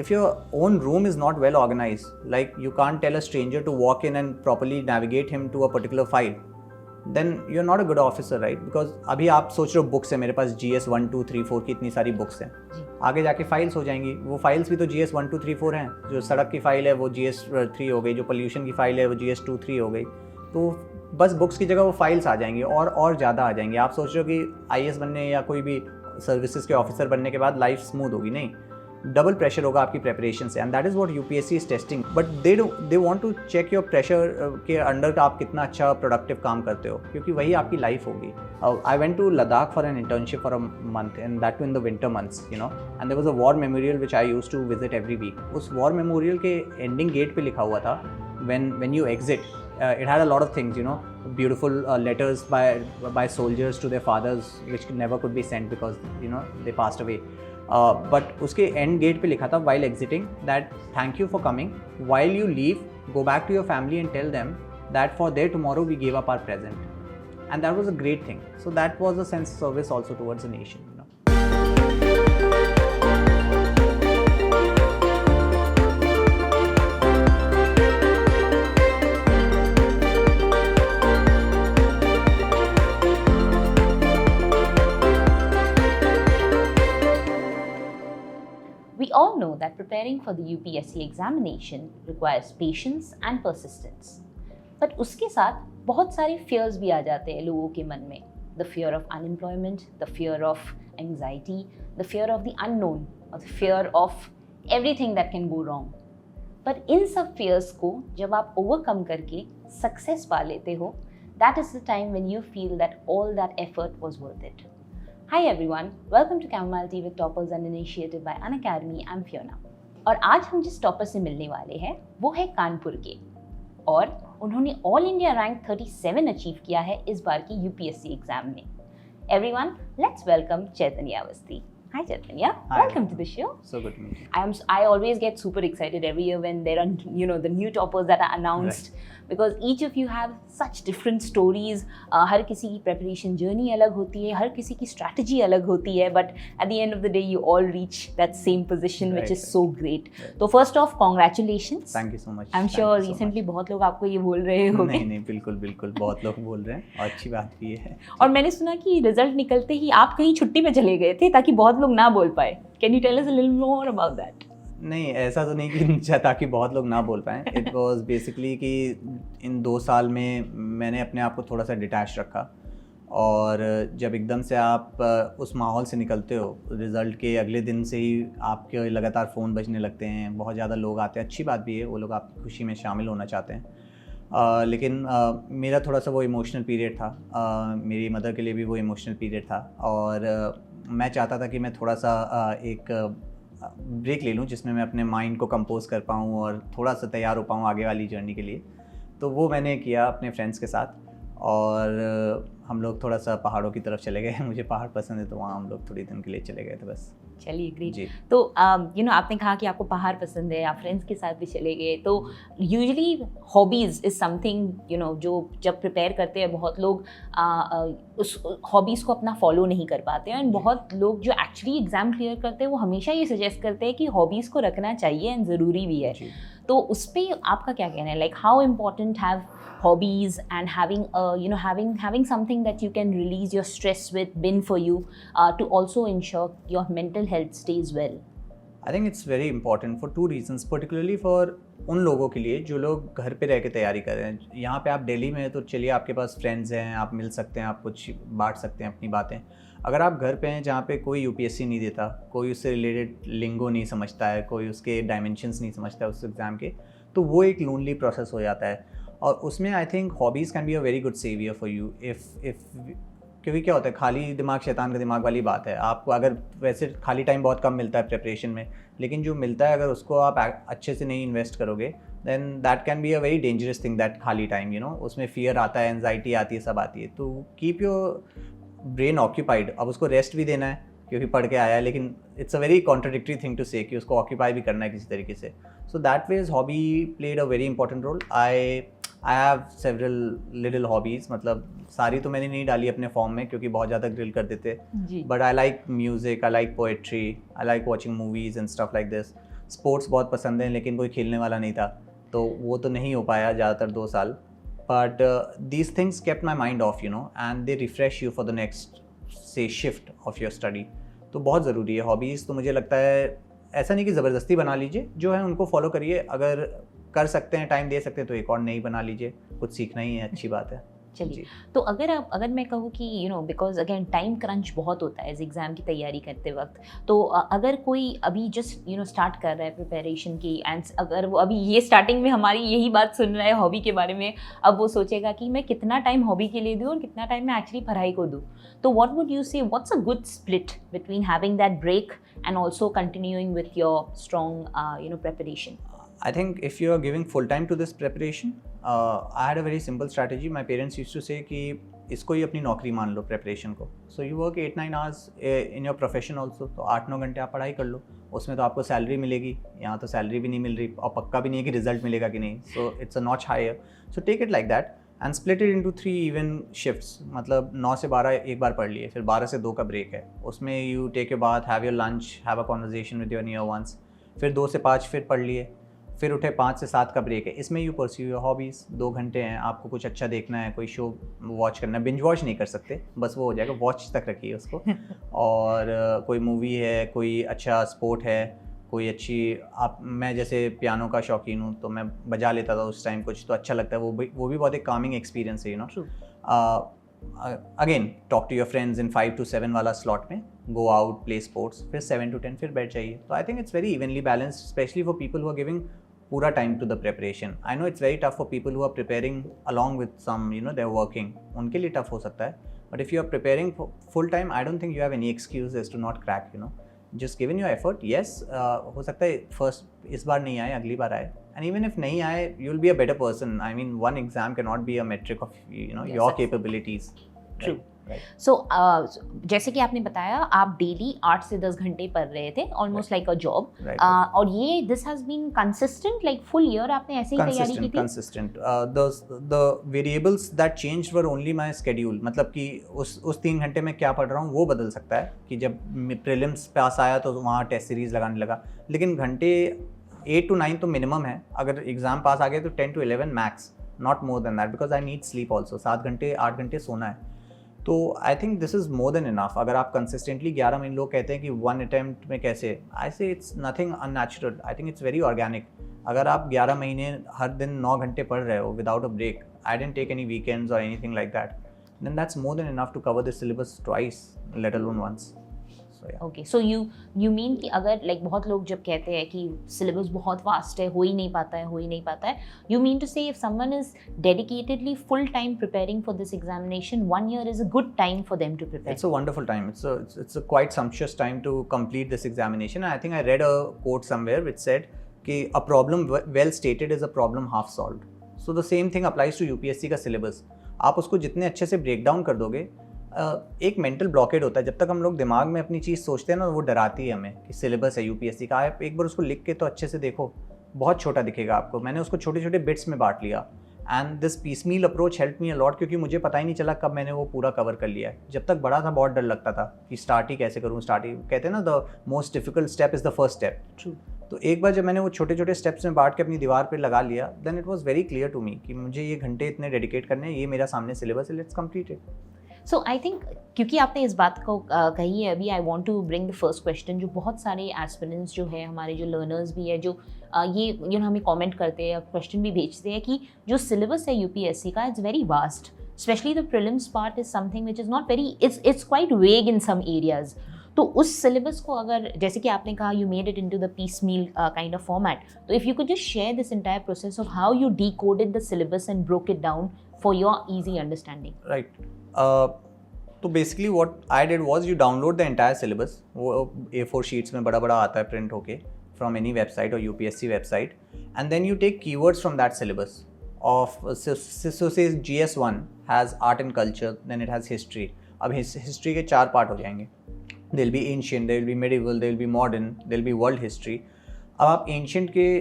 if your own room is not well organized, like you can't tell a stranger to walk in and properly navigate him to a particular file, then you're not a good officer, right? Because अभी आप सोच रहे हो books है मेरे पास GS 1 2 3 4 की इतनी सारी बुक्स हैं, आगे जाके फाइल्स हो जाएंगी, वो फाइल्स भी तो GS 1 2 3 4 हैं, जो सड़क की फाइल है वो GS 3 हो गई, जो पोल्यूशन की फाइल है वो GS 2 3 हो गई, तो बस बुक्स की जगह वो फाइल्स आ जाएंगी और ज़्यादा आ जाएंगी। आप सोच रहे हो कि IAS बनने या कोई भी सर्विसेज के ऑफिसर बनने के बाद लाइफ स्मूथ होगी, नहीं, डबल प्रेशर होगा आपकी प्रेपरेशन से, and that is what UPSC is testing. But they want to check your pressure के अंडर का आप कितना अच्छा प्रोडक्टिव काम करते हो, क्योंकि वही आपकी लाइफ होगी। I went to Ladakh for an internship for a month, and that too in the winter months, you know, and there was a war memorial which I used to visit every week. उस war memorial के ending gate पे लिखा हुआ था, when you exit, it had a lot of things, you know, beautiful letters by soldiers to their fathers which never could be sent because, you know, they passed away. But उसके end gate पे लिखा था while exiting that thank you for coming, while you leave go back to your family and tell them that for their tomorrow we gave up our present, and that was a great thing. So that was a sense of service also towards the nation, you know. We all know that preparing for the UPSC examination requires patience and persistence. But उसके साथ बहुत सारे fears भी आ जाते हैं लोगों के मन में. The fear of unemployment, the fear of anxiety, the fear of the unknown, or the fear of everything that can go wrong. पर इन सब fears को जब आप overcome करके success पा लेते हो, that is the time when you feel that all that effort was worth it. Hi everyone, welcome to Chamomile Tea with Toppers, an initiative by Unacademy. I'm Fiona. और आज हम जिस टॉपर से मिलने वाले हैं वो है कानपुर के, और उन्होंने ऑल इंडिया रैंक 37 अचीव किया है इस बार की UPSC एग्जाम में। Everyone, let's welcome Chaitanya Awasthi. Hi Chaitanya, Hi. Welcome to the show. So good to meet you. I always get super excited every year when there are, you know, the new toppers that are announced, Right. because each of you have such different stories. हर किसी की preparation journey अलग होती है, हर किसी की strategy अलग होती है, but at the end of the day you all reach that same position, which Right, is right. so great. Right. So first off, congratulations. Thank you so much. I'm Thank sure you so recently much. बहुत लोग आपको ये बोल रहे होंगे। नहीं बिल्कुल बिल्कुल, बहुत लोग बोल रहे हैं और अच्छी बात भी है। और मैंने सुना कि रिजल्ट निकलते ही आप कहीं छुट्टी पे चले गए थे ताकि बहुत लोग ना बोल पाए। Can you tell us a little more about that? नहीं, ऐसा तो नहीं कि ताकि बहुत लोग ना बोल पाएँ। इट वाज बेसिकली कि इन 2 साल में मैंने अपने आप को थोड़ा सा डिटैच रखा, और जब एकदम से आप उस माहौल से निकलते हो, रिज़ल्ट के अगले दिन से ही आपके लगातार फ़ोन बजने लगते हैं, बहुत ज़्यादा लोग आते हैं, अच्छी बात भी है, वो लोग आपकी खुशी में शामिल होना चाहते हैं। लेकिन मेरा थोड़ा सा वो इमोशनल पीरियड था, मेरी मदर के लिए भी वो इमोशनल पीरियड था, और मैं चाहता था कि मैं थोड़ा सा एक ब्रेक ले लूँ जिसमें मैं अपने माइंड को कंपोज कर पाऊँ और थोड़ा सा तैयार हो पाऊँ आगे वाली जर्नी के लिए। तो वो मैंने किया अपने फ्रेंड्स के साथ, और हम लोग थोड़ा सा पहाड़ों की तरफ चले गए। मुझे पहाड़ पसंद है, तो वहाँ हम लोग थोड़ी दिन के लिए चले गए थे बस। चलिए ग्रेट। जी। तो यू नो, आपने कहा कि आपको पहाड़ पसंद है, आप फ्रेंड्स के साथ भी चले गए, तो usually hobbies is something, you know, जो जब प्रिपेयर करते हैं बहुत लोग उस हॉबीज़ को अपना फॉलो नहीं कर पाते हैं, एंड बहुत लोग जो एक्चुअली एग्ज़ाम क्लियर करते हैं वो हमेशा ये सजेस्ट करते हैं कि हॉबीज़ को रखना चाहिए एंड ज़रूरी भी है। तो उस पर आपका क्या कहना है? Like how important have hobbies and having something that you can release your stress with been for you to also ensure your mental health stays well? I think it's very important for 2 reasons, particularly for उन लोगों के लिए जो लोग घर पे रह के तैयारी कर रहे हैं। यहाँ पे आप दिल्ली में हैं तो चलिए आपके पास फ्रेंड्स हैं, आप मिल सकते हैं, आप कुछ बांट सकते हैं अपनी बातें। अगर आप घर पे हैं जहाँ पे कोई UPSC नहीं देता, कोई उससे रिलेटेड लिंगो नहीं समझता है, कोई उसके डायमेंशंस नहीं समझता है उस एग्ज़ाम के, तो वो एक लोनली प्रोसेस हो जाता है। और उसमें I think hobbies can be a very good saviour for you if क्योंकि क्या होता है, खाली दिमाग शैतान का दिमाग वाली बात है। आपको अगर वैसे खाली टाइम बहुत कम मिलता है प्रिपरेशन में, लेकिन जो मिलता है अगर उसको आप अच्छे से नहीं इन्वेस्ट करोगे, then that can be a very dangerous thing, that खाली टाइम, यू नो, उसमें फियर आता है, एंजाइटी आती है, सब आती है। तो कीप योर ब्रेन ऑक्यूपाइड। अब उसको रेस्ट भी देना है क्योंकि पढ़ के आया है, लेकिन it's a very contradictory thing to say कि उसको ऑक्यूपाई भी करना है किसी तरीके से। So that ways hobby played a very important role. I have several little hobbies, मतलब सारी तो मैंने नहीं डाली अपने फॉर्म में क्योंकि बहुत ज़्यादा ग्रिल कर देते, but I like music, I like poetry, I like watching movies and stuff like this. Sports बहुत पसंद है लेकिन कोई खेलने वाला नहीं था, तो वो तो नहीं हो पाया ज़्यादातर 2 साल. But these things kept my mind of you know, and they refresh you for the next से शिफ्ट ऑफ योर स्टडी. तो बहुत ज़रूरी है हॉबीज़. तो मुझे लगता है ऐसा नहीं कि ज़बरदस्ती बना लीजिए, जो है उनको फॉलो करिए. अगर कर सकते हैं, टाइम दे सकते हैं तो एक और नहीं बना लीजिए. कुछ सीखना ही है, अच्छी बात है. चलिए, तो अगर मैं कहूँ कि बिकॉज अगेन टाइम क्रंच बहुत होता है इस एग्ज़ाम की तैयारी करते वक्त, तो अगर कोई अभी जस्ट स्टार्ट कर रहा है प्रिपरेशन की, एंड अगर वो अभी ये स्टार्टिंग में हमारी यही बात सुन रहा है हॉबी के बारे में, अब वो सोचेगा कि मैं कितना टाइम हॉबी के लिए दूँ और कितना टाइम मैं एक्चुअली पढ़ाई को दूँ, तो what would you say, what's a good split between having that break and also continuing with your strong preparation? I think if you are giving full time to this preparation, I had a very simple strategy. My parents used to say कि इसको ही अपनी नौकरी मान लो preparation को. So you work 8-9 hours in your profession also. तो 8-9 घंटे आप पढ़ाई कर लो, उसमें तो आपको सैलरी मिलेगी. यहाँ तो सैलरी भी नहीं मिल रही और पक्का भी नहीं है कि रिजल्ट मिलेगा कि नहीं. So it's a notch higher. So take it like that and split it into 3 even shifts. मतलब 9 से 12 एक बार पढ़ लिए, फिर 12 से 2 का ब्रेक है, उसमें you take your bath, have your lunch, have a conversation with your near ones. फिर 2 से 5 फिर पढ़ लिए, फिर उठे 5 से 7 का ब्रेक है. इसमें यू परस्यू योर हॉबीज़. 2 घंटे हैं, आपको कुछ अच्छा देखना है, कोई शो वॉच करना है. बिंज वॉच नहीं कर सकते, बस वो हो जाएगा, वॉच तक रखिए उसको. और कोई मूवी है, कोई अच्छा स्पोर्ट है, कोई अच्छी मैं जैसे पियानो का शौकीन हूँ तो मैं बजा लेता था उस टाइम कुछ, तो अच्छा लगता है. वो भी बहुत एक कामिंग एक्सपीरियंस है again talk to your friends in 5 to 7 वाला स्लॉट में, गो आउट, प्ले स्पोर्ट्स, फिर 7 to 10 फिर बैठ जाइए. तो I think it's very evenly balanced, specially for people who are giving पूरा time to the preparation. I know it's very tough for people who are preparing along with some they are working, उनके लिए tough हो सकता है. But if you are preparing full time, I don't think you have any excuses to not crack. Just given your effort. Yes, हो सकता है first इस बार नहीं आए, अगली बार आए, एंड इवन इफ नहीं आए you will be a better person. I mean one exam can not be a metric of your capabilities. True. So जैसे कि आपने बताया आप डेली 8 से 10 घंटे पढ़ रहे थे, ऑलमोस्ट लाइक अ जॉब, और ये this has been consistent, like full year आपने ऐसे ही तैयारी की थी? Consistent. The variables that changed were only my schedule. मतलब कि उस 3 घंटे में क्या पढ़ रहा हूँ वो बदल सकता है, कि जब प्रीलिम्स पास आया तो वहाँ टेस्ट सीरीज लगाने लगा, लेकिन घंटे 8 to 9 तो मिनिमम है. अगर एग्जाम पास आ गए तो 10 to 11 max, not more than that, because I need sleep also. 7 घंटे 8 घंटे सोना है. तो I think this is more than enough. अगर आप कंसिस्टेंटली 11 महीने, लोग कहते हैं कि 1 अटेम्प्ट में कैसे, आई से it's nothing unnatural. I think it's very organic. अगर आप 11 महीने हर दिन 9 घंटे पढ़ रहे हो without a break, I didn't take any weekends और anything like that, then that's more than enough to cover this syllabus twice, let alone once. Okay, so you mean कि अगर लाइक बहुत लोग जब कहते हैं कि सिलेबस बहुत वास्ट है, हो ही नहीं पाता है, यू मीन टू से if someone is dedicatedly full time preparing for this examination, 1 year is a good time for them to prepare? It's a wonderful time. It's a quite sumptuous time to complete this examination. And I think I read a quote somewhere which said कि a problem well stated is a problem half solved. So the same thing applies to UPSC का syllabus. आप उसको जितने अच्छे से break down कर दोगे, एक मेंटल ब्लॉकेड होता है. जब तक हम लोग दिमाग में अपनी चीज़ सोचते हैं ना, वो डराती है हमें कि सिलेबस है यूपीएससी का. आप एक बार उसको लिख के तो अच्छे से देखो, बहुत छोटा दिखेगा आपको. मैंने उसको छोटे छोटे बिट्स में बांट लिया, and this piecemeal approach help me a lot, क्योंकि मुझे पता ही नहीं चला कब मैंने वो पूरा कवर कर लिया है. जब तक बड़ा था बहुत डर लगता था कि स्टार्ट ही कैसे करूँ. कहते हैं ना, the most difficult step is the first step. True. तो एक बार जब मैंने वो छोटे छोटे स्टेप्स में बांट के अपनी दीवार पे लगा लिया, then it was very clear to me कि मुझे ये घंटे इतने डेडिकेट करने हैं, ये मेरा सामने सिलेबस है, let's complete it. So I think क्योंकि आपने इस बात को कही है अभी, I want to bring the first question, जो बहुत सारे एस्पिरेंट्स जो है, हमारे जो लर्नर्स भी है, जो ये हमें कमेंट करते हैं, क्वेश्चन भी भेजते हैं कि जो सिलेबस है यूपीएससी का, it's very vast, specially the prelims part is something which is not very, it's quite वेग इन सम एरियाज. तो उस सिलेबस को अगर, जैसे कि आपने कहा, you made it into the piecemeal kind of format, तो if you could just share this entire process of how you decoded the syllabus and broke it down for your easy understanding. Right. तो basically what I did was, you download the entire syllabus. वो A4 sheets में बड़ा बड़ा आता है print होके from any website और UPSC website, and then you take keywords from that syllabus of, so say GS1 has art and culture, then it has history. अब history के 4 पार्ट हो जाएंगे. They will be ancient, they will be medieval, they will be modern, they will be world history. अब आप ancient के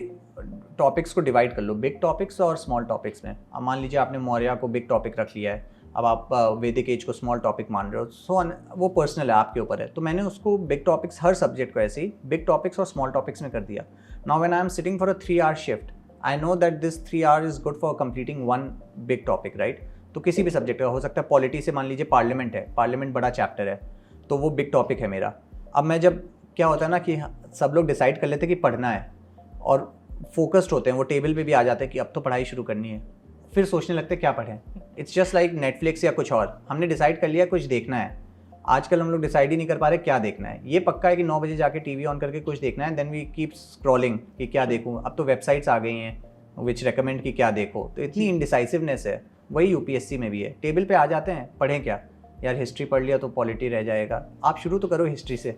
topics को divide कर लो, बिग टॉपिक्स और स्मॉल टॉपिक्स में. अब मान लीजिए आपने मौर्य को बिग टॉपिक रख लिया है, अब आप वैदिक एज को स्मॉल टॉपिक मान रहे हो, सो वो पर्सनल है, आपके ऊपर है। तो मैंने उसको बिग टॉपिक्स, हर सब्जेक्ट को ऐसे ही बिग टॉपिक्स और स्मॉल टॉपिक्स में कर दिया। Now when I am sitting for a 3 hour shift, I know that this 3 our is good for completing one big topic, right. तो किसी भी सब्जेक्ट का हो सकता है, पॉलिटी से मान लीजिए पार्लियामेंट है, पार्लियामेंट बड़ा चैप्टर है, तो वो बिग टॉपिक है मेरा। अब मैं जब, क्या होता है ना कि सब लोग डिसाइड कर लेते हैं कि पढ़ना है और फोकस्ड होते हैं, वो टेबल पे भी आ जाते हैं कि अब तो पढ़ाई शुरू करनी है, फिर सोचने लगते हैं क्या पढ़ें। इट्स जस्ट लाइक नेटफ्लिक्स या कुछ और, हमने डिसाइड कर लिया कुछ देखना है। आजकल हम लोग डिसाइड ही नहीं कर पा रहे क्या देखना है। ये पक्का है कि 9 बजे जाके टीवी ऑन करके कुछ देखना है, देन वी कीप स्क्रॉलिंग कि क्या देखूँ। अब तो वेबसाइट्स आ गई हैं विच रेकमेंड कि क्या देखो, तो इतनी इनडिसाइसिवनेस है। वही यूपीएससी में भी है, टेबल पे आ जाते हैं, पढ़ें क्या यार, हिस्ट्री पढ़ लिया तो पॉलिटी रह जाएगा। आप शुरू तो करो हिस्ट्री से,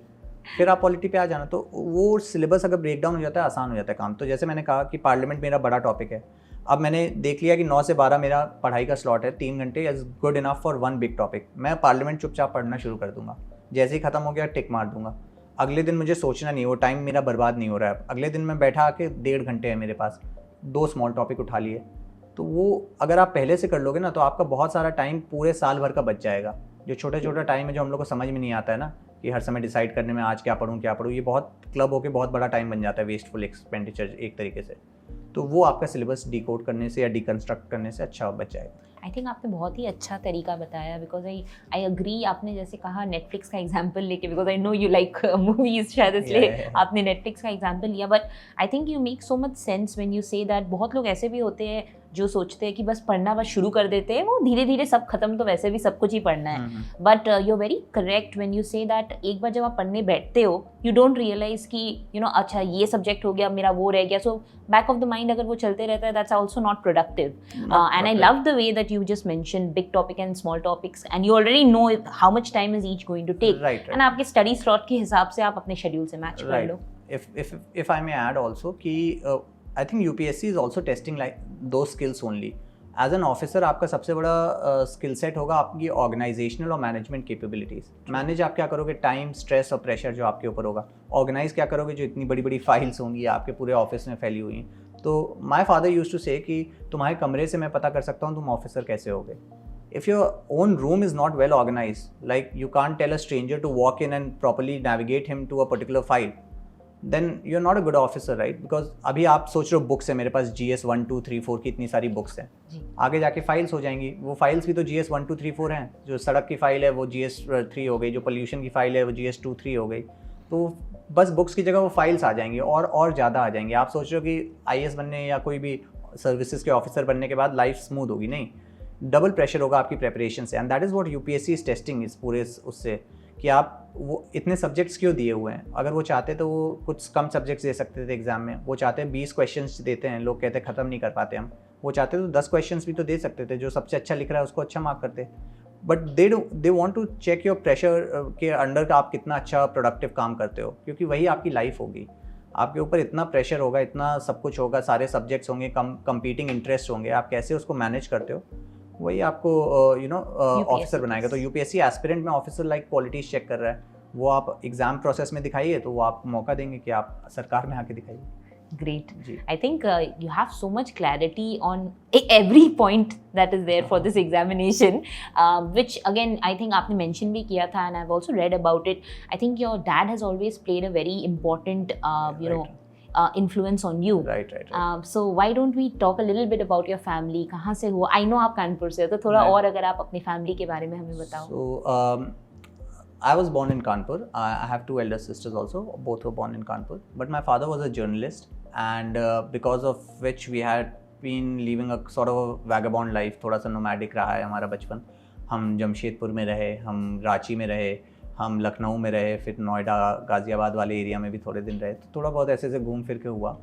फिर आप पॉलिटी पे आ जाना। तो वो सिलेबस अगर ब्रेक डाउन हो जाता है, आसान हो जाता है काम। तो जैसे मैंने कहा कि पार्लियामेंट मेरा बड़ा टॉपिक है, अब मैंने देख लिया कि 9 से 12 मेरा पढ़ाई का स्लॉट है, 3 घंटे is good enough for one big topic. मैं पार्लियामेंट चुपचाप पढ़ना शुरू कर दूंगा, जैसे ही खत्म हो गया टिक मार दूंगा। अगले दिन मुझे सोचना नहीं, वो टाइम मेरा बर्बाद नहीं हो रहा है। अगले दिन मैं बैठा आके 1.5 घंटे है मेरे पास, 2 स्मॉल टॉपिक उठा लिए। तो वो अगर आप पहले से कर लोगे ना, तो आपका बहुत सारा टाइम पूरे साल भर का बच जाएगा। जो छोटा छोटा टाइम है जो हम लोग को समझ में नहीं आता है ना, कि हर समय डिसाइड करने में आज क्या पढ़ूँ क्या पढ़ूँ, ये बहुत क्लब होके बहुत बड़ा टाइम बन जाता है, वेस्टफुल एक्सपेंडिचर एक तरीके से। तो वो आपका सिलेबस डिकोड करने से या डिकंस्ट्रक्ट करने से अच्छा बच जाएगा। आई थिंक आपने बहुत ही अच्छा तरीका बताया, बिकॉज आई अग्री। आपने जैसे कहा नेटफ्लिक्स का एग्जांपल लेके, because I know you like movies, शायद इसलिए आपने नेटफ्लिक्स का एग्जांपल लिया। But I think you make so much sense when you say that. बहुत लोग ऐसे भी होते हैं जो सोचते हैं कि बस पढ़ना बस शुरू कर देते हैं, वो धीरे धीरे सब खत्म, तो वैसे भी सब कुछ ही पढ़ना है। But you are very correct when you say that एक बार जब आप पढ़ने बैठते हो, यू डोंट रियलाइज कि यू नो अच्छा ये सब्जेक्ट हो गया, मेरा वो रह गया। So back of the mind अगर वो चलते रहता है, that's also not productive. And I love the way that you just mention big topic and small topics, and you already know how much time is each going to take, and आपके study slot के हिसाब से आप अपने schedule से match कर लो। If I may add also कि I think UPSC is also testing like those skills only. As an officer आपका सबसे बड़ा स्किल सेट होगा आपकी ऑर्गेनाइजेशनल और मैनेजमेंट कैपेबिलिटीज़। मैनेज आप क्या करोगे, टाइम, स्ट्रेस और प्रेशर जो आपके ऊपर होगा। ऑर्गेनाइज क्या करोगे, जो इतनी बड़ी बड़ी फाइल्स होंगी आपके पूरे ऑफिस में फैली हुई हैं। तो my father used to say कि तुम्हारे कमरे से मैं पता कर सकता हूँ तुम ऑफिसर कैसे होगे। If your own room is not well organise, like you can't tell a stranger to walk in and properly navigate him to a particular file, then you are not a good officer, right. Because अभी आप सोच रहे हो books है मेरे पास, GS 1 2 3 4 की इतनी सारी बुक्स हैं, आगे जाके फाइल्स हो जाएंगी। वो फाइल्स भी तो GS 1 2 3 4 हैं। जो सड़क की फाइल है वो GS 3 हो गई, जो पोल्यूशन की फाइल है वो GS 2 3 हो गई। तो बस बुक्स की जगह वो फाइल्स आ जाएंगी और ज़्यादा आ जाएंगी। आप सोच रहे हो कि IAS बनने या कोई भी सर्विसेज के ऑफिसर बनने के बाद लाइफ स्मूथ होगी, नहीं, डबल प्रेशर होगा आपकी प्रेपरेशन से। And that is what UPSC is testing इस पूरे उससे, कि आप वो इतने सब्जेक्ट्स क्यों दिए हुए हैं। अगर वो चाहते तो वो कुछ कम सब्जेक्ट्स दे सकते थे एग्जाम में। वो चाहते हैं 20 क्वेश्चंस देते हैं, लोग कहते हैं ख़त्म नहीं कर पाते हम। वो चाहते तो 10 क्वेश्चंस भी तो दे सकते थे, जो सबसे अच्छा लिख रहा है उसको अच्छा मार्क करते। But they want to check your pressure के अंडर का आप कितना अच्छा प्रोडक्टिव काम करते हो, क्योंकि वही आपकी लाइफ होगी। आपके ऊपर इतना प्रेशर होगा, इतना सब कुछ होगा, सारे सब्जेक्ट्स होंगे, कंपीटिंग इंटरेस्ट होंगे, आप कैसे उसको मैनेज करते हो, वही आपको ऑफिसर बनाएगा। तो UPSC एस्पिरेंट में ऑफिसर लाइक क्वालिटीज चेक कर रहा है, वो आप एग्जाम प्रोसेस में दिखाइए तो वो आपको मौका देंगे कि आप सरकार में आके दिखाइए। Great. I think you have so much clarity on every point that is there for this examination, which again I think आपने mention भी किया था, and I've also read about it. I think your dad has always played a very important, influence on you. Right. So why don't we talk a little bit about your family? कहाँ से हुआ? I know आप कानपुर से हो, तो थोड़ा और अगर आप अपनी फैमिली के बारे में हमें बताओ। So I was born in Kanpur. I have 2 elder sisters also. Both were born in Kanpur. But my father was a journalist, and because of which we had been living a sort of a vagabond life. थोड़ा सा nomadic रहा है हमारा बचपन। हम जमशेदपुर में रहे, हम रांची में रहे, हम लखनऊ में रहे, फिर नोएडा, गाज़ियाबाद वाले एरिया में भी थोड़े दिन रहे। तो थोड़ा बहुत ऐसे घूम फिर के हुआ।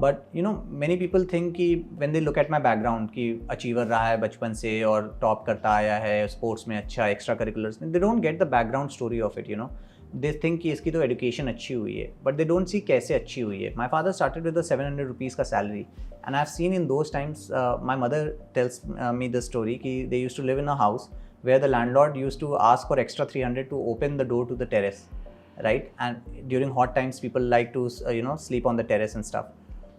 But you know many people think कि when they look at my background कि अचीवर रहा है बचपन से और टॉप करता आया है स्पोर्ट्स में, अच्छा एक्स्ट्रा करिकुलर्स में, they don't get the background story of it. You know they think कि इसकी तो एजुकेशन अच्छी हुई है, बट दे डोंट सी कैसे अच्छी हुई है। My father started with 700 rupees का salary, and I have seen in those times, my mother tells me the story कि they used to live in a house where the landlord used to ask for extra 300 to open the door to the terrace, right? And during hot times people like to sleep on the terrace and stuff.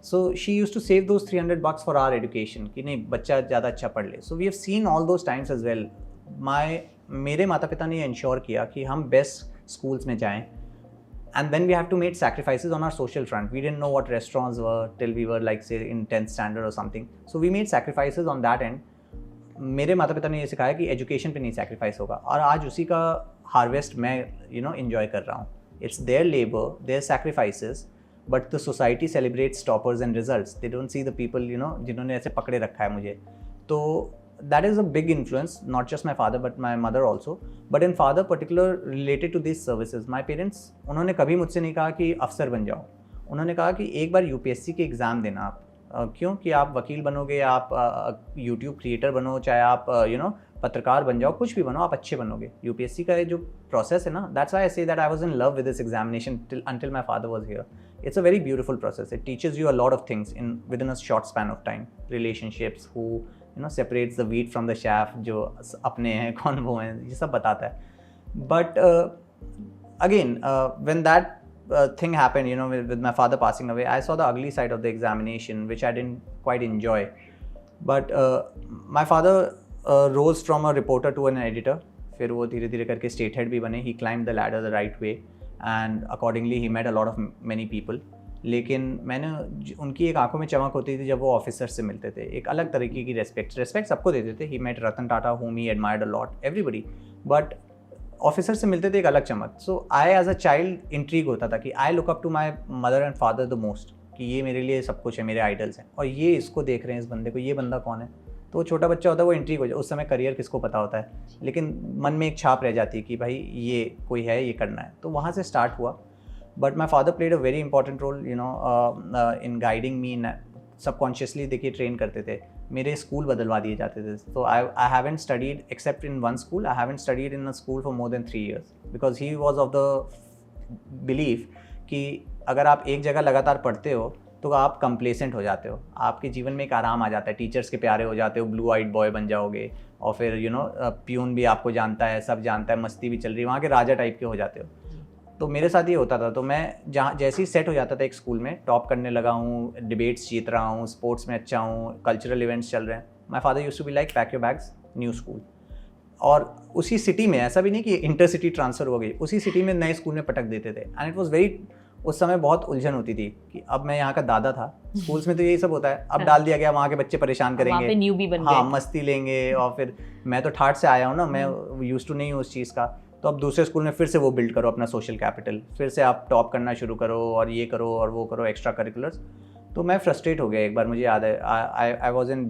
So she used to save those $300 for our education कि नहीं बच्चा ज़्यादा अच्छा पढ़ ले. So we have seen all those times as well. मेरे माता पिता ने ये इंश्योर किया कि हम बेस्ट स्कूल्स में जाएं. And then we have to make sacrifices on our social front. We didn't know what restaurants were till we were like say in 10th standard or something. So we made sacrifices on that end. मेरे माता पिता ने ये सिखाया कि education पे नहीं sacrifice होगा और आज उसी का हार्वेस्ट मैं एंजॉय कर रहा हूँ. It's their labour, their sacrifices, but the society celebrates toppers and results. They don't see the people जिन्होंने ऐसे पकड़े रखा है मुझे. तो that is a big influence, not just my father but my mother also, but in father particular related to these services. My parents, उन्होंने कभी मुझसे नहीं कहा कि अफसर बन जाओ. उन्होंने कहा कि एक बार यूपीएससी के एग्ज़ाम देना आप. क्यों कि आप वकील बनोगे, आप यूट्यूब क्रिएटर बनो, चाहे आप पत्रकार बन जाओ, कुछ भी बनो, आप अच्छे बनोगे. यूपीएससी का जो प्रोसेस है ना, that's why I say that I was in love with this examination until my father was here. It's a very beautiful process. It teaches you a lot of things within a short span of time. Relationships, who separates the wheat from the chaff, जो अपने हैं कौन वो हैं, ये सब बताता है. But again, when that thing happened, with my father passing away, I saw the ugly side of the examination, which I didn't quite enjoy. But my father rose from a reporter to an editor. फिर वो धीरे धीरे करके state head भी बने. He climbed the ladder the right way, and accordingly he met a lot of many people. लेकिन मैंने उनकी एक आंखों में चमक होती थी जब वो ऑफिसर से मिलते थे. एक अलग तरीके की रेस्पेक्ट सबको देते थे. He met Ratan Tata whom he admired a lot, everybody, but officer से मिलते थे एक अलग चमक. So I as a child intrigue होता था कि I look up to my mother and father the most, कि ये मेरे लिए सब कुछ है, मेरे आइडल्स हैं, और ये इसको देख रहे हैं, इस बंदे को, ये बंदा कौन है. तो वो छोटा बच्चा होता है, वो इंट्रीग हो जाए. उस समय करियर किसको पता होता है, लेकिन मन में एक छाप रह जाती है कि भाई ये कोई है, ये करना है. तो वहाँ से स्टार्ट हुआ. But my father played a very important role, in guiding me. Subconsciously देखिए ट्रेन करते थे. मेरे स्कूल बदलवा दिए जाते थे. So I haven't studied except in one school. I haven't studied in a school for more than 3 years because he was of the belief कि अगर आप एक जगह लगातार पढ़ते हो तो आप कंप्लेसेंट हो जाते हो. आपके जीवन में एक आराम आ जाता है, टीचर्स के प्यारे हो जाते हो, ब्लू आइड बॉय बन जाओगे, और फिर प्यून भी आपको जानता है, सब जानता है, मस्ती भी चल रही है, वहाँ के राजा टाइप के हो जाते हो. तो मेरे साथ ये होता था. तो मैं जहाँ जैसे ही सेट हो जाता था एक स्कूल में, टॉप करने लगा हूँ, डिबेट्स जीत रहा हूँ, स्पोर्ट्स में अच्छा हूँ, कल्चरल इवेंट्स चल रहे हैं, my father used to be like pack your bags, new school. और उसी सिटी में, ऐसा भी नहीं कि इंटर सिटी ट्रांसफ़र हो गई, उसी सिटी में नए स्कूल में पटक देते थे. एंड इट वॉज वेरी, उस समय बहुत उलझन होती थी कि अब मैं यहाँ का दादा था. स्कूल्स में तो यही सब होता है, अब डाल दिया गया, वहाँ के बच्चे परेशान करेंगे, हाँ मस्ती लेंगे, और फिर मैं तो ठाठ से आया हूँ ना, मैं यूज्ड टू नहीं हूँ उस चीज़ का. तो अब दूसरे स्कूल में फिर से वो बिल्ड करो अपना सोशल कैपिटल, फिर से आप टॉप करना शुरू करो, और ये करो और वो करो, एक्स्ट्रा करिकुलर्स. तो मैं फ्रस्ट्रेट हो गया एक बार. मुझे याद है, I was in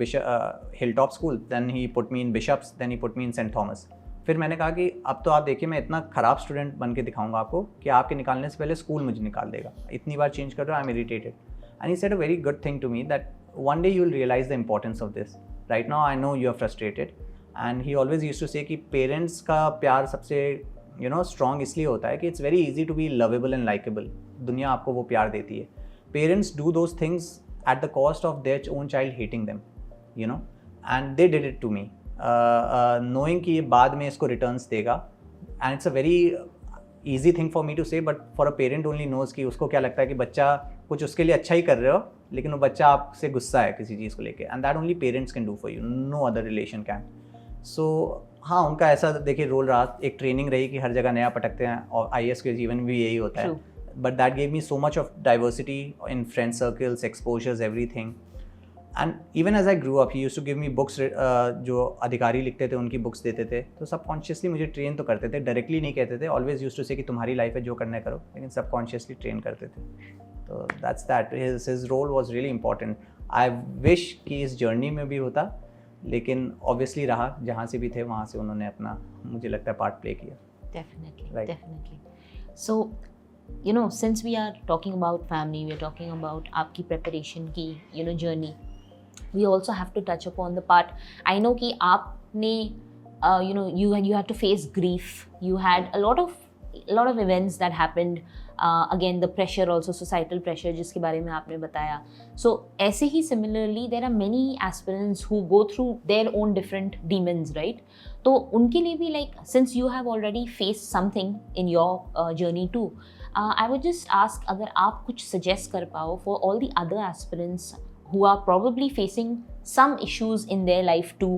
Hill Top School, then he put me in Bishops, then he put me in Saint Thomas. फिर मैंने कहा कि अब तो आप देखिए, मैं इतना ख़राब स्टूडेंट बन के दिखाऊंगा आपको कि आपके निकालने से पहले स्कूल मुझे निकाल देगा. इतनी बार चेंज कर रहा, I am irritated. And he said a very good thing to me that one day you will realise the importance of this. Right now I know you are frustrated. And he always used to say कि parents का प्यार सबसे strong इसलिए होता है कि it's very easy to be lovable and likeable. दुनिया आपको वो प्यार देती है. Parents do those things at the cost of their own child hating them, and they did it to me, knowing कि ये बाद में इसको रिटर्न्स देगा. And it's a very easy thing for me to say, but for a parent only knows कि उसको क्या लगता है कि बच्चा कुछ उसके लिए अच्छा ही कर रहे हो, लेकिन वो बच्चा आपसे गुस्सा है किसी चीज़ को लेके. And that only parents can do for you, no other relation can. So हाँ, उनका ऐसा देखिए रोल रहा. एक ट्रेनिंग रही कि हर जगह नया पटकते हैं, और IAS के जीवन में भी यही होता है. But that gave me so much of diversity in friend circles, exposures, everything. And even as I grew up, he used to give me books. जो अधिकारी लिखते थे उनकी बुक्स देते थे. तो सबकॉन्शियसली मुझे ट्रेन तो करते थे, डायरेक्टली नहीं कहते थे. ऑलवेज यूज्ड टू से कि तुम्हारी लाइफ है, जो करना है करो, लेकिन सबकॉन्शियसली ट्रेन करते थे. तो that's that, his role was really important. I wish कि इस जर्नी में भी होता, लेकिन ऑब्वियसली रहा, जहाँ से भी थे वहाँ से उन्होंने अपना, मुझे लगता है, पार्ट प्ले किया. Definitely, definitely. So, since we are talking about family, we are talking about आपकी preparation की, journey, we also have to touch upon the part. I know कि आपने, you had to face grief. You had a lot of events that happened. Again, the pressure also, societal pressure, जिसके बारे में आपने बताया. So, ऐसे ही similarly, there are many aspirants who go through their own different demons, right? तो उनके लिए भी, like, since you have already faced something in your journey too, I would just ask अगर आप कुछ suggest कर पाओ for all the other aspirants who are probably facing some issues in their life too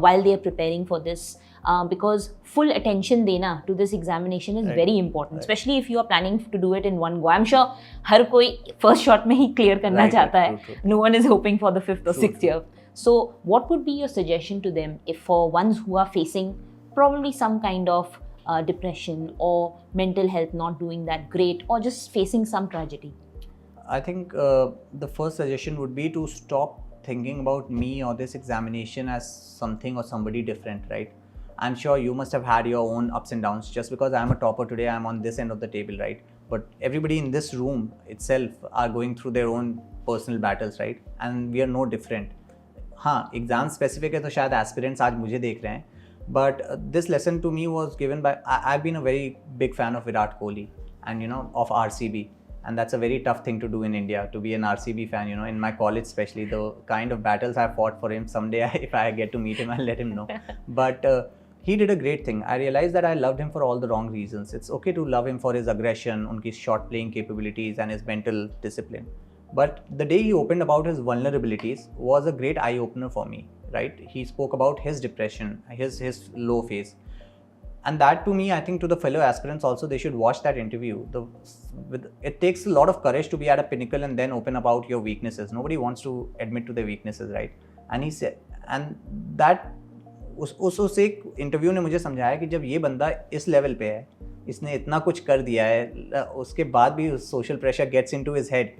while they are preparing for this, because full attention देना to this examination is very important, especially if you are planning to do it in one go. I'm sure हर कोई first shot में ही clear करना चाहता है. No one is hoping for the 5th or 6th year. So what would be your suggestion to them if for ones who are facing probably some kind of depression or mental health not doing that great or just facing some tragedy? I think the first suggestion would be to stop thinking about me or this examination as something or somebody different, right? I'm sure you must have had your own ups and downs. Just because I'm a topper today, I'm on this end of the table, right? But everybody in this room itself are going through their own personal battles, right? And we are no different. हाँ, exam specific है तो शायद aspirants आज मुझे देख रहे हैं, but this lesson to me was given by, I have been a very big fan of Virat Kohli and of RCB, and that's a very tough thing to do in India, to be an RCB fan. In my college especially, the kind of battles I fought for him, someday if I get to meet him, I'll let him know. But he did a great thing. I realized that I loved him for all the wrong reasons. It's okay to love him for his aggression, unki short playing capabilities and his mental discipline. But the day he opened about his vulnerabilities was a great eye opener for me, right? He spoke about his depression, his low phase. And that to me, I think to the fellow aspirants also, they should watch that interview. It takes a lot of courage to be at a pinnacle and then open about your weaknesses. Nobody wants to admit to their weaknesses, right? And he said, and that उस एक interview ने मुझे समझाया कि जब ये बंदा इस लेवल पे है, इसने इतना कुछ कर दिया है, उसके बाद भी social pressure gets into his head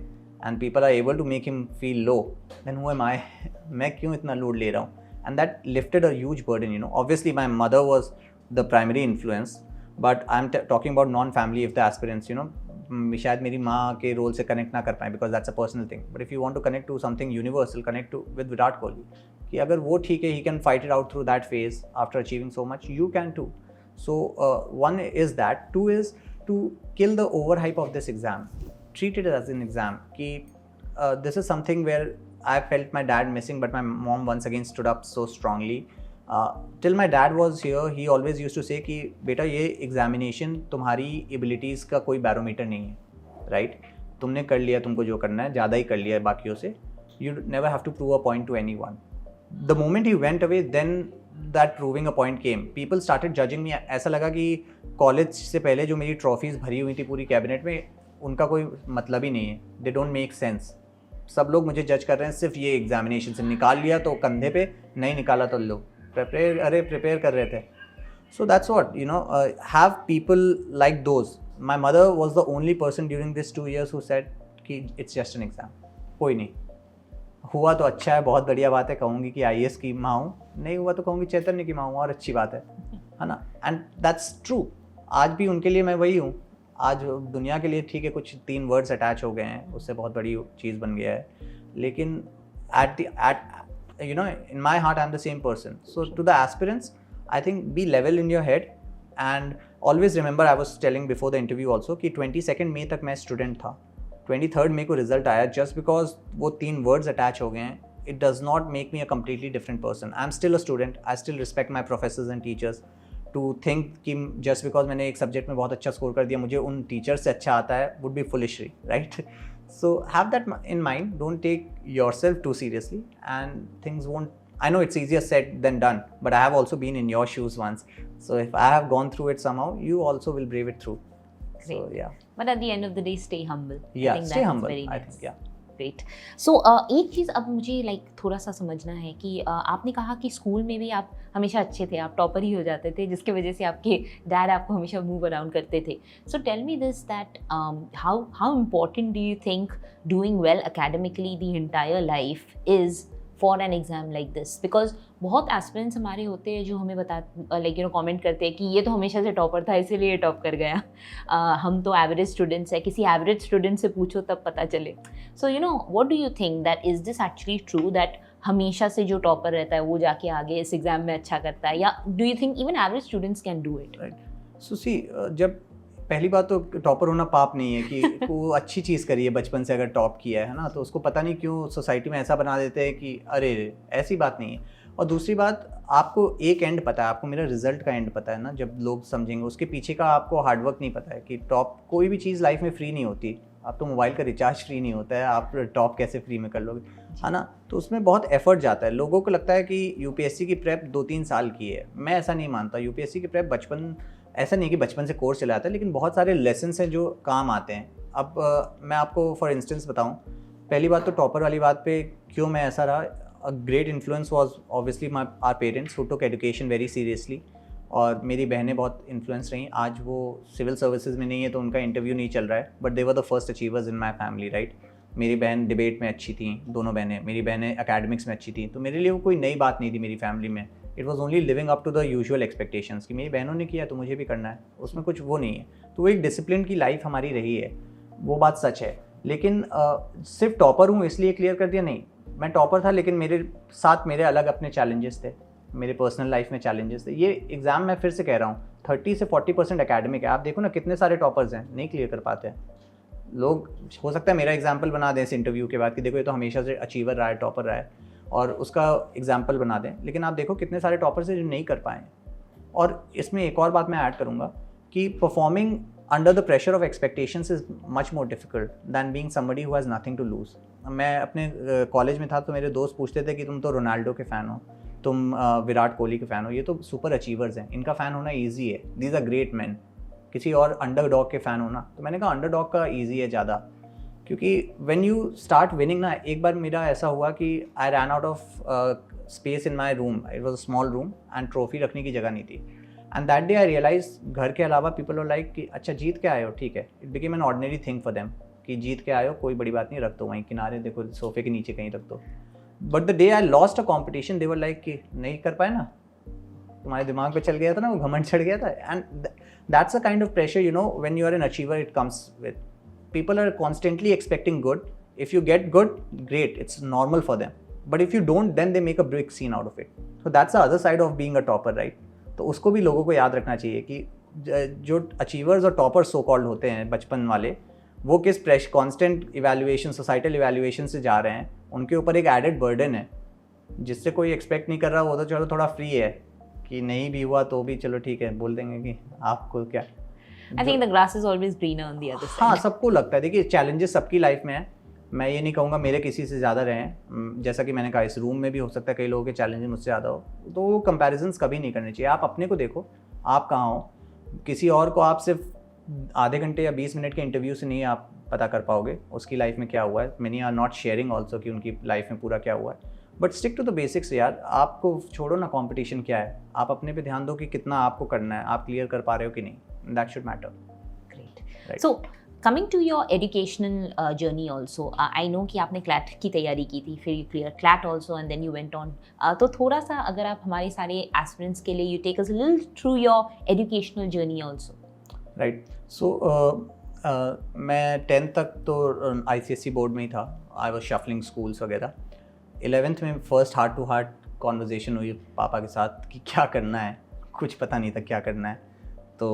and people are able to make him feel low, then who am I? मैं क्यों इतना लोड ले रहा हूँ? And that lifted a huge burden. Obviously my mother was the primary influence, but I'm talking about non-family if the aspirants, शायद मेरी माँ के रोल से कनेक्ट ना कर पाए because that's a personal thing. But if you want to connect to something universal, connect to with Virat Kohli, कि अगर वो ठीक है, he can fight it out through that phase after achieving so much, you can too. So one is that. Two is to kill the overhype of this exam. Treat it as an exam. This is something where I felt my dad missing, but my mom once again stood up so strongly. Till my dad was here, he always used to say कि बेटा ये examination तुम्हारी abilities का कोई barometer नहीं है, right? तुमने कर लिया, तुमको जो करना है, ज़्यादा ही कर लिया है बाकियों से. You never have to prove a point to anyone. The moment he went away, then that proving a point came. People started judging me. ऐसा लगा कि कॉलेज से पहले जो मेरी ट्रॉफीज़ भरी हुई थी पूरी कैबिनेट में, उनका कोई मतलब ही नहीं है. They don't make sense. सब लोग मुझे जज कर रहे हैं सिर्फ ये एग्जामिनेशन से. निकाल लिया तो कंधे पे, नहीं निकाला तो लो. प्रिपेयर कर रहे थे. So that's what have people like those. My mother was the only person during this 2 years who said कि इट्स जस्ट एन एग्जाम. कोई नहीं हुआ तो अच्छा है, बहुत बढ़िया बात है, कहूँगी कि IAS की माँ हूँ. नहीं हुआ तो कहूँगी चैतन्य की माँ हूँ, और अच्छी बात है ना. And that's true. आज भी उनके लिए मैं वही हूँ. आज दुनिया के लिए ठीक है कुछ 3 words अटैच हो गए हैं, उससे बहुत बड़ी चीज़ बन गया है, लेकिन in my heart I'm the same person. So to the aspirants, I think be level in your head and always remember, I was telling before the interview also कि 22nd May तक मैं स्टूडेंट था. 23rd May को result आया. Just because वो 3 words attach हो गए हैं, it does not make me a completely different person. I'm still a student. I still respect my professors and teachers. To think कि just because मैंने एक subject में बहुत अच्छा स्कोर कर दिया, मुझे उन टीचर्स से अच्छा आता है, would be foolishry, right? So have that in mind. Don't take yourself too seriously, and things won't. I know it's easier said than done, but I have also been in your shoes once. So if I have gone through it somehow, you also will brave it through. Great. So yeah. But at the end of the day, stay humble. Yeah, I think stay that humble. is very I nice. think, yeah. Great. So एक चीज़ अब मुझे थोड़ा सा समझना है कि आपने कहा कि स्कूल में भी आप हमेशा अच्छे थे, आप टॉपर ही हो जाते थे, जिसकी वजह से आपके डैड आपको हमेशा मूव अराउंड करते थे. So tell me this that how important do you think doing well academically the entire life is for an exam like this? Because बहुत एस्पिरेंट्स हमारे होते हैं जो हमें कमेंट करते हैं कि ये तो हमेशा से टॉपर था इसीलिए टॉप कर गया. हम तो एवरेज स्टूडेंट्स हैं, किसी एवरेज स्टूडेंट से पूछो तब पता चले. So what do you think that is this actually true that हमेशा से जो टॉपर रहता है वो जाके आगे इस एग्ज़ाम में अच्छा करता है, या do you think even average students can do it? Right. So see, जब पहली बात तो टॉपर होना पाप नहीं है कि वो अच्छी चीज़ करी है बचपन से, अगर टॉप किया है ना, तो उसको पता नहीं क्यों सोसाइटी में ऐसा बना देते हैं कि अरे ऐसी बात नहीं है. और दूसरी बात, आपको एक एंड पता है, आपको मेरा रिजल्ट का एंड पता है ना, जब लोग समझेंगे उसके पीछे का आपको हार्डवर्क नहीं पता है कि टॉप कोई भी चीज़ लाइफ में फ्री नहीं होती। आप तो मोबाइल का रिचार्ज फ्री नहीं होता है, आप टॉप कैसे फ्री में कर लोगे, है ना। तो उसमें बहुत एफर्ट जाता है। लोगों को लगता है कि यूपीएससी की प्रेप 2-3 साल की है, मैं ऐसा नहीं मानता। यूपीएससी की प्रेप बचपन, ऐसा नहीं कि बचपन से कोर्स चलाता है, लेकिन बहुत सारे लेसन्स हैं जो काम आते हैं। अब मैं आपको फॉर इंस्टेंस बताऊँ, पहली बात तो टॉपर वाली बात पे क्यों मैं ऐसा रहा, a great influence was obviously my our parents who took education very seriously. और मेरी बहनें बहुत इन्फ्लुएंस रहीं। आज वो सिविल सर्विसेज में नहीं है तो उनका इंटरव्यू नहीं चल रहा है, but they were the first achievers in my family, right. मेरी बहन डिबेट में अच्छी थी, दोनों बहनें, मेरी बहनें एकेडमिक्स में अच्छी थी, तो मेरे लिए वो कोई नई बात नहीं थी मेरी फैमिली में। It was only living up to the usual expectations कि मेरी बहनों ने किया तो मुझे भी करना है, उसमें कुछ वो नहीं है। तो वो एक डिसिप्लिन की लाइफ हमारी रही है, वो बात सच है। लेकिन सिर्फ टॉपर हूँ इसलिए क्लियर कर दिया, नहीं। मैं टॉपर था लेकिन मेरे साथ मेरे अलग अपने चैलेंजेस थे, मेरे पर्सनल लाइफ में चैलेंजेस थे। ये एग्ज़ाम मैं फिर से कह रहा हूँ 30 से 40% एकेडमिक है। आप देखो ना कितने सारे टॉपर्स हैं, नहीं क्लियर कर पाते हैं लोग। हो सकता है मेरा एग्जाम्पल बना दें इस इंटरव्यू के बाद कि देखो ये तो हमेशा से अचीवर रहा है, टॉपर रहा है, और उसका एग्जाम्पल बना दें। लेकिन आप देखो कितने सारे टॉपर्स हैं जो नहीं कर पाए। और इसमें एक और बात मैं ऐड करूँगा कि performing under the pressure of expectations is much more difficult than being somebody who has nothing to lose. मैं अपने कॉलेज में था तो मेरे दोस्त पूछते थे कि तुम तो रोनाल्डो के फ़ैन हो, तुम विराट कोहली के फ़ैन हो, ये तो सुपर अचीवर्स हैं, इनका फ़ैन होना ईजी है, दीज आर ग्रेट मैन। किसी और अंडरडॉग के फ़ैन होना, तो मैंने कहा अंडरडॉग का ईजी है ज़्यादा, क्योंकि व्हेन यू स्टार्ट विनिंग ना। एक बार मेरा ऐसा हुआ कि I ran out of space in my room, it was a small room and trophy रखने की जगह नहीं थी। And that day I realise घर के अलावा पीपल वर लाइक कि अच्छा जीत के आए हो, ठीक है। It became an ordinary thing for them कि जीत के आए हो, कोई बड़ी बात नहीं, रख दो वहीं किनारे, देखो सोफे के नीचे कहीं रख दो। But the day I lost a competition they were like कि नहीं कर पाए ना, तुम्हारे दिमाग पे चल गया था ना, वो घमंड चढ़ गया था। And that's a kind of pressure, you know, when you are an achiever it comes with people are constantly expecting good. If you get good, great, it's normal for them, but if you don't then they make a big scene out of it. So that's the other side of being a topper, right. तो उसको भी लोगों को याद रखना चाहिए कि जो अचीवर्स और टॉपर्स सो कॉल्ड होते हैं बचपन वाले, वो किस कॉन्स्टेंट इवैल्यूएशन, सोसाइटल इवैल्यूएशन से जा रहे हैं। उनके ऊपर एक एडेड बर्डन है जिससे कोई एक्सपेक्ट नहीं कर रहा, वो तो चलो थोड़ा फ्री है कि नहीं भी हुआ तो भी चलो ठीक है, बोल देंगे कि आपको क्या। I think the grass is always greener on the other side. हाँ, सबको लगता है। देखिए चैलेंजेस सबकी लाइफ में है, मैं ये नहीं कहूँगा मेरे किसी से ज़्यादा रहे हैं। जैसा कि मैंने कहा इस रूम में भी हो सकता है कई लोगों के चैलेंजेस मुझसे ज़्यादा हो, तो वो कंपैरिजंस कभी नहीं करने चाहिए। आप अपने को देखो, आप कहाँ हो, किसी और को आप सिर्फ आधे घंटे या 20 मिनट के इंटरव्यू से नहीं आप पता कर पाओगे उसकी लाइफ में क्या हुआ है। Many are not sharing also कि उनकी लाइफ में पूरा क्या हुआ है। But stick to the basics यार, आपको छोड़ो ना कंपटीशन क्या है, आप अपने पे ध्यान दो कि कितना आपको करना है, आप क्लियर कर पा रहे हो कि नहीं, that should matter. Great. Right. So coming to your educational journey also, I know कि आपने CLAT की तैयारी की थी, फिर you cleared CLAT also and then you went on. तो थोड़ा सा अगर आप हमारे सारे aspirants के लिए you take us a little through your educational journey also. Right. So मैं 10th तक तो ICSE बोर्ड में ही था, आई वॉज शफलिंग स्कूल्स वगैरह। 11th में first heart to heart conversation हुई पापा के साथ कि क्या करना है, कुछ पता नहीं था क्या करना है। तो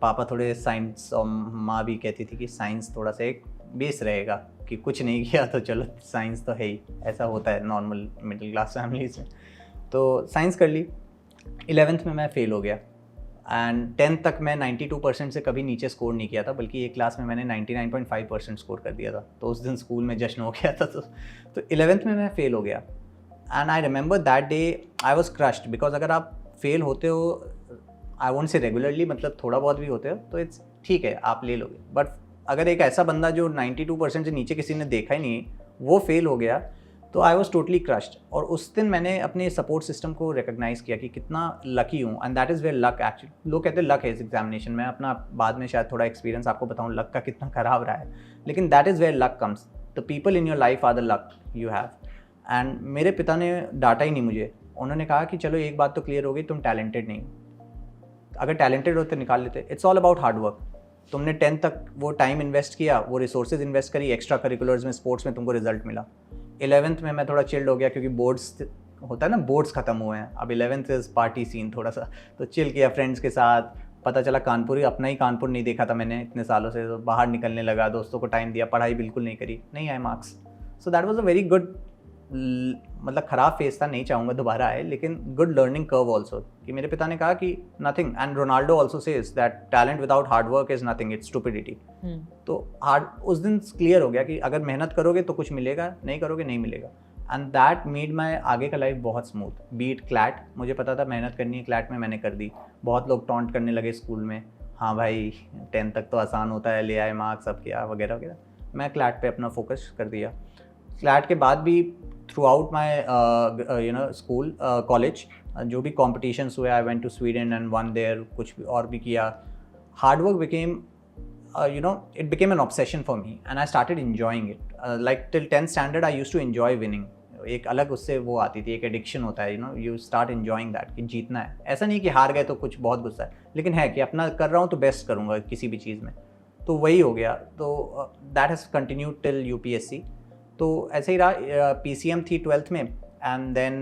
पापा थोड़े साइंस, और माँ भी कहती थी कि साइंस थोड़ा सा एक बेस रहेगा कि कुछ नहीं किया तो चलो साइंस तो है ही, ऐसा होता है नॉर्मल मिडिल क्लास फैमिलीज में। तो साइंस कर ली। 11th में मैं फ़ेल हो गया एंड 10th तक मैं 92% से कभी नीचे स्कोर नहीं किया था, बल्कि एक क्लास में मैंने 99.5% स्कोर कर दिया था। तो उस दिन स्कूल में जश्न हो गया था। तो 11th में मैं फ़ेल हो गया and I remember that day I was crushed, because अगर आप फेल होते हो, आई वोंट से रेगुलरली, मतलब थोड़ा बहुत भी होते हो तो इट्स ठीक है, आप ले लोगे। बट अगर एक ऐसा बंदा जो 92% से नीचे किसी ने देखा ही नहीं वो फेल हो गया, तो आई वॉज टोटली क्रश्ड। और उस दिन मैंने अपने सपोर्ट सिस्टम को रिकग्नाइज़ किया कि कितना लकी हूँ, and that is where luck actually. लोग कहते हैं लक है इस एग्जामिनेशन में, अपना बाद में शायद थोड़ा एक्सपीरियंस आपको बताऊँ लक का कितना खराब रहा है, लेकिन that is where luck comes. The people in your life are the luck you have. And मेरे पिता ने डांटा ही नहीं मुझे, उन्होंने कहा कि चलो एक बात तो क्लियर हो गई, तुम टैलेंटेड नहीं, अगर टैलेंटेड होते निकाल लेते। It's all about hard work. तुमने 10th तक वो टाइम इन्वेस्ट किया, वो रिसोर्सेज इन्वेस्ट करी, एक्स्ट्रा करिकुलर्स में, स्पोर्ट्स में तुमको रिजल्ट मिला। 11th में मैं थोड़ा चिल्ड हो गया क्योंकि बोर्ड्स होता है ना, बोर्ड्स ख़त्म हुए हैं, अब 11th इज पार्टी सीन थोड़ा सा, तो चिल किया फ्रेंड्स के साथ। पता चला कानपुर ही, अपना ही कानपुर नहीं देखा था मैंने इतने सालों से, तो बाहर निकलने लगा, दोस्तों को टाइम दिया, पढ़ाई बिल्कुल नहीं करी, नहीं आए marks. So that was a very good मतलब ख़राब फेस था, नहीं चाहूँगा दोबारा आए, लेकिन गुड लर्निंग कर्व ऑल्सो, कि मेरे पिता ने कहा कि nothing, and Ronaldo also says that talent without hard work is nothing, it's stupidity. तो उस दिन क्लियर हो गया कि अगर मेहनत करोगे तो कुछ मिलेगा, नहीं करोगे नहीं मिलेगा। एंड दैट मेड माई आगे का लाइफ बहुत स्मूथ। बीट क्लैट, मुझे पता था मेहनत करनी है, क्लैट में मैंने कर दी। बहुत लोग टॉन्ट करने लगे स्कूल में, हाँ भाई 10 तक तो आसान होता है, ले आए मार्क्स, सब किया वगैरह वगैरह। मैं क्लैट पे अपना फोकस कर दिया। क्लैट के बाद भी throughout my school college जो भी कॉम्पिटिशन्स हुए, I went to Sweden and won there, कुछ भी और भी किया। Hard work became it became an obsession for me and I started enjoying it. Like till 10th standard I used to enjoy winning. एक अलग उससे वो आती थी, एक एडिक्शन होता है, you start enjoying that, कि जीतना है। ऐसा नहीं कि हार गए तो कुछ बहुत गुस्सा है, लेकिन है कि अपना कर रहा हूँ तो बेस्ट करूँगा किसी भी चीज़ में। तो वही हो गया। तो that has continued till UPSC। तो ऐसे ही रहा। PCM थी 12th में and then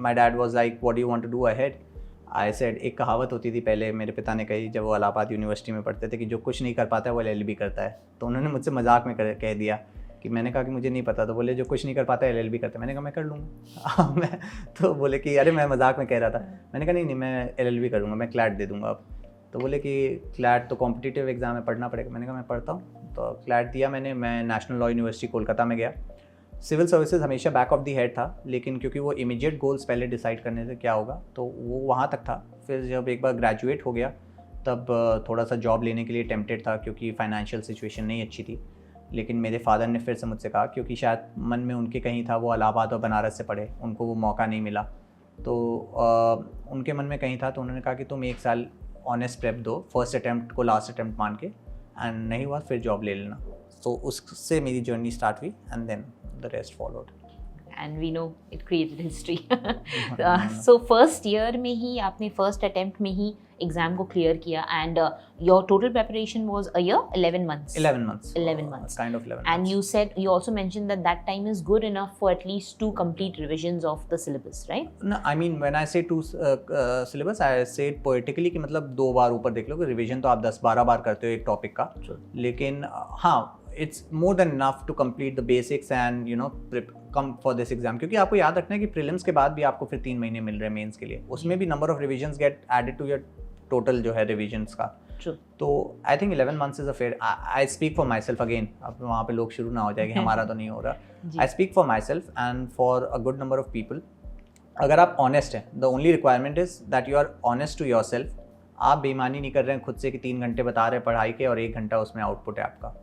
my dad was like what do you want to do ahead? I said, एक कहावत होती थी पहले, मेरे पिता ने कही जब वो इलाहाबाद यूनिवर्सिटी में पढ़ते थे, कि जो कुछ नहीं कर पाता है वो LLB करता है। तो उन्होंने मुझसे मजाक में कह दिया कि मैंने कहा कि मुझे नहीं पता, तो बोले जो कुछ नहीं कर पाता है LLB करता है। मैंने कहा मैं कर लूँगा। मैं तो बोले कि अरे मैं मजाक में कह रहा था। मैंने कहा नहीं मैं LLB करूँगा, मैं क्लैट दे दूँगा अब। तो बोले कि क्लैट तो कॉम्पिटिटिव एग्जाम है, पढ़ना पड़ेगा। मैंने कहा मैं पढ़ता हूँ। तो क्लैट दिया मैंने। मैं नेशनल लॉ यूनिवर्सिटी कोलकाता में गया। सिविल सर्विसेज हमेशा बैक ऑफ दी हेड था, लेकिन क्योंकि वो इमीडिएट गोल्स पहले डिसाइड करने से क्या होगा, तो वो वहाँ तक था। फिर जब एक बार ग्रेजुएट हो गया तब थोड़ा सा जॉब लेने के लिए टेम्प्टेड था, क्योंकि फाइनेंशियल सिचुएशन नहीं अच्छी थी। लेकिन मेरे फादर ने फिर से मुझसे कहा, क्योंकि शायद मन में उनके कहीं था, वो इलाहाबाद और बनारस से पढ़े, उनको वो मौका नहीं मिला, तो उनके मन में कहीं था। तो उन्होंने कहा कि तुम 1 साल ऑनेस्ट प्रेप दो, फर्स्ट अटैम्प्ट को लास्ट अटैम्प्ट मान के, एंड नहीं हुआ फिर जॉब ले लेना। तो उससे मेरी जर्नी स्टार्ट हुई and then the rest followed. And we know it created history. So first year में ही आपने first attempt में ही exam को clear किया, and your total preparation was a year, 11 months. 11 months. 11 months. Kind of 11 and months. you also mentioned that time is good enough for at least 2 complete revisions of the syllabus, right? No, I mean when I say 2 syllabus, I say it poetically कि मतलब 2 बार ऊपर देख लो, कि revision तो आप 10-12 बार करते हो एक टॉपिक का, लेकिन हाँ it's more than enough to complete the basics and come for this exam। क्योंकि आपको याद रखना है कि प्रीलिम्स के बाद भी आपको फिर 3 महीने मिल रहे हैं मेंस के लिए, उसमें भी number of revisions get added to your total जो है रिविजन्स का। True. तो I think 11 months is a fair. I speak for myself again, अब वहाँ पे लोग शुरू ना हो जाएंगे हमारा तो नहीं हो रहा। I speak for myself and for a good number of people. अगर आप ऑनेस्ट हैं, the only requirement is that you are honest to yourself. आप बेईमानी नहीं कर रहे हैं खुद से कि 3 घंटे बता रहे हैं पढ़ाई के और 1 घंटा उसमें आउटपुट है आपका।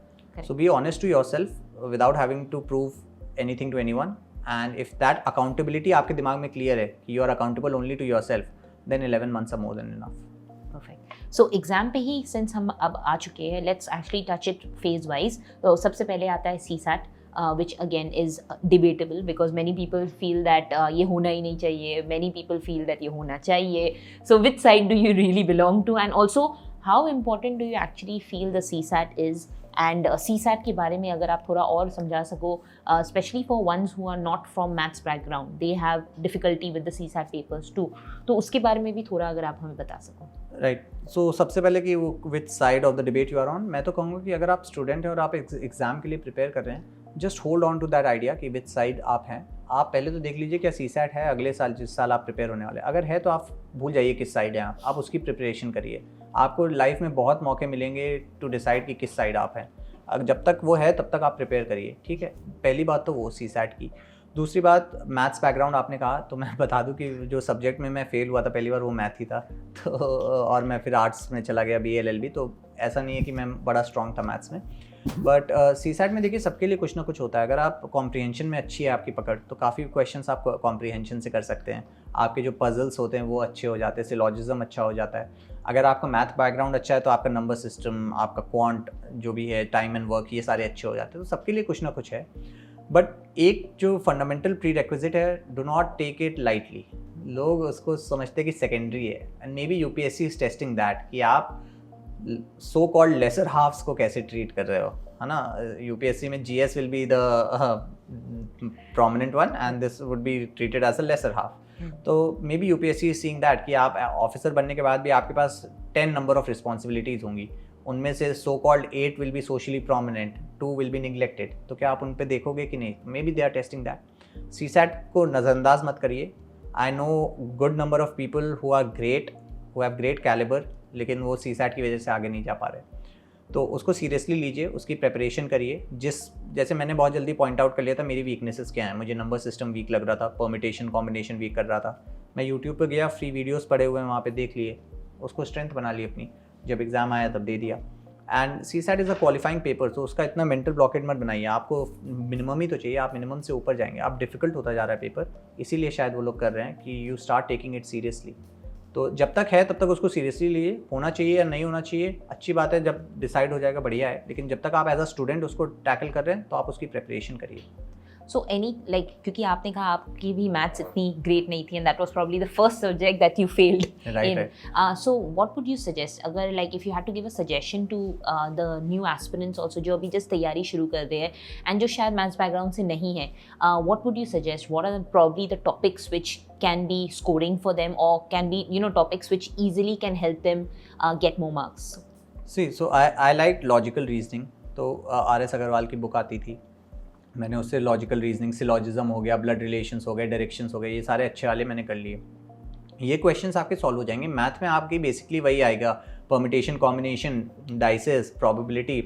So be honest to yourself without having to prove anything to anyone, and if that accountability आपके दिमाग में clear है कि you are accountable only to yourself, then 11 months are more than enough. Perfect. So exam पे ही since हम अब आ चुके हैं, let's actually touch it phase wise. तो सबसे पहले आता है CSAT, which again is debatable because many people feel that ये होना ही नहीं चाहिए, many people feel that ये होना चाहिए. So which side do you really belong to, and also how important do you actually feel the CSAT is? And CSAT के बारे में अगर आप थोड़ा और समझा सको, specially for ones who are not from maths background, they have difficulty with the CSAT papers too, तो उसके बारे में भी थोड़ा अगर आप हमें बता सको। राइट। सो सबसे पहले कि वो which side of the debate you are on, मैं तो कहूँगा कि अगर आप स्टूडेंट हैं और आप एग्जाम के लिए प्रिपेयर कर रहे हैं, just hold on to that idea कि विच साइड आप हैं। आप पहले तो देख लीजिए क्या CSAT है अगले साल, जिस साल आप प्रिपेयर होने वाले, अगर है तो आप भूल जाइए किस साइड हैं आप उसकी प्रिपरेशन करिए। आपको लाइफ में बहुत मौके मिलेंगे टू डिसाइड कि किस साइड आप हैं। जब तक वो है तब तक आप प्रिपेयर करिए, ठीक है। पहली बात तो वो CSAT की। दूसरी बात, मैथ्स बैकग्राउंड आपने कहा, तो मैं बता दूं कि जो सब्जेक्ट में मैं फेल हुआ था पहली बार वो मैथ ही था, तो और मैं फिर आर्ट्स में चला गया BA LLB, तो ऐसा नहीं है कि मैं बड़ा स्ट्रॉन्ग था मैथ्स में। बट CSAT में देखिए सबके लिए कुछ ना कुछ होता है। अगर आप कॉम्प्रीहेंशन में अच्छी है आपकी पकड़, तो काफ़ी क्वेश्चंस आप कॉम्प्रीहेंशन से कर सकते हैं। आपके जो पजल्स होते हैं वो अच्छे हो जाते हैं, सिलॉजिज्म अच्छा हो जाता है। अगर आपका मैथ बैकग्राउंड अच्छा है तो आपका नंबर सिस्टम, आपका क्वांट जो भी है, टाइम एंड वर्क, ये सारे अच्छे हो जाते हैं। तो सबके लिए कुछ ना कुछ है। बट एक जो फंडामेंटल प्री रेक्विजिट है, do not take it lightly. लोग उसको समझते हैं कि सेकेंडरी है, and maybe UPSC is testing that कि आप सो कॉल्ड लेसर हाफ्स को कैसे ट्रीट कर रहे हो, है ना। UPSC में GS will be the prominent one and this would be treated as a lesser half. तो maybe UPSC is seeing that कि आप ऑफिसर बनने के बाद भी आपके पास 10 नंबर ऑफ रिस्पॉन्सिबिलिटीज़ होंगी, उनमें से so called 8 will be socially prominent, 2 will be neglected. तो क्या आप उन पे देखोगे कि नहीं? Maybe they are testing that. C SAT को नज़रअंदाज मत करिए। I know good number of people who are great, who have great calibre, लेकिन वो सी सैट की वजह से आगे नहीं जा पा रहे। तो उसको सीरियसली लीजिए, उसकी प्रिपरेशन करिए। जैसे मैंने बहुत जल्दी पॉइंट आउट कर लिया था मेरी वीकनेसेस क्या हैं। मुझे नंबर सिस्टम वीक लग रहा था, परमिटेशन कॉम्बिनेशन वीक कर रहा था। मैं यूट्यूब पर गया, फ्री वीडियोस पड़े हुए हैं वहाँ पे देख लिए, उसको स्ट्रेंथ बना ली अपनी। जब एग्ज़ाम आया तब दे दिया। And C SAT is a qualifying paper, तो उसका इतना मेंटल ब्लॉकेट मत बनाइए। आपको मिनिमम ही तो चाहिए, आप मिनिमम से ऊपर जाएंगे। आप डिफ़िकल्ट होता जा रहा है पेपर, इसीलिए शायद वो लोग कर रहे हैं कि you start taking it seriously. तो जब तक है तब तक उसको सीरियसली लीजिए। होना चाहिए या नहीं होना चाहिए अच्छी बात है, जब डिसाइड हो जाएगा बढ़िया है, लेकिन जब तक आप एज अ स्टूडेंट उसको टैकल कर रहे हैं तो आप उसकी प्रिपरेशन करिए। सो एनी लाइक, क्योंकि आपने कहा आपकी भी मैथ्स इतनी ग्रेट नहीं थी and that was probably the first subject that you failed in, so what would you suggest, अगर like if you had to give a suggestion to the new aspirants also जो अभी just तैयारी शुरू कर रहे हैं एंड जो शायद मैथ्स बैकग्राउंड से नहीं है, what would you suggest, what are probably the topics which can be scoring for them और can be you know topics which easily can help them get more marks? See so I like logical reasoning. तो R S. Agarwal की book आती थी, मैंने उससे logical reasoning, syllogism हो गया, blood relations हो गए, डायरेक्शंस हो गए, ये सारे अच्छे वाले मैंने कर लिए। ये क्वेश्चंस आपके सॉल्व हो जाएंगे। मैथ में आपकी बेसिकली वही आएगा, permutation combination, dices, probability,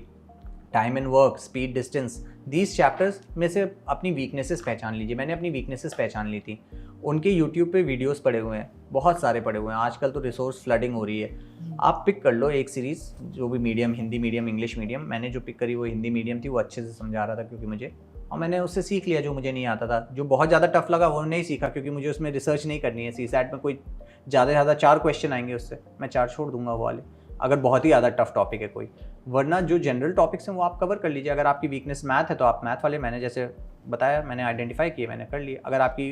time and work, speed, distance. These chapters में से अपनी वीकनेसेस पहचान लीजिए। मैंने अपनी वीकनेसेस पहचान ली थी, उनके यूट्यूब पे वीडियोस पड़े हुए हैं, बहुत सारे पड़े हुए हैं। आजकल तो रिसोर्स फ्लडिंग हो रही है। आप पिक कर लो एक सीरीज़, जो भी medium, Hindi medium, English medium. मैंने जो पिक करी वो हिंदी मीडियम थी, वो अच्छे से समझा रहा था क्योंकि मुझे, और मैंने उससे सीख लिया जो मुझे नहीं आता था। जो बहुत ज़्यादा टफ लगा वो नहीं सीखा, क्योंकि मुझे उसमें रिसर्च नहीं करनी है। सी सैट में कोई ज़्यादा से ज़्यादा 4 क्वेश्चन आएंगे, उससे मैं 4 छोड़ दूंगा वो वाले, अगर बहुत ही ज़्यादा टफ टॉपिक है कोई। वरना जो जनरल टॉपिक्स हैं वो आप कवर कर लीजिए। अगर आपकी वीकनेस मैथ है तो आप मैथ वाले, मैंने जैसे बताया, मैंने आइडेंटिफाई किए, मैंने कर लिए। अगर आपकी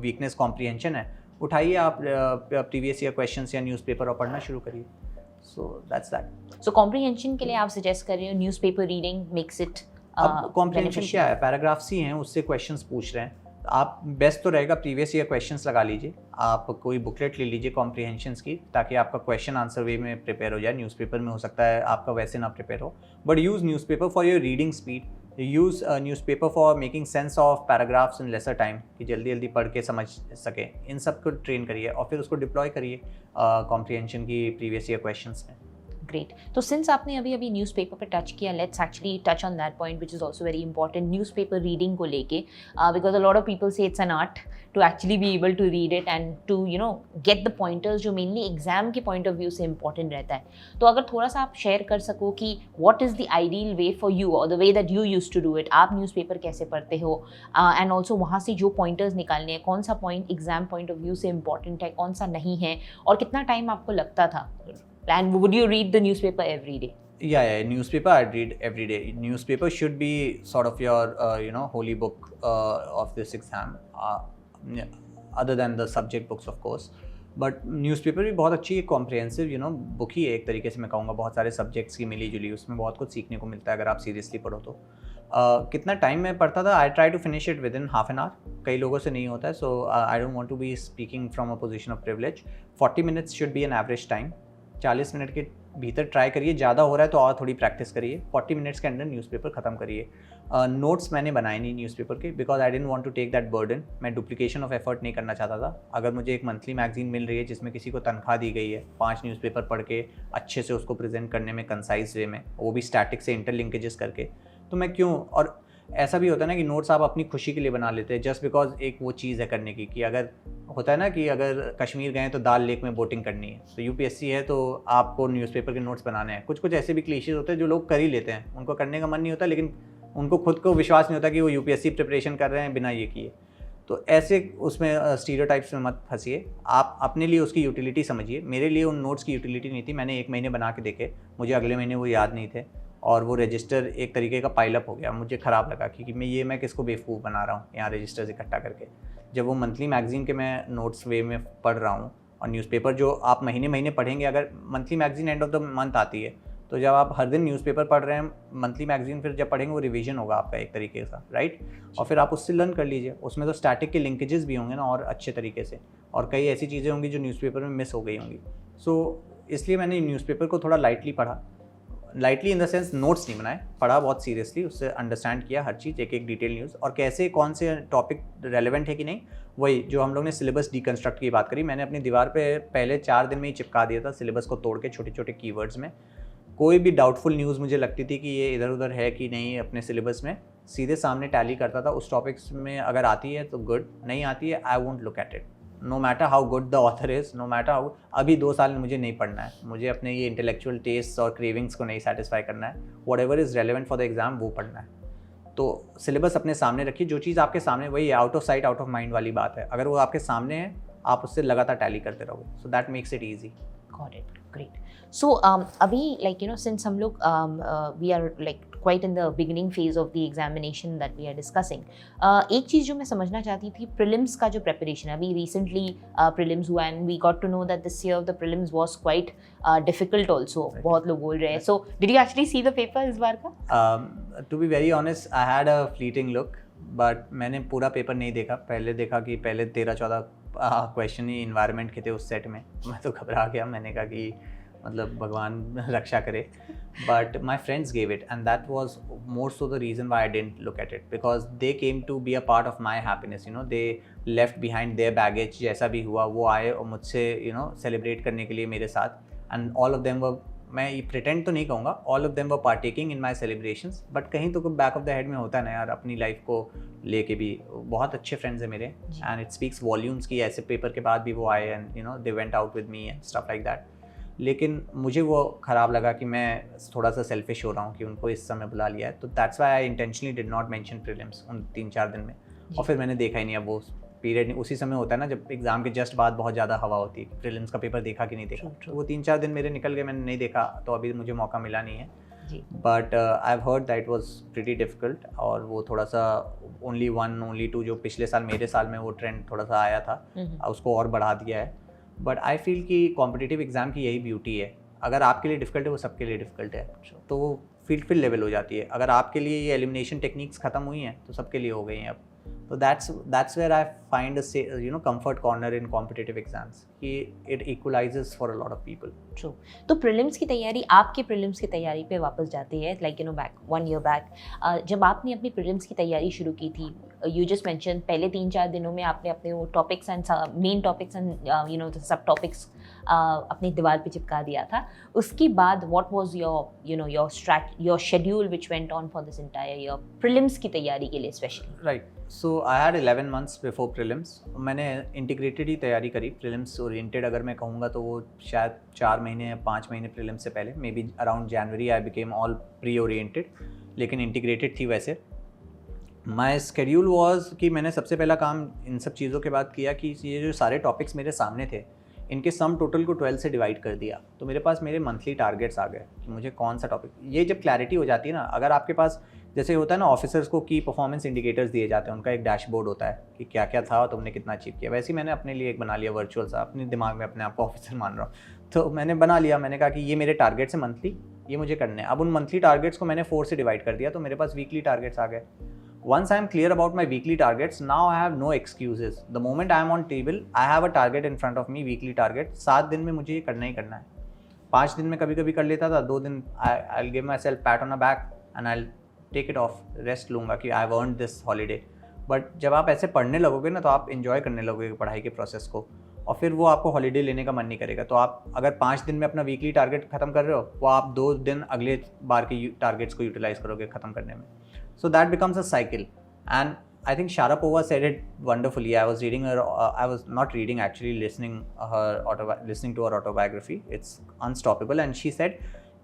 वीकनेस कॉम्प्रीहेंशन है, उठाइए आप प्रीवियस ईयर क्वेश्चंस या न्यूज़पेपर और पढ़ना शुरू करिए। So that's that. So comprehension के लिए आप सजेस्ट कर रहे हो न्यूज़पेपर रीडिंग मेक्स इट? अब कॉम्प्रीहेंशन क्या है, पैराग्राफ्स ही हैं, उससे क्वेश्चंस पूछ रहे हैं। आप बेस्ट तो रहेगा प्रीवियस ईयर क्वेश्चंस लगा लीजिए। आप कोई बुकलेट ले लीजिए कॉम्प्रीहेंशंस की, ताकि आपका क्वेश्चन आंसर वे में प्रिपेयर हो जाए। न्यूज़पेपर में हो सकता है आपका वैसे ना प्रिपेयर हो, but use newspaper for your reading speed. Use newspaper for making sense of paragraphs in lesser time, कि जल्दी जल्दी पढ़ के समझ सके। इन सब को ट्रेन करिए और फिर उसको डिप्लॉय करिए कॉम्प्रीहेंशन की प्रीवियस ईयर क्वेश्चंस में। ग्रेट। तो सिंस आपने अभी न्यूज़पेपर पे टच किया, let's actually touch on that point which is also very important, newspaper reading को लेके, because a lot of people say it's an art to actually be able to read it and to you know get the pointers जो mainly exam के point of view से important रहता है। तो अगर थोड़ा सा आप शेयर कर सको कि what is the ideal way for you और the way that you use to do it, आप न्यूज़पेपर कैसे पढ़ते हो, एंड ऑल्सो वहाँ से जो पॉइंटर्स निकालने हैं, कौन सा point exam point of view से इंपॉर्टेंट है, कौन सा नहीं है, और कितना टाइम आपको लगता था? And would you read the newspaper every day? Yeah, newspaper I'd read every day. Newspaper should be sort of your, holy book of this exam, other than the subject books of course. But newspaper भी बहुत अच्छी comprehensive book ही है एक तरीके से, मैं कहूँगा। बहुत सारे सब्जेक्ट्स की मिली जुली, उसमें बहुत कुछ सीखने को मिलता है अगर आप सीरियसली पढ़ो तो। कितना टाइम में पढ़ता था? I try to finish it within half an hour. कई लोगों से नहीं होता है, so I don't want to be speaking from a position of privilege. 40 minutes should be an average time. 40 minute के भीतर ट्राई करिए, ज़्यादा हो रहा है तो और थोड़ी प्रैक्टिस करिए। 40 मिनट्स के अंदर न्यूज़पेपर ख़त्म करिए। नोट्स मैंने बनाए नहीं न्यूज़पेपर के, because I didn't want to take that burden. मैं डुप्लीकेशन ऑफ एफर्ट नहीं करना चाहता था। अगर मुझे एक मंथली मैगजीन मिल रही है जिसमें किसी को तनख्वाह दी गई है 5 न्यूज़पेपर पढ़ के अच्छे से उसको प्रेजेंट करने में, कंसाइज वे में, वो भी स्टैटिक से इंटरलिंकेजेस करके, तो मैं क्यों। और ऐसा भी होता है ना कि नोट्स आप अपनी खुशी के लिए बना लेते हैं, जस्ट बिकॉज एक वो चीज़ है करने की, कि अगर होता है ना कि अगर कश्मीर गए तो दाल लेक में बोटिंग करनी है, तो यूपीएससी है तो आपको न्यूज़पेपर के नोट्स बनाने हैं। कुछ कुछ ऐसे भी क्लीशेज होते हैं जो लोग कर ही लेते हैं, उनको करने का मन नहीं होता, लेकिन उनको खुद को विश्वास नहीं होता कि वो यूपीएससी प्रिपरेशन कर रहे हैं बिना ये किए। तो ऐसे उसमें स्टीरियोटाइप्स में मत फंसिए। आप अपने लिए उसकी यूटिलिटी समझिए। मेरे लिए उन नोट्स की यूटिलिटी नहीं थी। मैंने 1 महीने बना के देखे, मुझे अगले महीने वो याद नहीं थे, और वो रजिस्टर एक तरीके का पाइलअप हो गया। मुझे ख़राब लगा कि मैं किसको बेवकूफ़ बना रहा हूँ यहाँ रजिस्टर्स इकट्ठा करके। जब वो मंथली मैगज़ीन के मैं नोट्स वे में पढ़ रहा हूँ, और न्यूज़पेपर जो आप महीने महीने पढ़ेंगे, अगर monthly magazine end of the month आती है, तो जब आप हर दिन न्यूज़पेपर पढ़ रहे हैं, मंथली मैगज़ीन फिर जब पढ़ेंगे वो रिवीजन होगा आपका एक तरीके का, राइट। और फिर आप उससे लर्न कर लीजिए। उसमें तो स्टैटिक के लिंकेजेस भी होंगे ना, और अच्छे तरीके से, और कई ऐसी चीज़ें होंगी जो न्यूज़पेपर में मिस हो गई होंगी। सो इसलिए मैंने न्यूज़पेपर को थोड़ा लाइटली पढ़ा। Lightly in the sense notes नहीं बनाए, पढ़ा बहुत सीरियसली, उससे अंडरस्टैंड किया हर चीज़, एक एक डिटेल न्यूज़ और कैसे कौन से टॉपिक रेलेवेंट है कि नहीं। वही जो हम लोग ने सिलेबस डिकंस्ट्रक्ट की बात करी, मैंने अपनी दीवार पे पहले 4 दिन में ही चिपका दिया था सिलेबस को तोड़ के छोटे छोटे कीवर्ड्स में। कोई भी डाउटफुल न्यूज़ मुझे लगती थी कि ये इधर उधर है कि नहीं अपने सिलेबस में, सीधे सामने टैली करता था उस टॉपिक्स में। अगर आती है तो गुड, नहीं आती है I won't look at it, no matter how good the author is, no matter how. अभी 2 साल में मुझे नहीं पढ़ना है, मुझे अपने ये इंटेलेक्चुअल टेस्ट और क्रेविंग्स को नहीं सेटिस्फाई करना है। What ever is relevant for the exam वो पढ़ना है। तो सिलेबस अपने सामने रखिए, जो चीज़ आपके सामने, वही out of sight out of mind वाली बात है, अगर वो आपके सामने है आप उससे लगातार टैली करते रहोगे, so that makes it easy. Got it. Great. So, अभी like since हम लोग we are like quite in the beginning phase of the examination that we are discussing, एक चीज़ जो मैं समझना चाहती थी, prelims का जो preparation है, अभी recently prelims हुआ and we got to know that this year the prelims was quite difficult also. Right. बहुत लोग बोल रहे हैं. So, did you actually see the paper इस बार का? To be very honest, I had a fleeting look, but मैंने पूरा paper नहीं देखा। पहले देखा कि पहले 13-14 क्वेश्चन ही इन्वायरमेंट के थे उस सेट में, मैं तो घबरा गया, मैंने कहा कि मतलब भगवान रक्षा करे। But my friends gave it and that was more so the reason why I didn't look at it, because they came to be a part of my happiness, you know, they left behind their baggage, जैसा भी हुआ वो आए और मुझसे you know celebrate करने के लिए मेरे साथ। And all of them were, मैं ये प्रिटेंड तो नहीं कहूँगा, all of them were partaking in my celebrations, but कहीं तो बैक ऑफ द हेड में होता है ना यार, अपनी लाइफ को लेके भी। बहुत अच्छे फ्रेंड्स हैं मेरे एंड इट स्पीक्स वॉल्यूम्स की ऐसे पेपर के बाद भी वो आए and you know they went out with me and stuff like that. लेकिन मुझे वो ख़राब लगा कि मैं थोड़ा सा सेल्फिश हो रहा हूँ कि उनको इस समय बुला लिया है, तो that's why I intentionally did not mention prelims उन 3-4 दिन में। और फिर मैंने देखा ही नहीं, अब वो पीरियड उसी समय होता है ना जब एग्ज़ाम के जस्ट बाद बहुत ज़्यादा हवा होती है, प्रीलिम्स का पेपर देखा कि नहीं देखा। तो वो 3-4 दिन मेरे निकल गए, मैंने नहीं देखा, तो अभी मुझे मौका मिला नहीं है। But I have heard that was pretty difficult, और वो थोड़ा सा ओनली 1 ओनली 2 जो पिछले साल मेरे साल में वो ट्रेंड थोड़ा सा आया था, उसको और बढ़ा दिया है। बट आई फील कि कॉम्पिटिटिव एग्ज़ाम की यही ब्यूटी है, अगर आपके लिए डिफ़िकल्ट है वो सबके लिए डिफ़िकल्ट है, तो वो फील्ड लेवल हो जाती है। अगर आपके लिए ये एलिमिनेशन टेक्निक्स ख़त्म हुई हैं तो सबके लिए हो गई हैं अब। तो that's where I find a comfort corner in competitive exams, कि it equalizes for a lot of people. True. तो प्रीलिम्स की तैयारी, आपके प्रीलिम्स की तैयारी पे वापस जाते हैं, like बैक 1 year back, जब आपने अपनी प्रीलिम्स की तैयारी शुरू की थी, you just mentioned पहले 3-4 दिनों में आपने अपने वो topics and main topics and सब टॉपिक्स अपनी दीवार पे चिपका दिया था। उसके बाद what was your schedule which went on for this entire year prelims की तैयारी के लिए specially? Right. So I had 11 months before prelims. मैंने इंटीग्रेटेड ही तैयारी करी, प्रीलिम्स ओरिएंटेड अगर मैं कहूँगा तो वो शायद 4 महीने या 5 महीने प्रीलिम्स से पहले, may be around January I became all pre oriented, लेकिन इंटीग्रेटेड थी वैसे। माई स्केड्यूल वॉज कि मैंने सबसे पहला काम इन सब चीज़ों के बाद किया कि ये जो सारे टॉपिक्स मेरे सामने थे इनके सम टोटल को 12 से डिवाइड कर दिया, तो मेरे पास मेरे मंथली टारगेट्स आ गए कि मुझे कौन सा टॉपिक। ये जब क्लैरिटी हो जाती है ना, अगर आपके पास जैसे होता है ना ऑफिसर्स को की परफॉर्मेंस इंडिकेटर्स दिए जाते हैं, उनका एक डैशबोर्ड होता है कि क्या क्या था और तुमने कितना अचीव किया, वैसे ही मैंने अपने लिए एक बना लिया वर्चुअल सा, अपने दिमाग में अपने आप को ऑफिसर मान रहा हूँ, तो मैंने बना लिया। मैंने कहा कि ये मेरे टारगेट्स हैं मंथली, ये मुझे करने हैं। अब उन मंथली टारगेट्स को मैंने 4 से डिवाइड कर दिया, तो मेरे पास वीकली टारगेट्स आ गए। Once I am clear about my weekly targets, now I have no excuses. The moment I am on table, I have a target in front of me, weekly target. 7 दिन में मुझे ये करना ही करना है। 5 दिन में कभी कभी कर लेता था, 2 दिन I'll give myself pat on the back and I'll take it off, rest लूँगा कि I've earned this holiday. But जब आप ऐसे पढ़ने लगोगे ना तो आप enjoy करने लगोगे पढ़ाई के प्रोसेस को, और फिर वो आपको हॉलीडे लेने का मन नहीं करेगा। तो आप अगर 5 दिन में अपना वीकली टारगेट खत्म कर रहे हो, वो आप 2 दिन अगले बार के टारगेट्स को यूटिलाइज करोगे ख़त्म करने में। So that becomes a cycle, and I think Sharapova said it wonderfully. I was reading her, I was not reading actually, listening to her autobiography. It's unstoppable, and she said,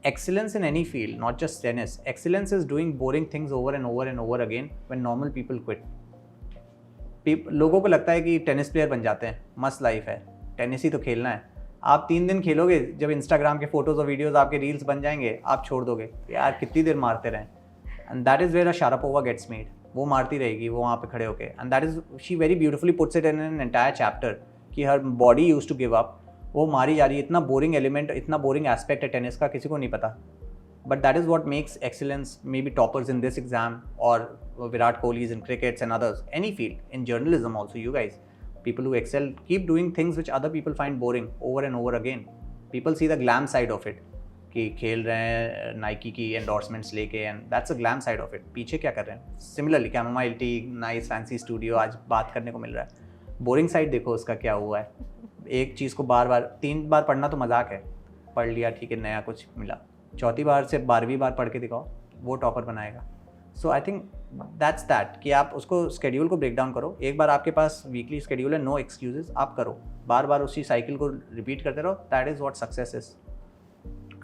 excellence in any field, not just tennis. Excellence is doing boring things over and over and over again when normal people quit. लोगों को लगता है कि tennis player बन जाते हैं, मस्त life है, टेनिस ही तो खेलना है। आप 3 दिन खेलोगे, जब इंस्टाग्राम के फोटोज और वीडियोस आपके रील्स बन जाएंगे, आप छोड़ दोगे यार, कितनी देर मारते रहें। And that is where a Sharapova gets made. वो मारती रहेगी वो वहाँ पे खड़े होके, and that is she very beautifully puts it in an entire chapter कि हर body used to give up, वो मारी जा रही है। इतना बोरिंग एलिमेंट, इतना बोरिंग एस्पेक्ट है टेनिस का, किसी को नहीं पता, but that is what makes excellence, may be toppers in this exam और Virat Kohli's in crickets and others, any field, in journalism also, you guys, people who excel keep doing things which other people find boring over and over again. People see the glam side of it, कि खेल रहे हैं Nike की endorsements लेके, and that's a glam side of it. पीछे क्या कर रहे हैं? Similarly chamomile tea, nice fancy studio आज बात करने को मिल रहा है. बोरिंग साइड देखो उसका क्या हुआ है. एक चीज़ को बार बार 3 बार पढ़ना तो मजाक है, पढ़ लिया ठीक है, नया कुछ मिला. चौथी बार से 12वीं बार पढ़ के दिखाओ, वो टॉपर बनाएगा. सो आई थिंक दैट्स दैट कि आप उसको स्केड्यूल को ब्रेक डाउन करो. एक बार आपके पास वीकली स्केड्यूल है, नो एक्सक्यूजेस, आप करो. बार बार उसी साइकिल को रिपीट करते रहो. That is what success is.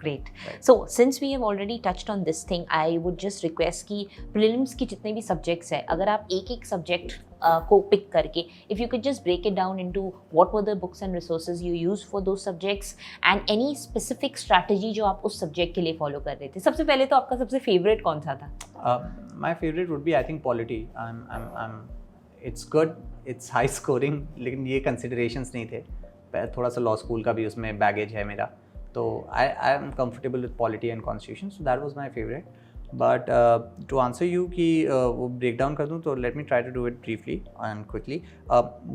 Great. So since we have already touched on this thing, I would just request कि prelims की जितने भी subjects है, अगर आप एक subject को pick करके, if you could just break it down into what were the books and resources you used for those subjects and any specific strategy जो आप उस subject के लिए follow कर रहे थे. सबसे पहले तो आपका सबसे favorite कौन सा था? My favorite would be I think polity. It's good, it's high scoring, लेकिन ये considerations नहीं थे. थोड़ा सा law school का भी उसमें baggage है मेरा. तो I am comfortable with polity and constitution, so that was my favorite. But to answer you कि वो break down कर दूँ तो let me try to do it briefly and quickly.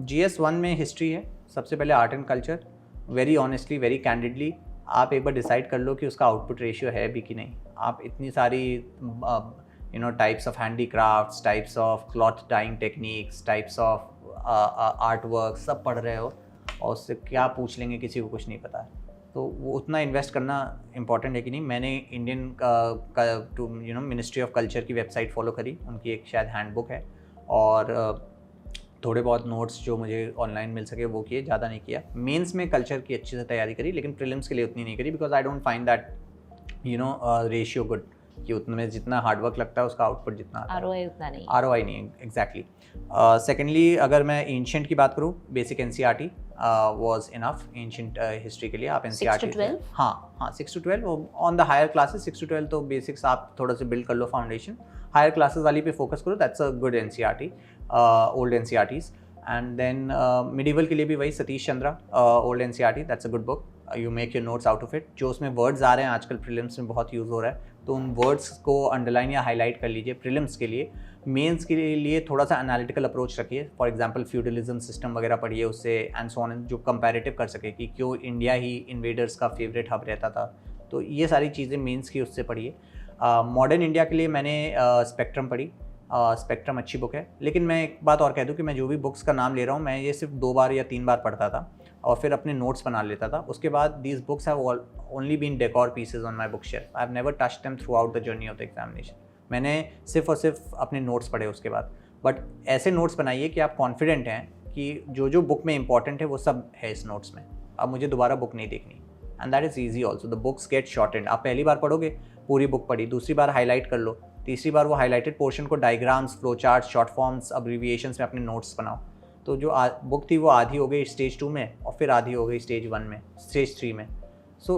GS1 में history है, सबसे पहले art and culture. Very honestly, very candidly, आप एक बार decide कर लो कि उसका output ratio है भी कि नहीं. आप इतनी सारी types of handicrafts, types of cloth dyeing techniques, types of artwork सब पढ़ रहे हो और उससे क्या पूछ लेंगे, किसी को कुछ नहीं पता है. तो वो उतना इन्वेस्ट करना इंपॉर्टेंट है कि नहीं. मैंने इंडियन मिनिस्ट्री ऑफ कल्चर की वेबसाइट फॉलो करी, उनकी एक शायद हैंडबुक है, और थोड़े बहुत नोट्स जो मुझे ऑनलाइन मिल सके वो किए, ज़्यादा नहीं किया. मेंस में कल्चर की अच्छे से तैयारी करी, लेकिन प्रीलिम्स के लिए उतनी नहीं करी, because I don't find that ratio good कि उतने में जितना हार्डवर्क लगता है उसका आउटपुट जितना आता है, ROI उतना नहीं. ROI नहीं, एग्जैक्टली. सेकेंडली अगर मैं एंशिएंट की बात करूँ, basic NCERT was enough ancient history के लिए. आप NCERT 6 to 12? हाँ 6 to 12. On the higher classes 6 to 12 तो बेसिक्स आप थोड़ा सा बिल्ड कर लो फाउंडेशन. हायर क्लासेस वाली पे फोकस करो, that's a good NCERT, old NCERTs. And then medieval के लिए भी वही Satish Chandra, old NCERT, that's a good book. You make your notes out of it. जो उसमें वर्ड्स आ रहे हैं आजकल प्रीलिम्स में बहुत यूज़ हो रहा है, तो उन वर्ड्स को अंडरलाइन या हाईलाइट कर लीजिए प्रीलिम्स के लिए. मेंस के लिए थोड़ा सा एनालिटिकल अप्रोच रखिए. फॉर एग्जांपल फ्यूडलिज्म सिस्टम वगैरह पढ़िए उससे, एंड सो ऑन, जो कंपैरेटिव कर सके कि क्यों इंडिया ही इन्वेडर्स का फेवरेट हब रहता था. तो ये सारी चीज़ें मेंस की उससे पढ़िए. मॉडर्न इंडिया के लिए मैंने स्पेक्ट्रम पढ़ी. स्पेक्ट्रम अच्छी बुक है, लेकिन मैं एक बात और कह दूँ कि मैं जो भी बुक्स का नाम ले रहा हूँ, मैं ये सिर्फ 2 बार या 3 बार पढ़ता था और फिर अपने नोट्स बना लेता था. उसके बाद these books have only been decor pieces on my book shelf. I have never touched them throughout the journey of the examination. मैंने सिर्फ और सिर्फ अपने नोट्स पढ़े उसके बाद. बट ऐसे नोट्स बनाइए कि आप कॉन्फिडेंट हैं कि जो जो बुक में इंपॉर्टेंट है वो सब है इस नोट्स में, अब मुझे दोबारा बुक नहीं देखनी. And that is easy also. The books get shortened. आप पहली बार पढ़ोगे, पूरी बुक पढ़ी, दूसरी बार हाईलाइट कर लो, तीसरी बार वो हाईलाइटेड पोर्शन को diagrams, flow charts, short forms, abbreviations में अपने नोट्स बनाओ. तो जो बुक थी वो आधी हो गई स्टेज 2 में और फिर आधी हो गई स्टेज 1 में, स्टेज 3 में. So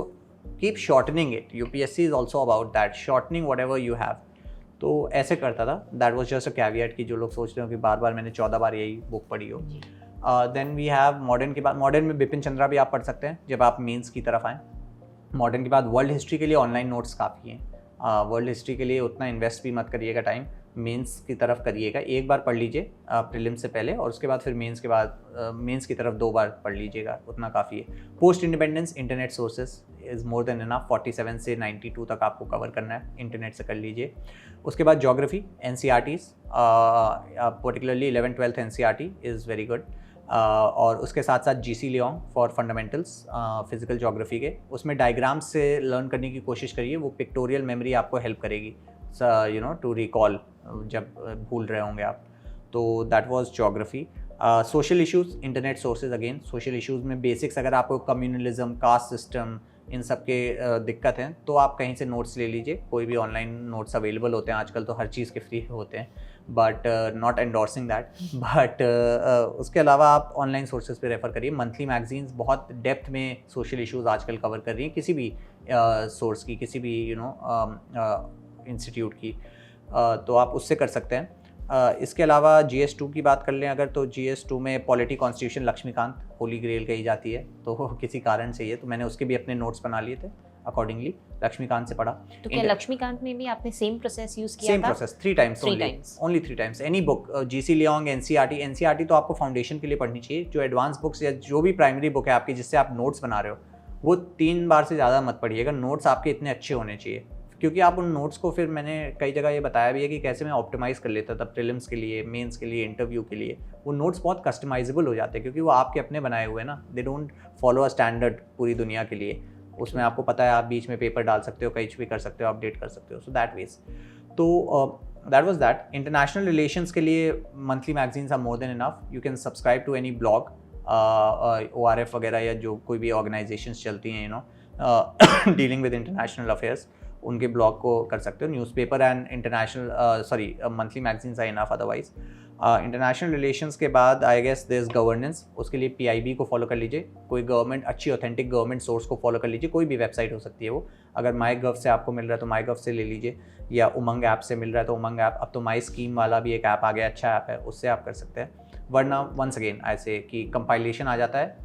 keep shortening it. UPSC is also about that, shortening what ever you have. तो ऐसे करता था. That was just a caveat कि जो लोग सोच रहे हो कि बार बार मैंने 14 बार यही बुक पढ़ी हो. देन वी हैव मॉडर्न के बाद, मॉडर्न में बिपिन चंद्रा भी आप पढ़ सकते हैं जब आप मेंस की तरफ आएँ. मॉडर्न के बाद वर्ल्ड हिस्ट्री के लिए ऑनलाइन नोट्स काफ़ी हैं. वर्ल्ड हिस्ट्री के लिए उतना इन्वेस्ट भी मत करिएगा टाइम, मेंस की तरफ करिएगा. एक बार पढ़ लीजिए प्रीलिम्स से पहले, और उसके बाद फिर मेंस के बाद मेंस की तरफ 2 बार पढ़ लीजिएगा, उतना काफ़ी है. Post independence internet sources is more than enough. 47 से 92 तक आपको कवर करना है, इंटरनेट से कर लीजिए. उसके बाद geography, NCERTs, particularly 11th-12th NCERT is very good. और उसके साथ साथ GC Leong for fundamentals physical geography के, उसमें डायग्राम्स से लर्न करने की कोशिश करिए. वो पिक्टोरियल मेमोरी आपको हेल्प करेगी टू रिकॉल जब भूल रहे होंगे आप. तो that was geography. Social issues, internet sources. Again social issues में बेसिक्स, अगर आपको कम्युनलिज्म, कास्ट सिस्टम, इन सब के दिक्कत हैं तो आप कहीं से नोट्स ले लीजिए. कोई भी ऑनलाइन नोट्स अवेलेबल होते हैं आजकल, तो हर चीज़ के फ्री होते हैं, but not endorsing that. But उसके अलावा आप ऑनलाइन सोर्सेज पे रेफ़र करिए. मंथली मैगजीन्स बहुत डेप्थ में सोशल इश्यूज़ आजकल कवर कर रही हैं, किसी भी सोर्स की, किसी भी इंस्टीट्यूट की. तो आप उससे कर सकते हैं. इसके अलावा GS2 की बात कर लें अगर, तो GS2 में polity constitution Laxmikanth holy grail कही जाती है, तो किसी कारण से ये, तो मैंने उसके भी अपने नोट्स बना लिए थे अकॉर्डिंगली. लक्ष्मीकांत से पढ़ा. तो क्या लक्ष्मीकांत में भी आपने सेम प्रोसेस यूज किया था? Same process 3 times only 3 times. Any book, GC Leong, NCERT तो आपको फाउंडेशन के लिए पढ़नी चाहिए. जो एडवांस बुक्स या जो भी प्राइमरी बुक है आपकी जिससे आप नोट्स बना रहे हो, वो 3 बार से ज़्यादा मत पढ़िएगा। नोट्स आपके इतने अच्छे होने चाहिए, क्योंकि आप उन नोट्स को, फिर मैंने कई जगह ये बताया भी है कि कैसे मैं ऑप्टिमाइज़ कर लेता था प्रीलिम्स के लिए, मेंस के लिए, इंटरव्यू के लिए। वो नोट्स बहुत कस्टमाइजेबल हो जाते हैं क्योंकि वो आपके अपने बनाए हुए हैं ना, they don't follow a standard पूरी दुनिया के लिए। उसमें आपको पता है आप बीच में पेपर डाल सकते हो, कहीं भी कर सकते हो, अपडेट कर सकते हो, सो दैट वेज। तो that was that. International relations के लिए monthly magazines are more than enough. You can subscribe to any blog, ORF वगैरह, या जो कोई भी ऑर्गेनाइजेशंस चलती हैं डीलिंग विद इंटरनेशनल अफेयर्स, उनके ब्लॉग को कर सकते हो। Newspaper and international monthly magazines are enough otherwise. International relations के बाद I guess there is governance. उसके लिए PIB को फॉलो कर लीजिए, कोई गवर्नमेंट अच्छी ऑथेंटिक गवर्नमेंट सोर्स को फॉलो कर लीजिए, कोई भी वेबसाइट हो सकती है वो। अगर MyGov से आपको मिल रहा है तो MyGov से ले लीजिए, या उमंग ऐप से मिल रहा है तो उमंग ऐप। अब तो माई स्कीम वाला भी एक ऐप आ गया, अच्छा ऐप है, उससे आप कर सकते हैं। वरना वंस अगेन ऐसे कि कंपाइलेशन आ जाता है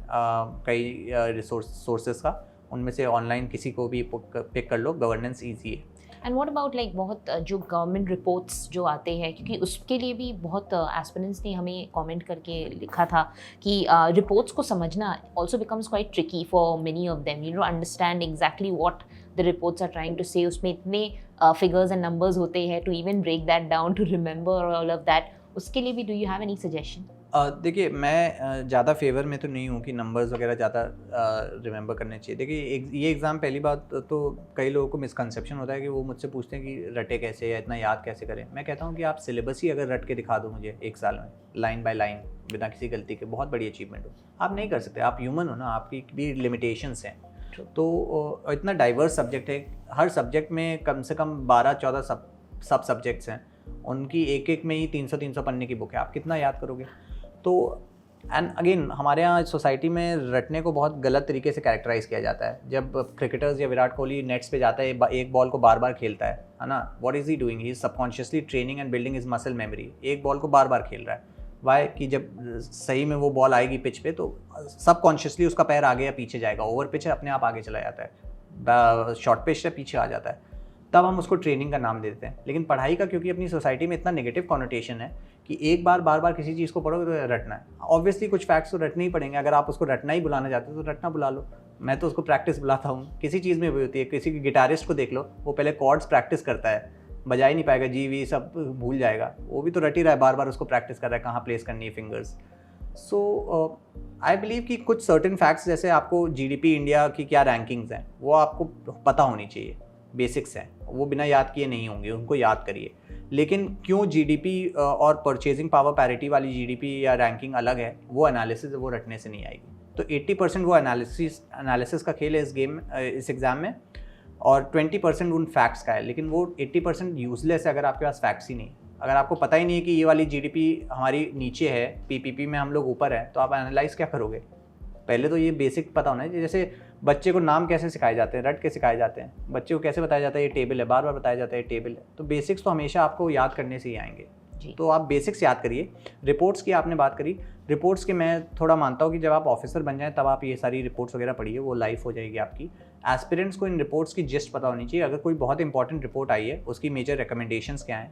कई सोर्सेज का, उनमें से ऑनलाइन किसी को भी पिक कर लो, गवर्नेंस ईजी है। एंड व्हाट अबाउट लाइक बहुत जो गवर्नमेंट रिपोर्ट्स जो आते हैं, क्योंकि उसके लिए भी बहुत एस्पिरेंट्स ने हमें कमेंट करके लिखा था कि रिपोर्ट्स को समझना also becomes quite tricky for many of them, you know, understand exactly what the reports are trying to say. उसमें इतने फिगर्स एंड नंबर्स होते हैं, to even break that down, to remember all of that. उसके लिए भी do you have any suggestion? देखिए, मैं ज़्यादा फेवर में तो नहीं हूँ कि नंबर्स वगैरह ज़्यादा रिमेंबर करने चाहिए। देखिए, ये एग्ज़ाम, पहली बात तो कई लोगों को मिसकंसेप्शन होता है कि वो मुझसे पूछते हैं कि रटे कैसे या इतना याद कैसे करें। मैं कहता हूँ कि आप सिलेबस ही अगर रट के दिखा दो मुझे 1 साल में, लाइन बाय लाइन, बिना किसी गलती के, बहुत बड़ी अचीवमेंट हो। आप नहीं कर सकते, आप ह्यूमन हो ना, आपकी भी लिमिटेशंस हैं। तो इतना डाइवर्स सब्जेक्ट है, हर सब्जेक्ट में कम से कम 12-14 सब सब्जेक्ट्स हैं, उनकी एक में ही 300 पन्ने की बुक है, आप कितना याद करोगे? तो एंड अगेन हमारे यहाँ सोसाइटी में रटने को बहुत गलत तरीके से कैरेक्टराइज किया जाता है। जब क्रिकेटर्स या विराट कोहली नेट्स पे जाता है, एक बॉल को बार बार खेलता है ना, what is he doing? He is subconsciously training and building is muscle memory. एक बॉल को बार बार खेल रहा है, वाई? कि जब सही में वो बॉल आएगी पिच पे तो सबकॉन्शियसली उसका पैर आगे या पीछे जाएगा। ओवर पिच है, अपने आप आगे चला जाता है, शॉर्ट पिच है, पीछे आ जाता है, तब हम उसको ट्रेनिंग का नाम देते हैं। लेकिन पढ़ाई का, क्योंकि अपनी सोसाइटी में इतना नेगेटिव कॉनोटेशन है कि एक बार बार बार किसी चीज़ को पढ़ोगे तो रटना है। ऑब्वियसली कुछ फैक्ट्स तो रटने ही पड़ेंगे। अगर आप उसको रटना ही बुलाना चाहते हो तो रटना बुला लो। मैं तो उसको प्रैक्टिस बुलाता हूँ। किसी चीज़ में भी होती है, किसी गिटारिस्ट को देख लो, वो पहले कॉर्ड्स प्रैक्टिस करता है, बजा ही नहीं पाएगा, जी वी सब भूल जाएगा। वो भी तो रट ही रहा है, बार बार उसको प्रैक्टिस कर रहा है, कहाँ प्लेस करनी है फिंगर्स। सो आई बिलीव कि कुछ सर्टेन फैक्ट्स, जैसे आपको GDP इंडिया की क्या रैंकिंग्स हैं, वो आपको पता होनी चाहिए, बेसिक्स हैं, वो बिना याद किए नहीं होंगे, उनको याद करिए। लेकिन क्यों GDP और परचेजिंग पावर पैरिटी वाली GDP या रैंकिंग अलग है, वो एनालिसिस वो रटने से नहीं आएगी। तो 80% वो एनालिसिस का खेल है इस एग्ज़ाम में, और 20% उन फैक्ट्स का है। लेकिन वो 80% यूजलेस है अगर आपके पास फैक्ट्स ही नहीं। अगर आपको पता ही नहीं है कि ये वाली GDP हमारी नीचे है, PPP में हम लोग ऊपर हैं, तो आप एनालाइज क्या करोगे? पहले तो ये बेसिक पता होना है। जैसे बच्चे को नाम कैसे सिखाए जाते हैं, रट के सिखाए जाते हैं। बच्चे को कैसे बताया जाता है ये टेबल है, बार बार बताया जाता है ये टेबल है। तो बेसिक्स तो हमेशा आपको याद करने से ही आएंगे। तो आप बेसिक्स याद करिए। रिपोर्ट्स की आपने बात करी, रिपोर्ट्स की मैं थोड़ा मानता हूँ कि जब आप ऑफिसर बन जाएं तब आप ये सारी रिपोर्ट्स वगैरह पढ़िए, वो लाइफ हो जाएगी आपकी। एस्पिरेंट्स को इन रिपोर्ट्स की जिस्ट पता होनी चाहिए। अगर कोई बहुत इंपॉर्टेंट रिपोर्ट आई है, उसकी मेजर रिकमेंडेशंस क्या हैं।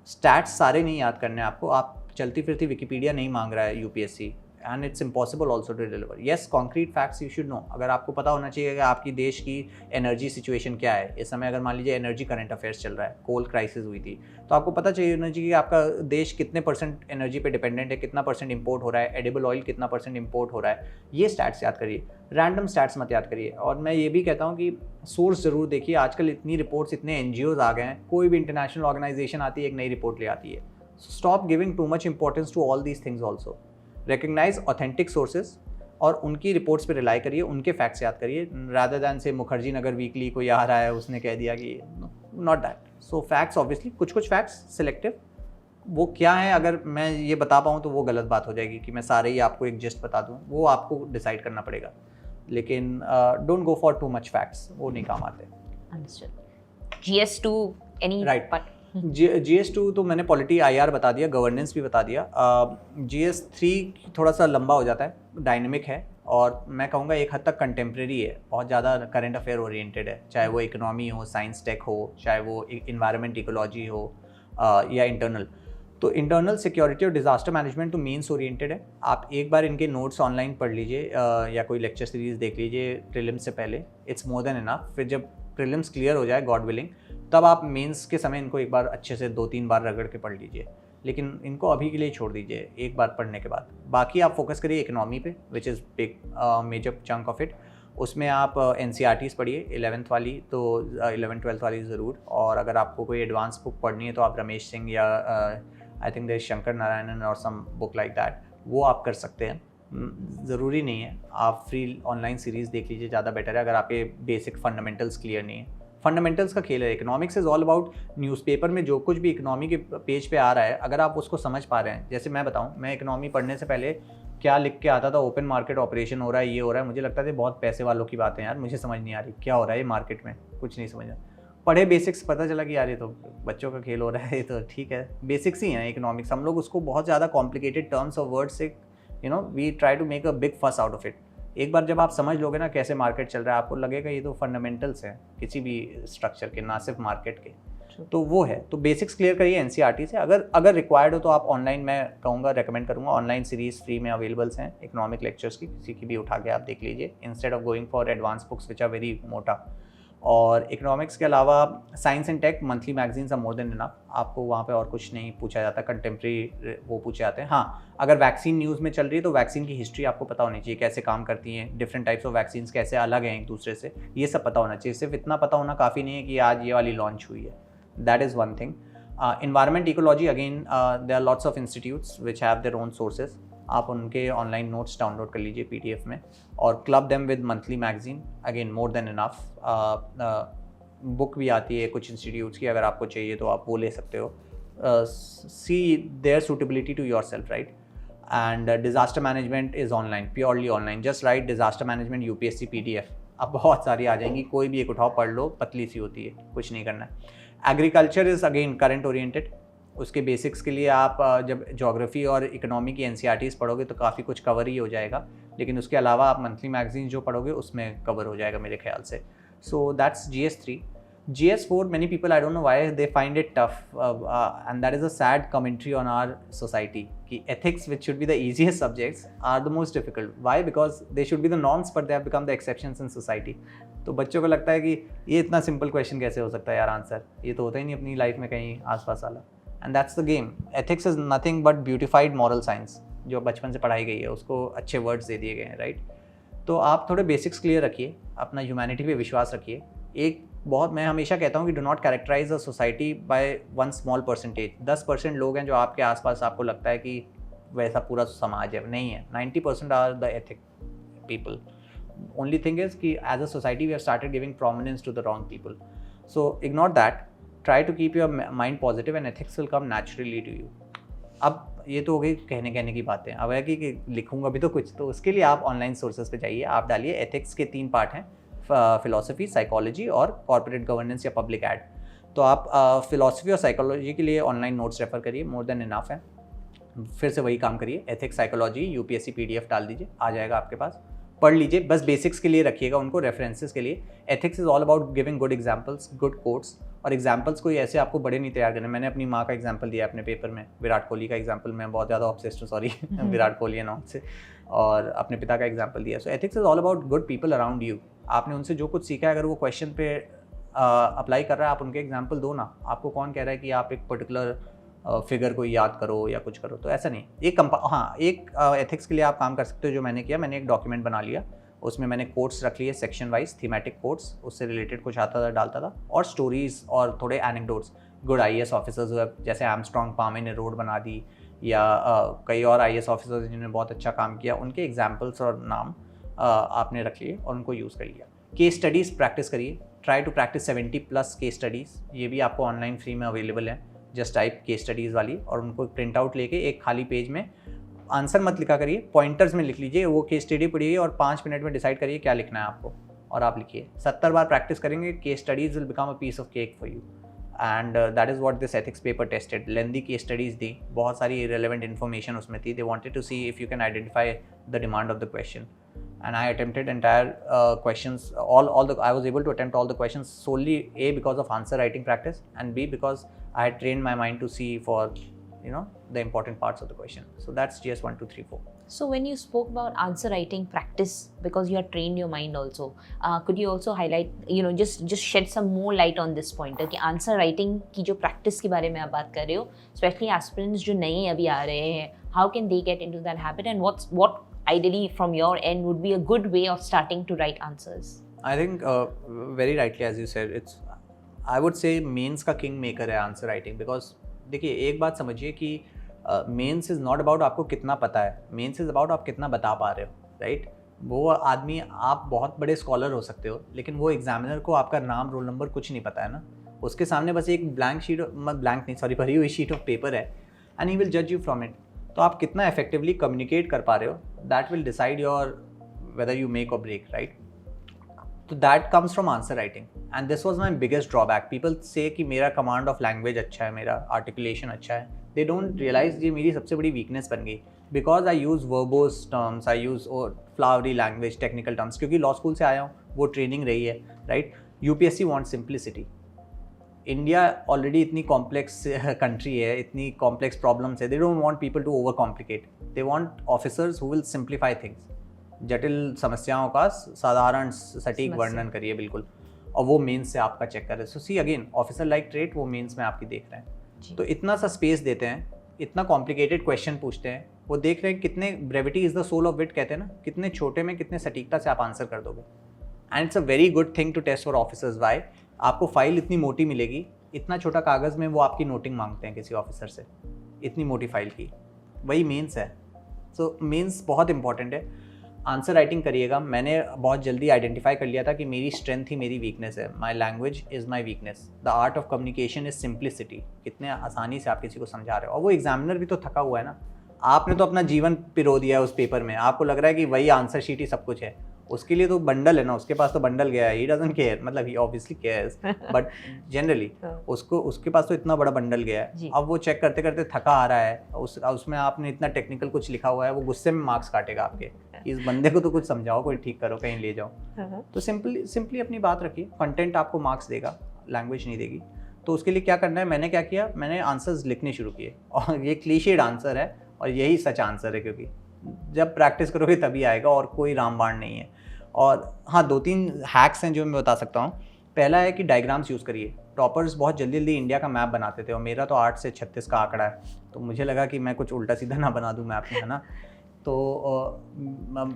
स्टैट्स सारे नहीं याद करने आपको, आप चलती फिरती विकिपीडिया नहीं मांग रहा है UPSC, and it's impossible also to deliver. Yes, concrete facts you should know. अगर आपको पता होना चाहिए कि आपकी देश की एनर्जी सिचुएशन क्या है इस समय। अगर मान लीजिए एनर्जी करंट अफेयर्स चल रहा है, कोल क्राइसिस हुई थी, तो आपको पता चाहिए होना चाहिए कि आपका देश कितने % एनर्जी पे डिपेंडेंट है, कितना % इंपोर्ट हो रहा है, एडिबल ऑयल कितना % इंपोर्ट हो रहा है। ये स्टैट्स याद करिए, रैंडम स्टैट्स मत याद करिए। और मैं ये भी कहता हूँ कि सोर्स ज़रूर देखिए। आजकल इतनी रिपोर्ट्स, इतने NGOs आ गए हैं, कोई भी इंटरनेशनल ऑर्गेनाइजेशन आती है, एक नई रिपोर्ट ले आती है। Stop giving too much importance to all these things also. Recognise authentic sources और उनकी रिपोर्ट्स पे रिलाई करिए, उनके फैक्ट्स याद करिए, रादर दैन से मुखर्जी नगर वीकली कोई आ रहा है उसने कह दिया कि not that. So facts obviously, कुछ फैक्ट्स सिलेक्टिव, वो क्या है अगर मैं ये बता पाऊँ तो वो गलत बात हो जाएगी कि मैं सारे ही आपको एक जस्ट बता दूँ, वो आपको डिसाइड करना पड़ेगा। लेकिन don't go for too much facts, वो नहीं काम आते। Understood. GS2 any right. GS2 तो मैंने पॉलिटी IR बता दिया, गवर्नेंस भी बता दिया। GS3 थोड़ा सा लंबा हो जाता है, डायनेमिक है, और मैं कहूँगा एक हद तक कंटेम्प्रेरी है, बहुत ज़्यादा करंट अफेयर ओरिएंटेड है, चाहे वो इकोनॉमी हो, साइंस टेक हो, चाहे वो इन्वायरमेंट इकोलॉजी हो या इंटरनल। तो इंटरनल सिक्योरिटी और डिज़ास्टर मैनेजमेंट तो मेंस ओरिएंटेड है। आप एक बार इनके नोट्स ऑनलाइन पढ़ लीजिए या कोई लेक्चर सीरीज़ देख लीजिए प्रीलिम्स से पहले, इट्स मोर देन इनफ। फिर जब प्रीलिम्स क्लियर हो जाए गॉड विलिंग, तब आप मेंस के समय इनको एक बार अच्छे से 2-3 बार रगड़ के पढ़ लीजिए, लेकिन इनको अभी के लिए छोड़ दीजिए एक बार पढ़ने के बाद। बाकी आप फोकस करिए इकोनॉमी पे, which is big major chunk of it. उसमें आप NCERTs पढ़िए 11th वाली, तो 11th-12th वाली ज़रूर। और अगर आपको कोई एडवांस बुक पढ़नी है तो आप रमेश सिंह या I think there Shankar Narayanan और सम बुक लाइक दैट, वो आप कर सकते हैं। ज़रूरी नहीं है, आप फ्री ऑनलाइन सीरीज़ देख लीजिए, ज़्यादा बेटर है अगर आपके बेसिक फंडामेंटल्स क्लियर नहीं है। फंडामेंटल्स का खेल है। Economics is all about newspaper में जो कुछ भी इकोनॉमी के पेज पे आ रहा है, अगर आप उसको समझ पा रहे हैं। जैसे मैं बताऊं, मैं इकोनॉमी पढ़ने से पहले क्या लिख के आता था, ओपन मार्केट ऑपरेशन हो रहा है, ये हो रहा है, मुझे लगता था बहुत पैसे वालों की बातें यार, मुझे समझ नहीं आ रही क्या हो रहा है ये मार्केट में, कुछ नहीं समझ। पढ़े बेसिक्स, पता चला कि यार ये तो बच्चों का खेल हो रहा है, ये तो ठीक है, बेसिक्स ही हैं इकोनॉमिक्स। हम लोग उसको बहुत ज़्यादा कॉम्प्लिकेटेड टर्म्स और वर्ड्स से we try to make a big fuss out of it. एक बार जब आप समझ लोगे ना कैसे मार्केट चल रहा है, आपको लगेगा ये तो फंडामेंटल्स हैं किसी भी स्ट्रक्चर के, ना सिर्फ मार्केट के। तो वो है, तो बेसिक्स क्लियर करिए NCERT से। अगर रिक्वायर्ड हो तो आप ऑनलाइन, मैं कहूँगा रेकमेंड करूँगा, ऑनलाइन सीरीज़ फ्री में अवेलेबल्स हैं इकोनॉमिक लेक्चर्स की, किसी की भी उठा के आप देख लीजिए, instead of going for advance books which are very मोटा। और इकोनॉमिक्स के अलावा science and tech monthly magazines are more than enough. आपको वहाँ पे और कुछ नहीं पूछा जाता, कंटेम्प्रेरी वो पूछे जाते हैं। हाँ, अगर वैक्सीन न्यूज़ में चल रही है तो वैक्सीन की हिस्ट्री आपको पता होनी चाहिए, कैसे काम करती हैं, डिफरेंट टाइप्स ऑफ वैक्सीन्स कैसे अलग हैं एक दूसरे से, ये सब पता होना चाहिए। सिर्फ इतना पता होना काफ़ी नहीं है कि आज ये वाली लॉन्च हुई है, that is one thing. Environment ecology, again there are lots of institutes which have their own sources, आप उनके ऑनलाइन नोट्स डाउनलोड कर लीजिए PDF में, और club them with monthly magazine, again more than enough. Book भी आती है कुछ इंस्टीट्यूट्स की, अगर आपको चाहिए तो आप वो ले सकते हो। See their suitability to yourself, right. And disaster management is online, purely online, just write disaster management UPSC PDF, अब बहुत सारी आ जाएंगी, कोई भी एक उठाओ पढ़ लो, पतली सी होती है, कुछ नहीं करना है। Agriculture is again current oriented, उसके बेसिक्स के लिए आप जब ज्योग्राफी और इकोनॉमी की NCERTs पढ़ोगे तो काफ़ी कुछ कवर ही हो जाएगा, लेकिन उसके अलावा आप मंथली मैगजीन जो पढ़ोगे उसमें कवर हो जाएगा मेरे ख्याल से। So that's GS3. GS4, many people, I don't know why they find it tough, and that is a sad commentary on our society कि ethics, which should be the easiest subjects, are the most difficult. Why? Because they should be the norms, but they have become the exceptions in society. तो बच्चों को लगता है कि ये इतना simple question कैसे हो सकता है यार आंसर, ये तो होता ही नहीं अपनी लाइफ में कहीं आसपास वाला। And that's the game. Ethics is nothing but beautified moral science, जो बचपन से पढ़ाई गई है, उसको अच्छे वर्ड्स दे दिए गए हैं, राइट। तो आप थोड़े बेसिक्स क्लियर रखिए, अपना ह्यूमैनिटी पे विश्वास रखिए। एक बहुत, मैं हमेशा कहता हूँ कि do not characterise a society by one small percentage. 10% लोग हैं जो आपके आसपास आपको लगता है कि वैसा पूरा समाज है, नहीं है। 90% are the ethic people. Only thing is कि as a society we have started giving prominence to the wrong people, so ignore that, try to keep your mind positive and ethics will come naturally to you. अब ये तो हो गई कहने की बातें, अब है कि लिखूंगा भी तो कुछ, तो उसके लिए आप ऑनलाइन सोर्सेज पे जाइए, आप डालिए एथिक्स के 3 पार्ट हैं, फिलॉसफी, साइकोलॉजी और कॉर्पोरेट गवर्नेंस या पब्लिक एड। तो आप फिलॉसफी और साइकोलॉजी के लिए ऑनलाइन नोट्स रेफर करिए, मोर देन इनफ है। फिर से वही काम करिए, एथिक्स, साइकोलॉजी, UPSC PDF डाल दीजिए, आ जाएगा आपके पास, पढ़ लीजिए, बस बेसिक्स के लिए रखिएगा उनको, रेफरेंसेस के लिए। Ethics is all about giving good examples, good quotes, और एग्जांपल्स कोई ऐसे आपको बड़े नहीं तैयार करने। मैंने अपनी माँ का एग्जांपल दिया अपने पेपर में, विराट कोहली का एग्जांपल, मैं बहुत ज़्यादा ऑब्सेस्ड हूँ, सॉरी विराट कोहली नाम से, और अपने पिता का एग्जांपल दिया। सो ethics is all about good people around you. आपने उनसे जो कुछ सीखा है, अगर वो क्वेश्चन पे अप्लाई कर रहा है, आप उनके एग्जाम्पल दो ना। आपको कौन कह रहा है कि आप एक पर्टिकुलर फिगर को याद करो या कुछ करो, तो ऐसा नहीं। एक एथिक्स के लिए आप काम कर सकते हो, जो मैंने किया, मैंने एक डॉक्यूमेंट बना लिया, उसमें मैंने कोट्स रख लिए सेक्शन वाइज, थीमेटिक कोट्स, उससे रिलेटेड कुछ आता था डालता था, और स्टोरीज और थोड़े एनेक्डोट्स। गुड IAS ऑफिसर्स हुए, जैसे आर्मस्ट्रॉन्ग पामे ने रोड बना दी, या कई और IAS ऑफिसर्स जिन्होंने बहुत अच्छा काम किया, उनके एग्जाम्पल्स और नाम आपने रख लिए और उनको यूज़ कर लिया। केस स्टडीज़ प्रैक्टिस करिए, try to practice 70+ case studies, ये भी आपको ऑनलाइन फ्री में अवेलेबल है। जस्ट टाइप केस स्टडीज़ वाली, और उनको प्रिंट आउट लेके एक खाली पेज में आंसर मत लिखा करिए, पॉइंटर्स में लिख लीजिए, वो केस स्टडी पढ़िए और 5 मिनट में डिसाइड करिए क्या लिखना है आपको, और आप लिखिए। 70 बार प्रैक्टिस करेंगे, case studies will become a piece of cake for you, and that is what this ethics paper tested. Lengthy case studies दी, बहुत सारी इरेलेवेंट इन्फॉर्मेशन उसमें थी। They wanted to see if you can identify the demand of the question, and I attempted entire questions, I was able to attempt all the questions solely A because of answer writing practice, and B because I had trained my mind to see for the important parts of the question. So that's GS 1, 2, 3, 4. So when you spoke about answer writing practice, because you have trained your mind also, could you also highlight, just shed some more light on this pointer कि answer writing की जो practice के बारे में आप बात कर रहे हो, especially aspirants जो नए अभी आ रहे हैं, how can they get into that habit, and what ideally from your end would be a good way of starting to write answers? I think very rightly as you said, I would say mains का king maker है answer writing. Because देखिए एक बात समझिए कि mains is not about आपको कितना पता है, मेंस इज़ अबाउट आप कितना बता पा रहे हो, राइट. वो आदमी, आप बहुत बड़े स्कॉलर हो सकते हो, लेकिन वो एग्जामिनर को आपका नाम, रोल नंबर कुछ नहीं पता है ना. उसके सामने बस एक भरी हुई शीट ऑफ पेपर है, एंड ही विल जज यू फ्रॉम इट. तो आप कितना इफेक्टिवली कम्युनिकेट कर पा रहे हो, that will decide your whether you make और ब्रेक, राइट. तो that comes from answer writing, and this was my biggest drawback. People से कि मेरा कमांड ऑफ लैंग्वेज अच्छा है, मेरा आर्टिकुलेशन अच्छा है. दे डोंट रियलाइज ये मेरी सबसे बड़ी वीकनेस बन गई, because I use verbose terms, I use flowery language, technical terms, क्योंकि लॉ स्कूल से आया हूँ, वो ट्रेनिंग रही है, right. UPSC want simplicity. India already इतनी कॉम्प्लेक्स कंट्री है, इतनी कॉम्प्लेक्स प्रॉब्लम्स है. They don't want people to overcomplicate. They want officers who will simplify things. जटिल समस्याओं का साधारण सटीक वर्णन करिए, बिल्कुल. और वो मेंस से आपका चेक कर रहे हैं. सो see again, officer like trait वो मेंस में आपकी देख रहे हैं. तो इतना सा स्पेस देते हैं, इतना कॉम्प्लिकेटेड क्वेश्चन पूछते हैं, वो देख रहे हैं कितने, brevity is the soul of wit कहते हैं ना, कितने छोटे में कितने सटीकता से आप आंसर कर दोगे. And it's a very good thing to test for officers. Why? आपको फाइल इतनी मोटी मिलेगी, इतना छोटा कागज़ में वो आपकी नोटिंग मांगते हैं किसी ऑफिसर से, इतनी मोटी फाइल की. वही मेंस है. सो मेंस बहुत इंपॉर्टेंट है. आंसर राइटिंग करिएगा. मैंने बहुत जल्दी आइडेंटिफाई कर लिया था कि मेरी स्ट्रेंथ ही मेरी वीकनेस है. My language is my weakness. The art of communication is simplicity. कितने आसानी से आप किसी को समझा रहे हो. और वो एग्जामिनर भी तो थका हुआ है ना. आपने तो अपना जीवन पिरो दिया है उस पेपर में, आपको लग रहा है कि वही आंसर शीट ही सब कुछ है. उसके लिए तो बंडल है ना, उसके पास तो बंडल गया है. ही डजंट केयर, मतलब ही ऑब्वियसली केयर्स, बट जनरली उसके पास तो इतना बड़ा बंडल गया है. अब वो चेक करते करते थका आ रहा है, उसमें आपने इतना टेक्निकल कुछ लिखा हुआ है, वो गुस्से में मार्क्स काटेगा आपके. इस बंदे को तो कुछ समझाओ, कोई ठीक करो, कहीं ले जाओ. तो सिंपली अपनी बात रखिए. कंटेंट आपको मार्क्स देगा, लैंग्वेज नहीं देगी. तो उसके लिए क्या करना है, मैंने क्या किया, मैंने आंसर्स लिखने शुरू किए. और ये क्लीशेड आंसर है और यही सच आंसर है, क्योंकि जब प्रैक्टिस करोगे तभी आएगा, और कोई रामबाण नहीं है. और हाँ, 2-3 हैक्स हैं जो मैं बता सकता हूँ. पहला है कि डायग्राम्स यूज़ करिए. टॉपर्स बहुत जल्दी इंडिया का मैप बनाते थे, और मेरा तो 8 से 36 का आंकड़ा है, तो मुझे लगा कि मैं कुछ उल्टा सीधा ना बना दूँ मैप में, है ना. तो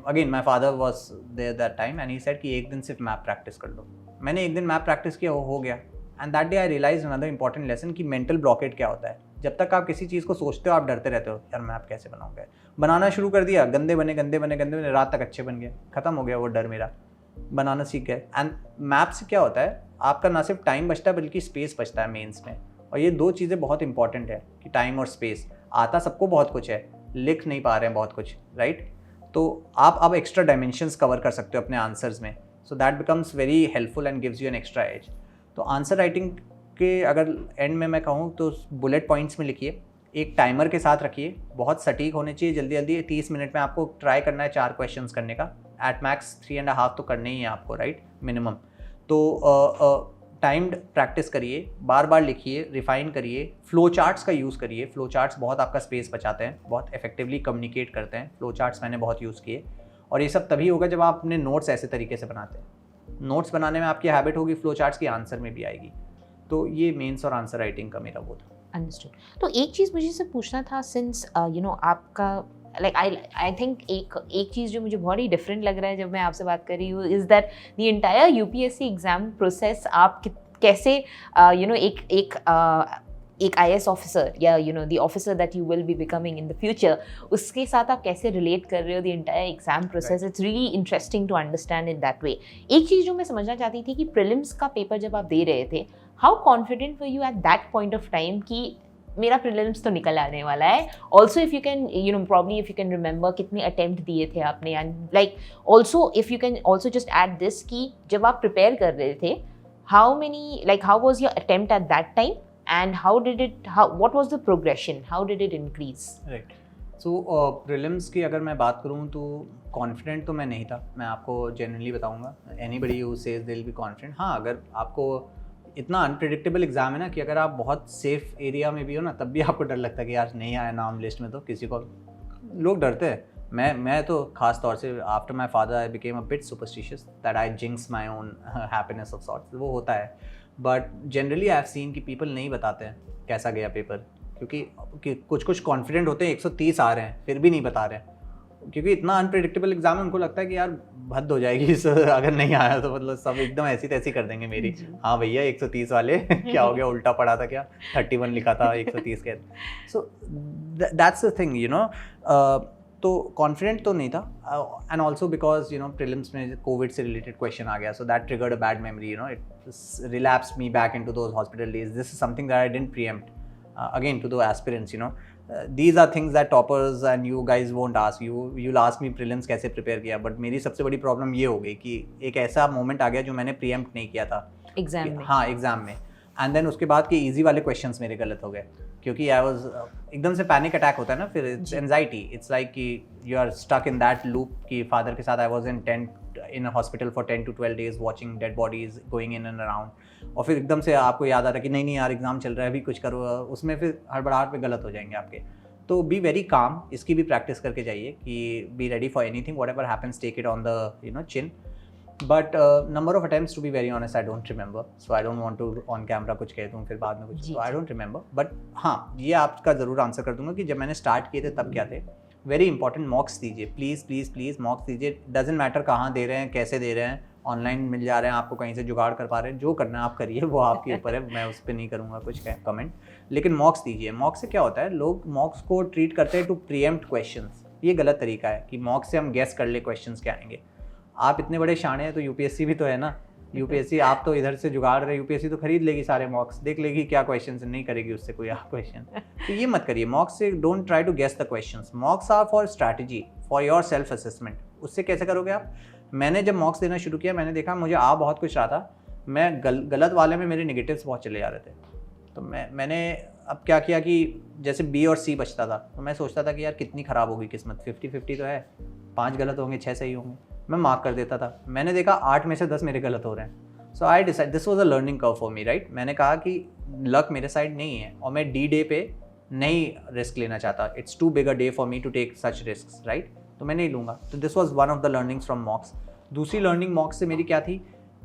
again my father was there that time, and he said कि एक दिन सिर्फ मैप प्रैक्टिस कर लो. मैंने एक दिन मैप प्रैक्टिस किया, हो गया. And that day I realise another important lesson कि मेंटल ब्लॉकेट क्या होता है. जब तक आप किसी चीज़ को सोचते हो, आप डरते रहते हो, यार मैप कैसे बनाऊंगा. बनाना शुरू कर दिया, गंदे बने, रात तक अच्छे बन गए, खत्म हो गया वो डर मेरा, बनाना सीख गए. एंड मैप से क्या होता है, आपका ना सिर्फ टाइम बचता है बल्कि स्पेस बचता है मेंस में. और ये 2 चीज़ें बहुत इंपॉर्टेंट है कि टाइम और स्पेस. आता सबको बहुत कुछ है, लिख नहीं पा रहे हैं बहुत कुछ, राइट. तो आप अब एक्स्ट्रा डायमेंशंस कवर कर सकते हो अपने आंसर्स में. So that becomes very helpful and gives you an extra edge. तो आंसर राइटिंग के अगर एंड में मैं कहूँ तो बुलेट पॉइंट्स में लिखिए, एक टाइमर के साथ रखिए, बहुत सटीक होने चाहिए, जल्दी 30 मिनट में आपको ट्राई करना है 4 क्वेश्चंस करने का. एट मैक्स 3.5 तो करने ही है आपको, राइट, मिनिमम. तो टाइम्ड प्रैक्टिस करिए, बार बार लिखिए, रिफाइन करिए. फ्लो चार्ट्स का यूज़ करिए. फ्लो चार्ट्स बहुत आपका स्पेस बचाते हैं, बहुत इफेक्टिवली कम्युनिकेट करते हैं. फ्लो चार्ट्स मैंने बहुत यूज़ किए. और ये सब तभी होगा जब आप अपने नोट्स ऐसे तरीके से बनाते हैं. नोट्स बनाने में आपकी हैबिट होगी, फ्लो चार्ट्स की आंसर में भी आएगी. तो ये मेंस और आंसर राइटिंग का मेरा वो था. अंडरस्टूड. तो एक चीज़ मुझे से पूछना था, सिंस आपका लाइक आई थिंक एक चीज़ जो मुझे बहुत ही डिफरेंट लग रहा है जब मैं आपसे बात कर रही हूँ, is that the entire UPSC exam process आप कैसे एक IAS ऑफिसर या the officer that you will be becoming in the future, उसके साथ आप कैसे रिलेट कर रहे हो the entire exam process. It's really interesting to understand in that way. एक चीज़ जो मैं समझना चाहती थी कि प्रीलिम्स का पेपर जब आप दे रहे थे, how confident were you at that point of time कि मेरा प्रीलिम्स तो निकल आने वाला है. Also if you can probably if you can remember कितने अटेम्प्ट दिए थे आपने, and like also if you can also just add this कि जब आप प्रिपेयर कर रहे थे, how was your attempt at that time, and what was the progression, how did it increase? Right. So prelims की अगर मैं बात करूँ तो कॉन्फिडेंट तो मैं नहीं था, मैं आपको जेन्युइनली बताऊंगा. Anybody who says they will be confident. हाँ, अगर आपको इतना अनप्रिडिक्टेबल एग्जाम है ना कि अगर आप बहुत सेफ एरिया में भी हो ना तब भी आपको डर लगता है कि यार नहीं आया नाम लिस्ट में, तो किसी को लोग डरते हैं। मैं तो खास तौर से after my father I became a bit superstitious that I jinx my own happiness of sorts, वो होता है। But generally I have seen कि पीपल नहीं बताते हैं कैसा गया पेपर, क्योंकि कुछ कॉन्फिडेंट होते हैं 130 आ रहे हैं फिर भी नहीं बता रहे हैं, क्योंकि इतना अनप्रिडिक्टेबल एग्जाम है, उनको लगता है कि यार हद हो जाएगी इस अगर नहीं आया तो मतलब सब एकदम ऐसी तैसी कर देंगे मेरी। हाँ भैया 130 वाले क्या हो गया, उल्टा पड़ा था क्या, 31 लिखा था 130 के। सो that's the thing, you know. तो कॉन्फिडेंट तो नहीं था, and also because you know prelims में कोविड से रिलेटेड क्वेश्चन आ गया, so that triggered a bad memory, you know, it relapse me back into those hospital days. This is something that I didn't pre-empt again to the aspirants, you know. These are things that toppers and you guys won't ask. You'll ask me prelims कैसे prepare किया, but मेरी सबसे बड़ी problem ये हो गई कि एक ऐसा मोमेंट आ गया जो मैंने प्रीएम्प्ट नहीं किया था एग्जाम में। हाँ एग्जाम में, एंड देन उसके बाद के इजी वाले क्वेश्चंस मेरे गलत हो गए, क्योंकि आई वाज एकदम से पैनिक अटैक होता है ना, फिर इट्स एंजाइटी, इट्स लाइक कि you are stuck in that loop कि फादर के साथ I was in hospital for 10 to 12 days watching dead bodies going in and around, और फिर एकदम से आपको याद आ रहा है कि नहीं यार एग्जाम चल रहा है अभी कुछ करो, उसमें फिर हड़बड़ाहट में गलत हो जाएंगे आपके। तो बी वेरी काम, इसकी भी प्रैक्टिस करके जाइए कि be ready for anything, whatever happens take it on the you know chin. But number of attempts to be very honest I don't remember, so I don't want to on camera कुछ कह दूँ फिर बाद में कुछ, तो आई don't remember. But हाँ ये आपका ज़रूर आंसर कर दूंगा कि जब मैंने स्टार्ट किए थे तब क्या थे। वेरी इंपॉर्टेंट, मॉक्स दीजिए प्लीज़ प्लीज़ प्लीज़, मॉक्स दीजिए। डजेंट मैटर कहाँ दे रहे हैं कैसे दे रहे हैं, ऑनलाइन मिल जा रहे हैं आपको, कहीं से जुगाड़ कर पा रहे हैं, जो करना है आप करिए, वो आपके ऊपर है, मैं उस पर नहीं करूँगा कुछ कमेंट। लेकिन मॉक्स दीजिए। मॉक्स से क्या होता है, लोग मॉक्स को ट्रीट करते हैं टू प्रीएम्प्ट क्वेश्चंस, ये गलत तरीका है कि मॉक्स से हम गेस कर ले क्वेश्चंस क्या आएंगे। आप इतने बड़े शाणे हैं तो यूपीएससी भी तो है ना, यूपीएससी आप तो इधर से जुगाड़ रहे, यूपीएससी तो खरीद लेगी सारे मॉक्स, देख लेगी क्या क्वेश्चन नहीं करेगी उससे कोई आप क्वेश्चन। तो ये मत करिए मॉक्स से, don't try to guess the questions. Mocks are for strategy, for your self assessment. उससे कैसे करोगे आप, मैंने जब मॉक्स देना शुरू किया मैंने देखा मुझे आ बहुत कुछ रहा था, मैं गलत वाले में मेरे नेगेटिव्स बहुत चले जा रहे थे, तो मैंने अब क्या किया कि जैसे बी और सी बचता था तो मैं सोचता था कि यार कितनी ख़राब होगी किस्मत, 50-50 तो है, 5 गलत होंगे 6 सही होंगे, मैं मार्क कर देता था। मैंने देखा 8 में से 10 मेरे गलत हो रहे हैं, so I decide this was a learning curve for me, right. मैंने कहा कि लक मेरे साइड नहीं है और मैं डी डे पे नहीं रिस्क लेना चाहता, it's too big a day for me to take such risk, right, तो मैं नहीं लूँगा। तो this was one of the learnings from mocks. दूसरी लर्निंग मॉक्स से मेरी क्या थी,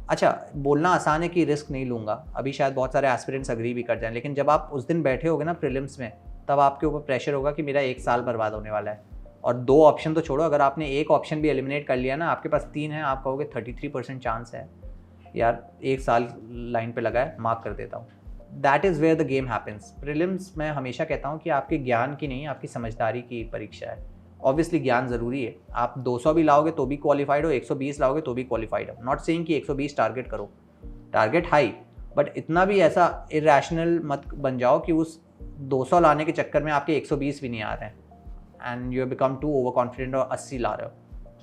अच्छा बोलना आसान है कि रिस्क नहीं लूँगा, अभी शायद बहुत सारे एस्पिरेंट्स अग्री भी कर जाएं, लेकिन जब आप उस दिन बैठे होगे ना प्रीलिम्स में, तब आपके ऊपर प्रेशर होगा कि मेरा 1 साल बर्बाद होने वाला है। और 2 ऑप्शन तो छोड़ो, अगर आपने एक ऑप्शन भी एलिमिनेट कर लिया ना, आपके पास 3 है, आप कहोगे 33% चांस है यार 1 साल लाइन पे लगा है, मार्क कर देता हूँ। That is where the game happens. Prelims मैं हमेशा कहता हूँ कि आपके ज्ञान की नहीं, आपकी समझदारी की परीक्षा है। ऑब्वियसली ज्ञान ज़रूरी है, आप 200 भी लाओगे तो भी क्वालिफाइड हो, 120 लाओगे तो भी क्वालिफाइड हो। नॉट सेइंग कि 120 टारगेट करो, टारगेट हाई, बट इतना भी ऐसा इरेशनल मत बन जाओ कि उस 200 लाने के चक्कर में आपके 120 भी नहीं आ रहे हैं and you become too over confident और 80 ला रहे हो।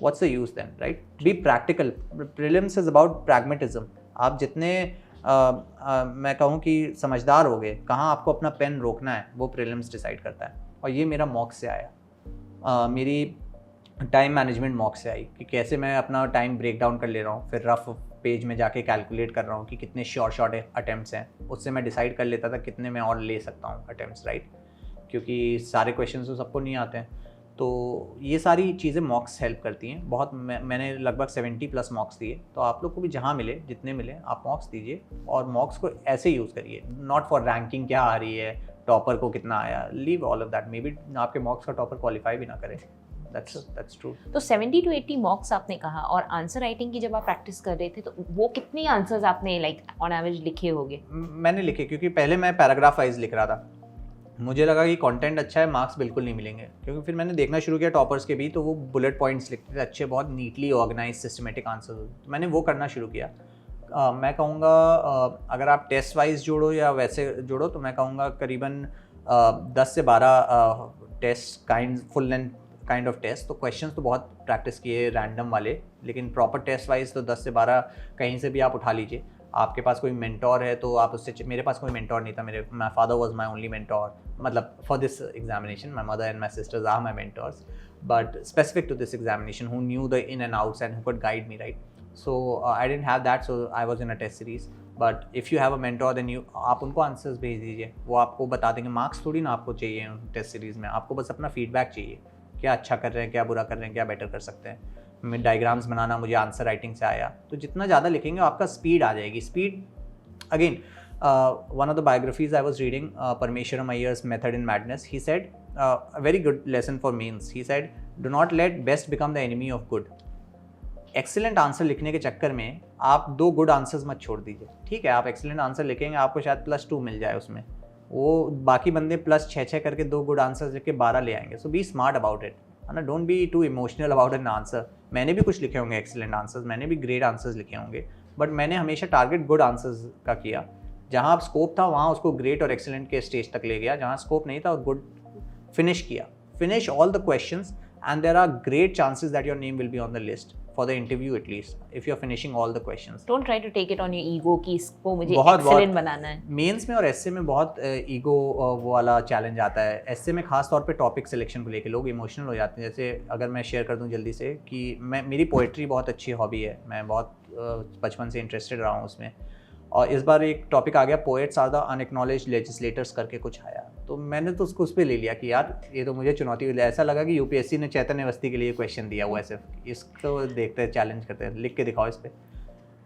What's the use then, right. Be practical. Prelims is about pragmatism. आप जितने मैं कहूँ कि समझदार हो गए, कहाँ आपको अपना पेन रोकना है, वो प्रीलिम्स डिसाइड करता है। और ये मेरा मॉक से आया, मेरी टाइम मैनेजमेंट मॉक से आई कि कैसे मैं अपना टाइम ब्रेक डाउन कर ले रहा हूँ, फिर रफ पेज में जाके कैलकुलेट कर रहा हूँ कि कितने शॉर्ट अटैम्प्ट्स हैं, उससे मैं डिसाइड कर लेता था कितने मैं और ले सकता हूँ अटैम्प्ट्स, राइट, क्योंकि सारे क्वेश्चन तो सबको नहीं आते हैं। तो ये सारी चीज़ें मॉक्स हेल्प करती हैं बहुत। मैंने लगभग 70+ मॉक्स दिए, तो आप लोग को भी जहाँ मिले, जितने मिले, आप मॉक्स दीजिए और मॉक्स को ऐसे यूज़ करिए, नॉट फॉर रैंकिंग क्या आ रही है, टॉपर को कितना आया, leave all of that. May be आपके मॉक्स का टॉपर क्वालिफाई भी ना करे, दैट्स ट्रू। तो 70 to 80 मॉक्स आपने कहा, और आंसर राइटिंग की जब आप प्रैक्टिस कर रहे थे तो वो कितने आंसर्स आपने लाइक ऑन एवरेज लिखे होंगे? मैंने लिखे, क्योंकि पहले मैं पैराग्राफ वाइज लिख रहा था, मुझे लगा कि कंटेंट अच्छा है, मार्क्स बिल्कुल नहीं मिलेंगे, क्योंकि फिर मैंने देखना शुरू किया टॉपर्स के भी, तो वो बुलेट पॉइंट्स लिखते थे अच्छे, बहुत नीटली ऑर्गेनाइज सिस्टमेटिक आंसर, तो मैंने वो करना शुरू किया। मैं कहूँगा अगर आप टेस्ट वाइज जोड़ो या वैसे जोड़ो तो मैं कहूँगा करीबन 10 से 12 test full length kind of test. तो क्वेश्चंस तो बहुत प्रैक्टिस किए रैंडम वाले, लेकिन प्रॉपर टेस्ट वाइज तो 10 से 12 कहीं से भी आप उठा लीजिए। आपके पास कोई मेंटोर है तो आप उससे, मेरे पास कोई मेंटोर नहीं था, my father was my only mentor, मतलब for this examination my mother and my sisters are my mentors, but specific to this examination who knew the in and outs and who could guide me, right. So I didn't have that, so I was in a test series. But if you have a mentor then you आप उनको answers भेज दीजिए, वो आपको बता देंगे। Marks थोड़ी ना आपको चाहिए टेस्ट सीरीज़ में, आपको बस अपना फीडबैक चाहिए, क्या अच्छा कर रहे हैं, क्या बुरा कर रहे हैं, क्या बेटर कर सकते हैं। मैं डायग्राम्स बनाना मुझे आंसर राइटिंग से आया, तो जितना ज़्यादा लिखेंगे आपका स्पीड आ जाएगी। Speed again one of the biographies I was reading, Parmeshwaram Iyer's Method in Madness, he said a very good lesson for means. He said, do not let best become the enemy of good. Excellent answer लिखने के चक्कर में आप 2 good answers मत छोड़ दीजिए। ठीक है, आप एक्सेलेंट आंसर लिखेंगे, आपको शायद +2 मिल जाए उसमें, वो बाकी बंदे +6 करके 2 गुड आंसर्स लिख के 12 ले आएंगे। So be smart about it, है ना, don't be too emotional about an answer. मैंने भी कुछ लिखे होंगे एक्सेलेंट आंसर्स, मैंने भी ग्रेट आंसर्स लिखे होंगे, बट मैंने हमेशा टारगेट गुड आंसर्स का किया। जहाँ स्कोप था वहाँ उसको ग्रेट और एक्सेलेंट के स्टेज तक ले गया, जहाँ स्कोप नहीं था और गुड फिनिश किया। Finish all the questions and there are great chances that your name will be on the list for the interview, at least if you're finishing all the questions. Don't try to take it on your ego कि इसको मुझे excellent बनाना है। Mains में और S A में बहुत ego वो वाला चैलेंज आता है। एसए में खास तौर पे टॉपिक सिलेक्शन को लेके लोग इमोशनल हो जाते हैं। जैसे अगर मैं शेयर कर दूं जल्दी से कि मेरी पोएट्री बहुत अच्छी हॉबी है, मैं बहुत बचपन से इंटरेस्टेड रहा हूँ उसमें, और इस बार एक टॉपिक आ गया पोएट्स आर द अनएक्नॉलेज्ड लेजिस्लेटर्स करके कुछ आया, तो मैंने तो उसको उस पर ले लिया कि यार ये तो मुझे चुनौती मिली। ऐसा लगा कि यूपीएससी ने चैतन्य अवस्थी के लिए क्वेश्चन दिया हुआ है सिर्फ, इसको देखते हैं, चैलेंज करते हैं, लिख के दिखाओ इस पर।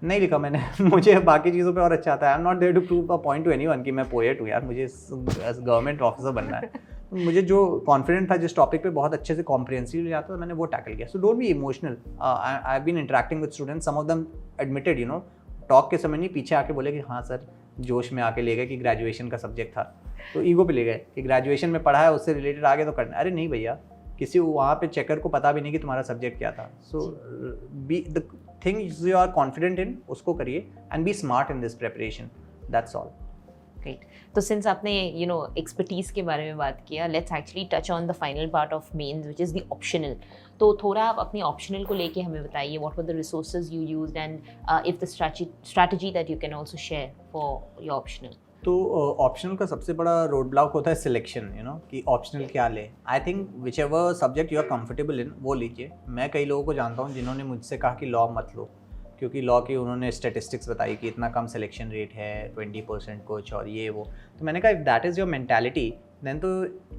नहीं लिखा मैंने मुझे बाकी चीज़ों पे और अच्छा आता है। I am not there to prove a point to anyone कि मैं पोएट हूँ यार, मुझे गवर्नमेंट ऑफिसर बनना है। मुझे जो कॉन्फिडेंट था जिस टॉपिक पे बहुत अच्छे से कॉम्प्रिहेंसिव जाता था, मैंने वो टैकल किया। So don't be emotional. I have been interacting with students, some of them admitted, you know, talk के समय नहीं, पीछे आके बोले कि हाँ सर, जोश में आके ले गए कि ग्रेजुएशन का सब्जेक्ट था, तो ईगो पे ले गए कि ग्रेजुएशन में पढ़ा है उससे रिलेटेड आगे तो करना। अरे नहीं भैया, किसी वहाँ पे चेकर को पता भी नहीं कि तुम्हारा सब्जेक्ट क्या था। So be the things you are confident in, उसको करिए, and be smart in this preparation, that's all. Great. तो सिंस आपने एक्सपर्टीज़ के बारे में बात किया, let's actually touch on the final part of mains which is the optional. तो थोड़ा आप अपनी ऑप्शनल को लेके हमें बताइए, what were the resources you used and if the strategy that you can also share for your optional. तो optional का सबसे बड़ा रोड ब्लॉक होता है सिलेक्शन, कि ऑप्शनल क्या ले। I think whichever subject you are comfortable in वो लीजिए। मैं कई लोगों को जानता हूँ जिन्होंने मुझसे कहा कि लॉ मत लो, क्योंकि लॉ की उन्होंने स्टेटिस्टिक्स बताई कि इतना कम सिलेक्शन रेट है, 20% कुछ और ये वो। तो मैंने कहा if that is your mentality then तो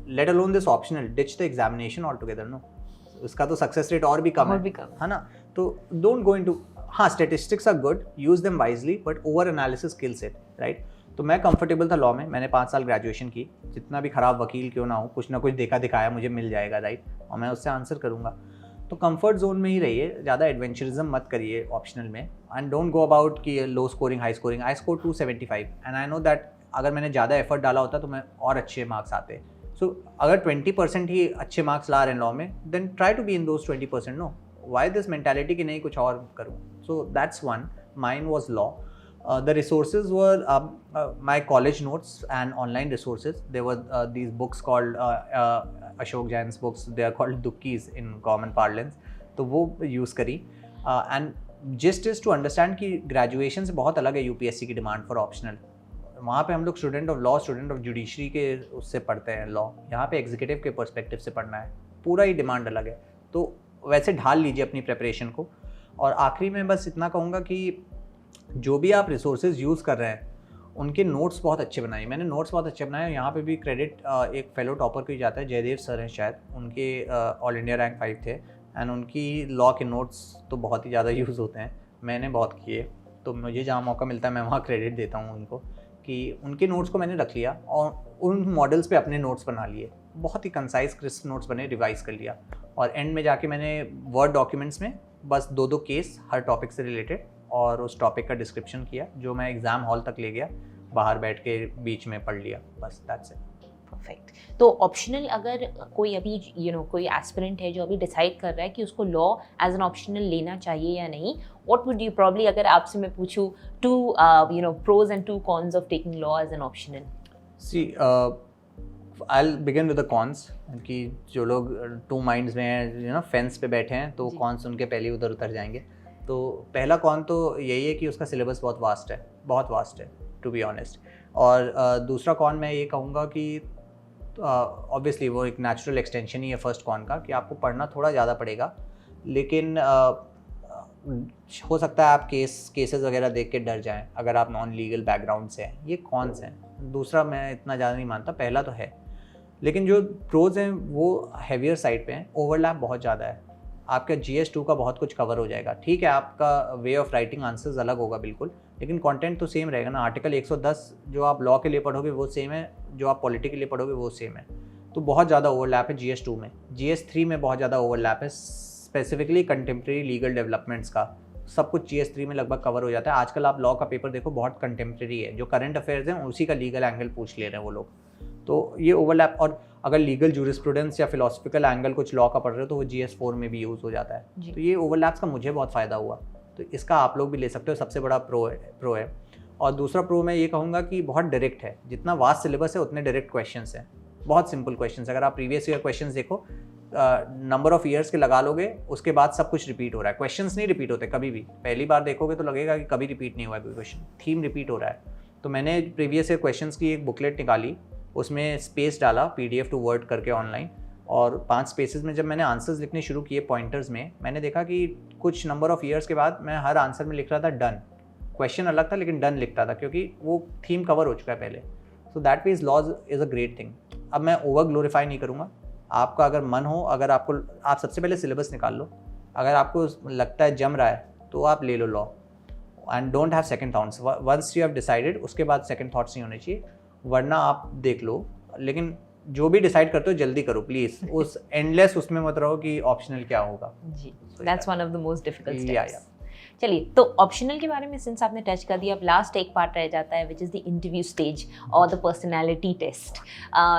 let alone this optional, ditch the examination altogether. No, उसका तो सक्सेस रेट और भी कम है ना। तो डोंट गो इनटू, हाँ statistics are good, use them wisely, but over analysis kills it, right. तो मैं कंफर्टेबल था लॉ में, मैंने 5 साल ग्रेजुएशन की, जितना भी खराब वकील क्यों ना हो, कुछ ना कुछ देखा दिखाया मुझे मिल जाएगा, राइट, और मैं उससे आंसर करूँगा। तो कंफर्ट जोन में ही रहिए, ज़्यादा एडवेंचरिज्म मत करिए ऑप्शनल में, एंड डोंट गो अबाउट कि low scoring high scoring. I score 275 and I know that अगर मैंने ज़्यादा एफर्ट डाला होता तो मैं और अच्छे मार्क्स आते। सो अगर 20% ही अच्छे मार्क्स ला रहे हैं लॉ में, then try to be in those 20%। No, why this mentality कि नहीं कुछ और करूँ। So that's one, mine was law. The resources were my college notes and online resources. There were these books called Ashok Jain's books. They are called Dukkis in common parlance. तो वो use करी। And just is to understand कि graduation से बहुत अलग है UPSC की demand for optional. वहाँ पे हम लोग student of law, student of judiciary के उससे पढ़ते हैं लॉ, यहाँ पे एग्जीक्यूटिव के पर्सपेक्टिव से पढ़ना है, पूरा ही डिमांड अलग है। तो वैसे ढाल लीजिए अपनी प्रिपरेशन को। और आखिरी में बस इतना कहूँगा कि जो भी आप रिसोर्सेज यूज़ कर रहे हैं उनके नोट्स बहुत अच्छे बनाइए। मैंने नोट्स बहुत अच्छे बनाए, यहाँ पे भी क्रेडिट एक फेलो टॉपर को ही जाता है, जयदेव सर हैं शायद, उनके ऑल इंडिया रैंक 5 थे, एंड उनकी लॉ के नोट्स तो बहुत ही ज़्यादा यूज़ होते हैं, मैंने बहुत किए। तो मुझे जहाँ मौका मिलता है मैं वहाँ क्रेडिट देता हूँ उनको कि उनके नोट्स को मैंने रख लिया और उन मॉडल्स पे अपने नोट्स बना लिए, बहुत ही कंसाइज क्रिस्प नोट्स बने, रिवाइज कर लिया। और एंड में जाके मैंने वर्ड डॉक्यूमेंट्स में बस 2-2 केस हर टॉपिक से रिलेटेड और उस टॉपिक का डिस्क्रिप्शन किया, जो मैं एग्ज़ाम हॉल तक ले गया, बाहर बैठ के बीच में पढ़ लिया, बस दैट्स इट। परफेक्ट। तो ऑप्शनल अगर कोई अभी कोई एस्पिरेंट है जो अभी डिसाइड कर रहा है कि उसको लॉ एज एन ऑप्शनल लेना चाहिए या नहीं, व्हाट वुड यू प्रॉब्ली, अगर आपसे मैं पूछूं 2 pros and 2 cons of taking law as an optional? See I'll begin with the cons, कि जो लोग 2 माइंड्स में हैं, फेंस पे बैठे हैं, तो कॉन्स उनके पहले उधर उतर जाएंगे। तो पहला कॉन तो यही है कि उसका सिलेबस बहुत वास्ट है टू बी ऑनेस्ट। और दूसरा कॉन मैं ये कहूँगा कि ऑब्वियसली वो एक नेचुरल एक्सटेंशन ही है फर्स्ट कॉन का, कि आपको पढ़ना थोड़ा ज़्यादा पड़ेगा, लेकिन हो सकता है आप केसेस वगैरह देख के डर जाएं अगर आप नॉन लीगल बैकग्राउंड से हैं, ये कौन से हैं। दूसरा मैं इतना ज़्यादा नहीं मानता, पहला तो है, लेकिन जो प्रोज हैं वो हैवियर साइड पे हैं, ओवरलैप बहुत ज़्यादा है। आपका GS2 का बहुत कुछ कवर हो जाएगा, ठीक है आपका वे ऑफ राइटिंग आंसर्स अलग होगा बिल्कुल, लेकिन कंटेंट तो सेम रहेगा ना। आर्टिकल 110 जो आप लॉ के लिए पढ़ोगे वो सेम है, जो आप पॉलिटी के लिए पढ़ोगे वो सेम है। तो बहुत ज़्यादा ओवरलैप है GS2 में। GS3 में बहुत ज़्यादा ओवरलैप है, स्पेसिफिकली कंटेम्प्रेरी लीगल डेवलपमेंट्स का सब कुछ GS3 में लगभग कवर हो जाता है। आजकल आप लॉ का पेपर देखो बहुत कंटेम्प्रेरी है, जो करंट अफेयर्स हैं उसी का लीगल एंगल पूछ ले रहे हैं वो लोग। तो ये ओवरलैप, और अगर लीगल जूरिस्प्रूडेंस या फिलोसफिकल एंगल कुछ लॉ का पढ़ रहे हो तो वो GS4 में भी यूज़ हो जाता है। तो ये ओवरलैप्स का मुझे बहुत फ़ायदा हुआ, तो इसका आप लोग भी ले सकते हो, सबसे बड़ा प्रो है। और दूसरा प्रो मैं ये कहूँगा कि बहुत डायरेक्ट है, जितना वास्ट सिलेबस है उतने डायरेक्ट क्वेश्चंस हैं, बहुत सिंपल क्वेश्चंस। अगर आप प्रीवियस ईयर क्वेश्चंस देखो, नंबर ऑफ ईयर्स के लगा लोगे, उसके बाद सब कुछ रिपीट हो रहा है। क्वेश्चंस नहीं रिपीट होते कभी भी, पहली बार देखोगे तो लगेगा कि कभी रिपीट नहीं हुआ है कोई क्वेश्चन, थीम रिपीट हो रहा है। तो मैंने प्रीवियस ईयर क्वेश्चंस की एक बुकलेट निकाली, उसमें स्पेस डाला PDF टू वर्ड करके ऑनलाइन, और 5 स्पेसेस में जब मैंने आंसर्स लिखने शुरू किए पॉइंटर्स में, मैंने देखा कि कुछ नंबर ऑफ ईयर्स के बाद मैं हर आंसर में लिख रहा था डन। क्वेश्चन अलग था लेकिन डन लिखता था, क्योंकि वो थीम कवर हो चुका है पहले। So that means laws is a great thing. अब मैं ओवर ग्लोरीफाई नहीं करूँगा, आपका अगर मन हो, अगर आपको, आप सबसे पहले सिलेबस निकाल लो, अगर आपको लगता है जम रहा है तो आप ले लो law, and don't have second thoughts. Once you have decided उसके बाद सेकंड थॉट्स नहीं होने चाहिए, वरना आप देख लो। लेकिन जो भी डिसाइड करते हो जल्दी करो प्लीज, उस एंडलेस उसमें मत रहो कि ऑप्शनल क्या होगा जी। That's one of the most difficult steps. चलिए, तो ऑप्शनल के बारे में सिंस आपने टच कर दिया, अब लास्ट एक पार्ट रह जाता है which is the interview stage और the personality test.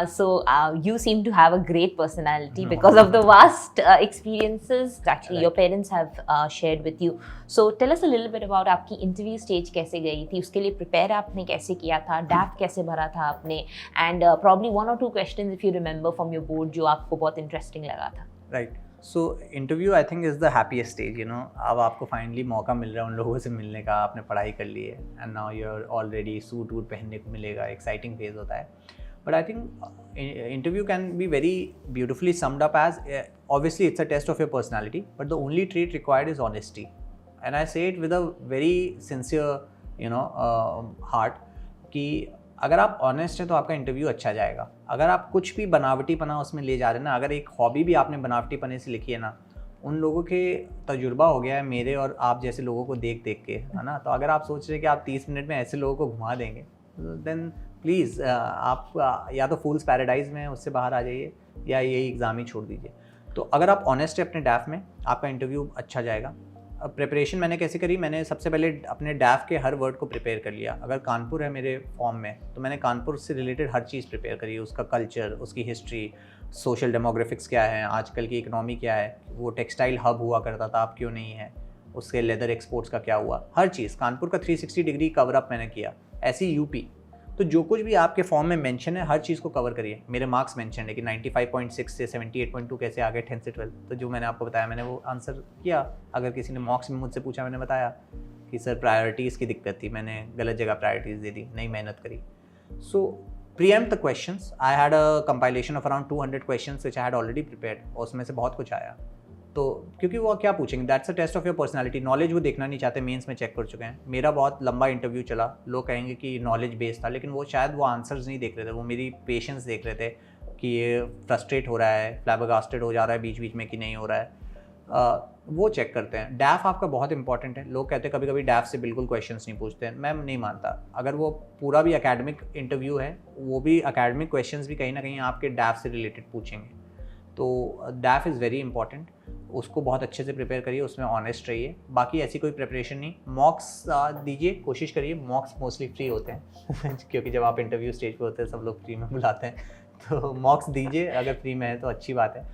So you seem to have a great personality because of the vast experiences actually your parents have shared with you. So tell us a little bit about आपकी interview stage कैसे गई थी, उसके लिए prepare आपने कैसे किया था, डैफ कैसे भरा था आपने, and probably 1 or 2 questions if you remember from your board जो आपको बहुत इंटरेस्टिंग लगा था। Right. So interview I think is the happiest stage, you know. अब आपको फाइनली मौका मिल रहा है उन लोगों से मिलने का, आपने पढ़ाई कर ली है and now you are already suit वूट पहनने को मिलेगा, एक्साइटिंग फेज होता है। But I think interview can be very beautifully summed up as, obviously it's a test of your personality, but the only trait required is honesty, and I say it with a very sincere you know heart, कि अगर आप honest हैं तो आपका interview अच्छा जाएगा। अगर आप कुछ भी बनावटीपना उसमें ले जा रहे हैं ना, अगर एक हॉबी भी आपने बनावटीपने से लिखी है ना, उन लोगों के तजुर्बा हो गया है मेरे और आप जैसे लोगों को देख देख के, है ना। तो अगर आप सोच रहे हैं कि आप 30 मिनट में ऐसे लोगों को घुमा देंगे, देन प्लीज़ आप या तो फूल्स पैराडाइज में उससे बाहर आ जाइए या यही एग्ज़ाम ही छोड़ दीजिए। तो अगर आप ऑनेस्ट है अपने डैफ में, आपका इंटरव्यू अच्छा जाएगा। अब प्रिपरेशन मैंने कैसे करी, मैंने सबसे पहले अपने डैफ के हर वर्ड को प्रिपेयर कर लिया। अगर कानपुर है मेरे फॉर्म में तो मैंने कानपुर से रिलेटेड हर चीज़ प्रिपेयर करी, उसका कल्चर, उसकी हिस्ट्री, सोशल डेमोग्राफिक्स क्या है, आजकल की इकोनॉमी क्या है, वो टेक्सटाइल हब हुआ करता था अब क्यों नहीं है, उसके लेदर एक्सपोर्ट्स का क्या हुआ, हर चीज़ कानपुर का 360 डिग्री कवर अप मैंने किया। ऐसी यूपी, तो जो कुछ भी आपके फॉर्म में मेंशन है हर चीज़ को कवर करिए। मेरे मार्क्स मेंशन है कि 95.6 से 78.2 कैसे आ गए 10th से 12th, तो जो मैंने आपको बताया मैंने वो आंसर किया। अगर किसी ने मॉक्स में मुझसे पूछा, मैंने बताया कि सर प्रायोरिटीज़ की दिक्कत थी, मैंने गलत जगह प्रायोरिटीज़ दे दी, नहीं मेहनत करी। सो preempt the questions. I had a compilation of around 200 questions which I had already prepared, और उसमें से बहुत कुछ आया। तो क्योंकि वो क्या पूछेंगे, that's a test of your personality. Knowledge वो देखना नहीं चाहते, मेंस में चेक कर चुके हैं। मेरा बहुत लंबा इंटरव्यू चला, लोग कहेंगे कि नॉलेज बेस्ड था, लेकिन वो शायद वो आंसर्स नहीं देख रहे थे, वो मेरी पेशेंस देख रहे थे कि ये फ्रस्ट्रेट हो रहा है, फ्लैबरगास्टेड हो जा रहा है बीच बीच में कि नहीं हो रहा है। वो चेक करते हैं। डैफ आपका बहुत इंपॉर्टेंट है। लोग कहते हैं कभी कभी डैफ से बिल्कुल क्वेश्चंस नहीं पूछते हैं, मैं नहीं मानता। अगर वो पूरा भी एकेडमिक इंटरव्यू है, वो भी एकेडमिक क्वेश्चंस भी कहीं ना कहीं आपके डैफ से रिलेटेड पूछेंगे। तो डैफ इज़ वेरी इंपॉर्टेंट, उसको बहुत अच्छे से प्रिपेयर करिए, उसमें ऑनेस्ट रहिए। बाकी ऐसी कोई प्रिपरेशन नहीं। मॉक्स दीजिए, कोशिश करिए। मॉक्स मोस्टली फ्री होते हैं क्योंकि जब आप इंटरव्यू स्टेज पे होते हैं सब लोग फ्री में बुलाते हैं, तो मॉक्स दीजिए। अगर फ्री में है तो अच्छी बात है।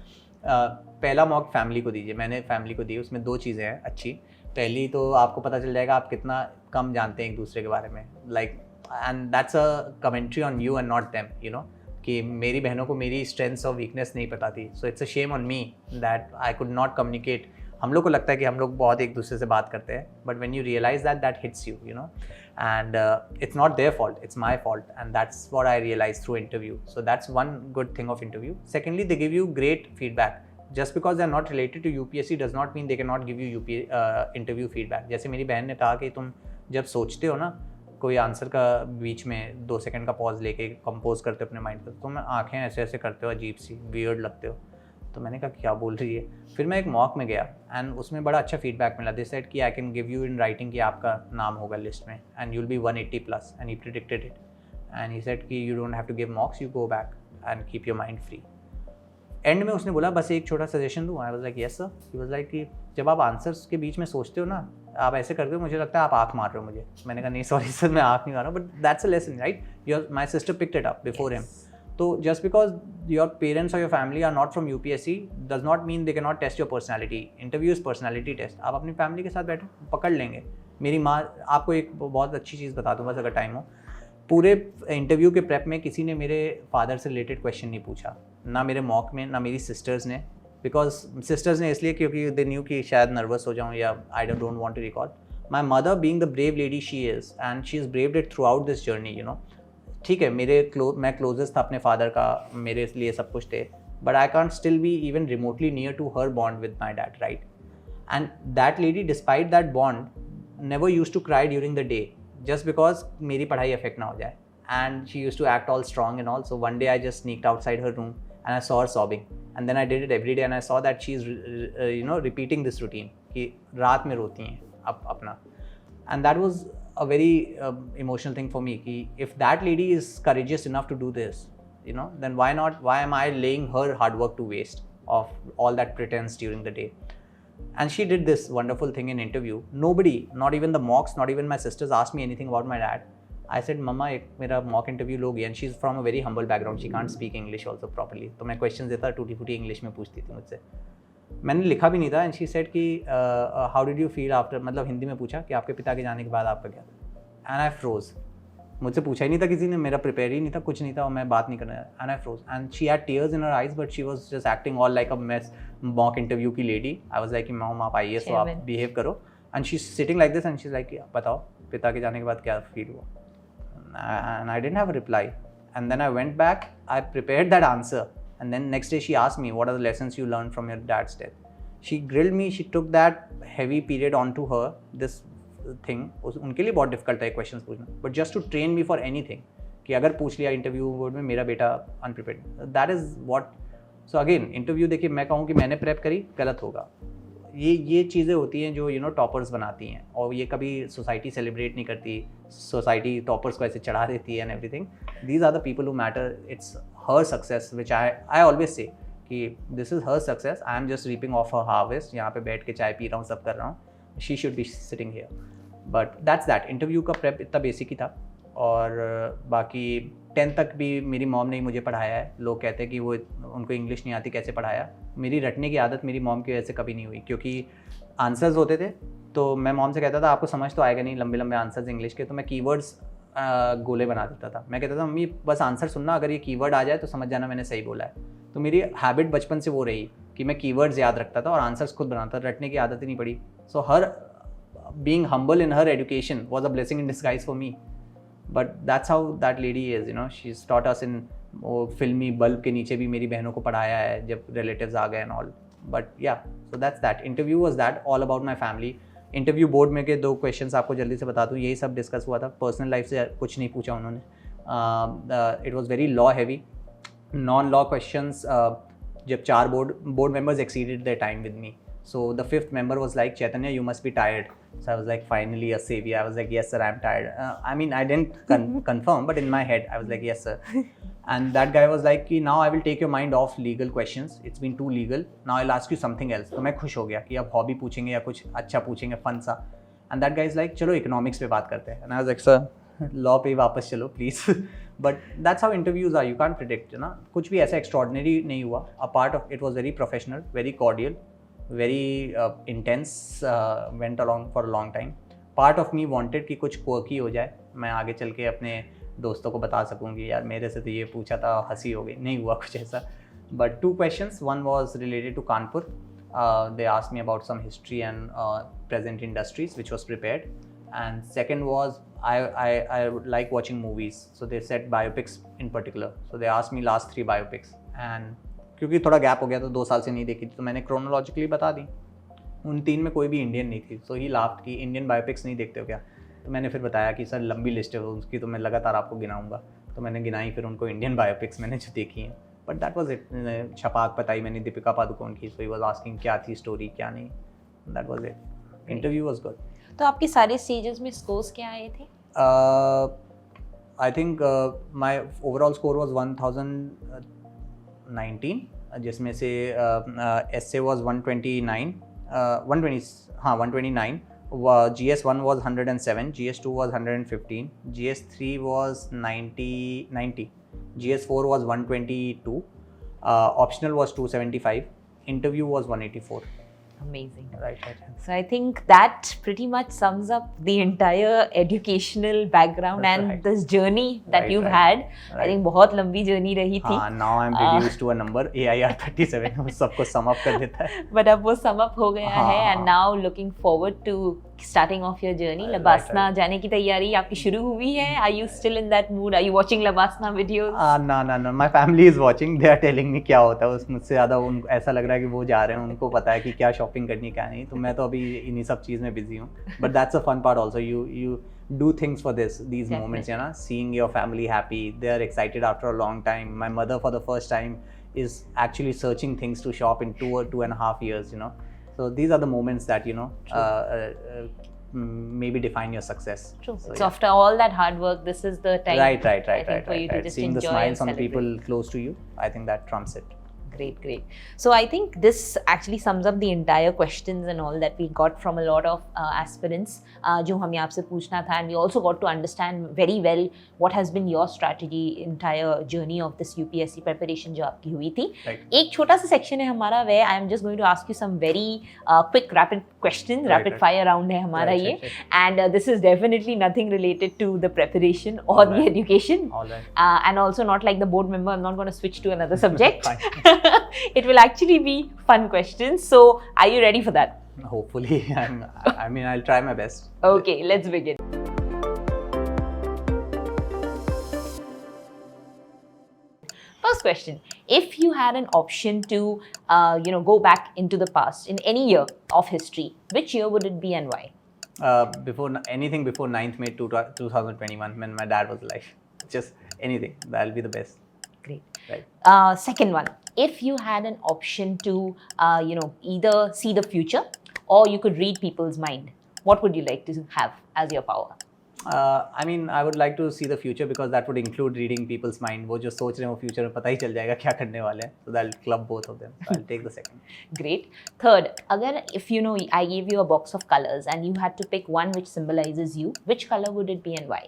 पहला मॉक फैमिली को दीजिए, मैंने फैमिली को दी। उसमें 2 चीज़ें हैं अच्छी। पहली तो आपको पता चल जाएगा आप कितना कम जानते हैं एक दूसरे के बारे में, like, and that's a commentary on you and not them, you no, कि मेरी बहनों को मेरी स्ट्रेंथ्स और वीकनेस नहीं पता थी। So it's a shame on me that I could not communicate. हम लोग को लगता है कि हम लोग बहुत एक दूसरे से बात करते हैं, but when you realise that hits you, you know, and it's not their fault, it's my fault, and that's what I realized through interview. So that's one good thing of interview. Secondly, they give you great feedback. Just because they are not related to UPSC does not mean they can not give you interview feedback. जैसे मेरी बहन ने कहा कि तुम जब सोचते हो ना कोई आंसर का बीच में 2 सेकंड का पॉज लेके कंपोज करते हो अपने माइंड पर, तो मैं आंखें ऐसे ऐसे करते हो, अजीब सी वियर्ड लगते हो. तो मैंने कहा क्या बोल रही है. फिर मैं एक मॉक में गया एंड उसमें बड़ा अच्छा फीडबैक मिला. दे सेड कि I can give you in writing कि आपका नाम होगा लिस्ट में and you will be 180+ and he predicted it. And he said कि you don't have to give mocks, you go back and keep your mind free. And में उसने बोला बस एक छोटा सजेशन दूँ. I was like yes sir. He was like कि जब आप आंसर्स के बीच में सोचते हो ना, आप ऐसे करते हो, मुझे लगता है आप आँख मार रहे हो मुझे. मैंने कहा नहीं सॉरी सर, मैं आँख नहीं मार रहा हूँ, but that's a lesson right. Your my sister picked it up before him. तो जस्ट बिकॉज योर पेरेंट्स और your family are not from UPSC does not mean they can not test your personality. Interview is personality test. आप अपनी family के साथ बैठो, पकड़ लेंगे. मेरी माँ, आपको एक बहुत अच्छी चीज़ बता दूँ बस अगर टाइम हो, पूरे इंटरव्यू के प्रेप में किसी ने मेरे फादर से रिलेटेड क्वेश्चन नहीं पूछा, ना मेरे मॉक में, ना मेरी सिस्टर्स ने. बिकॉज सिस्टर्स ने इसलिए क्योंकि दे न्यू कि शायद नर्वस हो जाऊँ या I don't want to recall. My mother being the brave lady she is and she is braved it throughout this journey, you know. ठीक है, मैं क्लोजेस्ट था अपने फादर का, मेरे लिए सब कुछ थे, but I can't still be even remotely near to her bond with my dad, right. And that lady despite that bond never use to cry during the day just because मेरी पढ़ाई affect ना हो जाए. And she used to act all strong and all. So one day I just sneaked outside her room and I saw her sobbing. And then I did it every day and I saw that she's repeating this routine कि रात में रोती हैं अपना. And that was a very emotional thing for me कि if that lady is courageous enough to do this, you know, then why am I laying her hard work to waste of all that pretense during the day. And she did this wonderful thing in interview. Nobody, not even the mocks, not even my sisters asked me anything about my dad. I said मम्मा एक मेरा mock interview लोगी and she is from a very humble background, she can't speak English also properly. तो मैं question देता टूटी फूटी English में पूछती थी मुझसे. मैंने लिखा भी नहीं था. एंड शी सेड कि how did you feel after, मतलब हिंदी में पूछा कि आपके पिता के जाने के बाद आपका क्या. And I froze. मुझसे पूछा ही नहीं था किसी ने, मेरा प्रिपेयर ही नहीं था, कुछ नहीं था और मैं बात नहीं करना. And I froze and she had tears in her eyes but she was just acting all like a mess mock interview की लेडी. आई वाज लाइक मॉम आप आइए सो आप बिहेव करो. And she is sitting like this and she is like बताओ पिता के जाने के बाद क्या फील हुआ. And I didn't have a reply. And then I went back, I prepared that answer. And then next day she asked me, what are the lessons you learned from your dad's death? She grilled me, she took that heavy period onto her, this thing. उनके लिए बहुत difficult था questions पूछना. But just to train me for anything. कि अगर पूछ लिया interview board में मेरा बेटा unprepared. That is what. So again, interview देखिए मैं कहूँ कि मैंने prep करी, गलत होगा. ये चीज़ें होती हैं जो टॉपर्स बनाती हैं और ये कभी सोसाइटी सेलिब्रेट नहीं करती. सोसाइटी टॉपर्स को ऐसे चढ़ा देती है and everything. These are the people who matter. It's her success which I always say कि this is her success. I am just reaping off her harvest. यहाँ पे बैठ के चाय पी रहा हूँ, सब कर रहा हूँ. She should be sitting here. But that's that. Interview का प्रेप इतना बेसिक ही था. और बाकी 10th तक भी मेरी मॉम ने ही मुझे पढ़ाया है. लोग कहते हैं कि वो उनको इंग्लिश नहीं आती, कैसे पढ़ाया. मेरी रटने की आदत मेरी मॉम की वजह से कभी नहीं हुई क्योंकि आंसर्स होते थे तो मैं मॉम से कहता था आपको समझ तो आएगा नहीं लंबे लंबे आंसर्स इंग्लिश के. तो मैं कीवर्ड्स गोले बना देता था. मैं कहता था मम्मी बस आंसर सुनना, अगर ये कीवर्ड आ जाए तो समझ जाना मैंने सही बोला है. तो मेरी हैबिट बचपन से वो रही कि मैं कीवर्ड्स याद रखता था और आंसर्स खुद बनाता था. रटने की आदत ही नहीं पड़ी. So her being humble in her education was a blessing in disguise for me. But that's how that lady is, you know. She is taught us in वो फिल्मी बल्ब के नीचे भी मेरी बहनों को पढ़ाया है जब रिलेटिव्स आ गए एंड ऑल. बट या so that's that. Interview was that all about my family. Interview board में के 2 क्वेश्चंस आपको जल्दी से बता दूँ. यही सब डिस्कस हुआ था. पर्सनल लाइफ से कुछ नहीं पूछा उन्होंने. It was very law heavy. Non law questions. जब 4 board members exceeded their time with me. So the 5th member was like, Chaitanya, you must be tired. So I was like, finally a savior. I was like, yes sir, I'm tired. I mean, I didn't confirm, but in my head, I was like, yes sir. And that guy was like, now I will take your mind off legal questions. It's been too legal. Now I'll ask you something else. तो मैं खुश हो गया कि अब hobby पूछेंगे या कुछ अच्छा पूछेंगे, fun सा. And that guy is like, चलो economics पे बात करते हैं. And I was like, sir, law पे वापस चलो please. But that's how interviews are. You can't predict, ना. कुछ भी ऐसा extraordinary नहीं हुआ. A part of it was very professional, very cordial. Very intense, went along for a long time. Part of me wanted कि कुछ quirky हो जाए, मैं आगे चल के अपने दोस्तों को बता सकूँगी यार मेरे से तो ये पूछा था, हंसी हो गई. नहीं हुआ कुछ ऐसा. But 2 questions. One was related to Kanpur. They asked me about some history and present industries, which was prepared. And second was I like watching movies. So they said biopics in particular. So they asked me last 3 biopics. And क्योंकि थोड़ा gap हो गया तो 2 साल से नहीं देखी थी, तो मैंने क्रोनोलॉजिकली बता दी। उन 3 में कोई भी इंडियन नहीं थी, सो ही लाफ्ड कि इंडियन बायोपिक्स नहीं देखते हो क्या? तो मैंने फिर बताया कि सर लंबी लिस्ट है उसकी, तो मैं लगातार आपको गिनाऊंगा। तो मैंने गिनाई फिर उनको इंडियन बायोपिक्स मैंने जो देखी हैं, बट दैट वाज इट। छपाक बताई मैंने दीपिका पादुकोण की, सो ही वाज आस्किंग क्या थी स्टोरी क्या नहीं, that was it. Interview was good. तो आपके सारे स्टेजेस में स्कोर्स क्या आए थे? I think my overall score was 1019, जिसमें से essay was 129, 120, हाँ 129, GS1 was 107, GS2 was 115, GS3 was 90, GS4 was 122, optional was 275, interview was 184. Amazing. Right. So I think that pretty much sums up the entire educational background That's and right. this journey that Right, you've right. had. I Right. think बहुत लंबी journey रही थी. हाँ, now I'm reduced to a number AIR 37, वो सबको sum up कर देता है। But अब वो sum up हो गया हाँ, है, and हाँ। now looking forward to starting off your journey. Right, LBSNAA right. जाने की तैयारी आपकी शुरू हुई है? Are you still in that mood? Are you watching LBSNAA videos? No. My family is watching. They are telling me क्या होता है उस, मुझसे ज़्यादा उनको ऐसा लग रहा है कि वो जा रहे हैं, उनको पता है कि क्या शॉपिंग करनी क्या नहीं। तो मैं तो अभी इन्हीं सब चीज़ में बिजी हूँ। But that's a fun part also. You do things for these moments, you know, seeing your family happy. They are excited after a long time. My mother for the first time is actually searching things to shop in 2.5 years, you know. So these are the moments that, you know, maybe define your success. True. So, So yeah. after all that hard work, this is the time. Right. I think for you to just Seeing the enjoy smiles and on people celebrate. close to you, I think that trumps it. Great. So I think this actually sums up the entire questions and all that we got from a lot of aspirants जो हमें आपसे पूछना था, and we also got to understand very well what has been your strategy, entire journey of this UPSC preparation जो आपकी हुई थी. Right. एक छोटा सा section है हमारा where I am just going to ask you some very quick rapid questions, Right, rapid right. fire round है हमारा Right, ये, right. and this is definitely nothing related to the preparation or the Alright. education. All right. And also not like the board member, I'm not going to switch to another subject. Fine. It will actually be fun questions. So, are you ready for that? Hopefully, I'll try my best. Okay, let's begin. First question: if you had an option to, go back into the past in any year of history, which year would it be and why? Anything before 9th May 2021, when my dad was alive. Just anything. That'll be the best. Great. Right. Second one: if you had an option to, either see the future or you could read people's mind, what would you like to have as your power? I would like to see the future because that would include reading people's mind. वो जो सोच रहे हैं वो future में पता ही चल जाएगा क्या करने वाले हैं. So that'll club both of them. So I'll take the second. Great. Third, if I gave you a box of colors and you had to pick one which symbolizes you, which color would it be and why?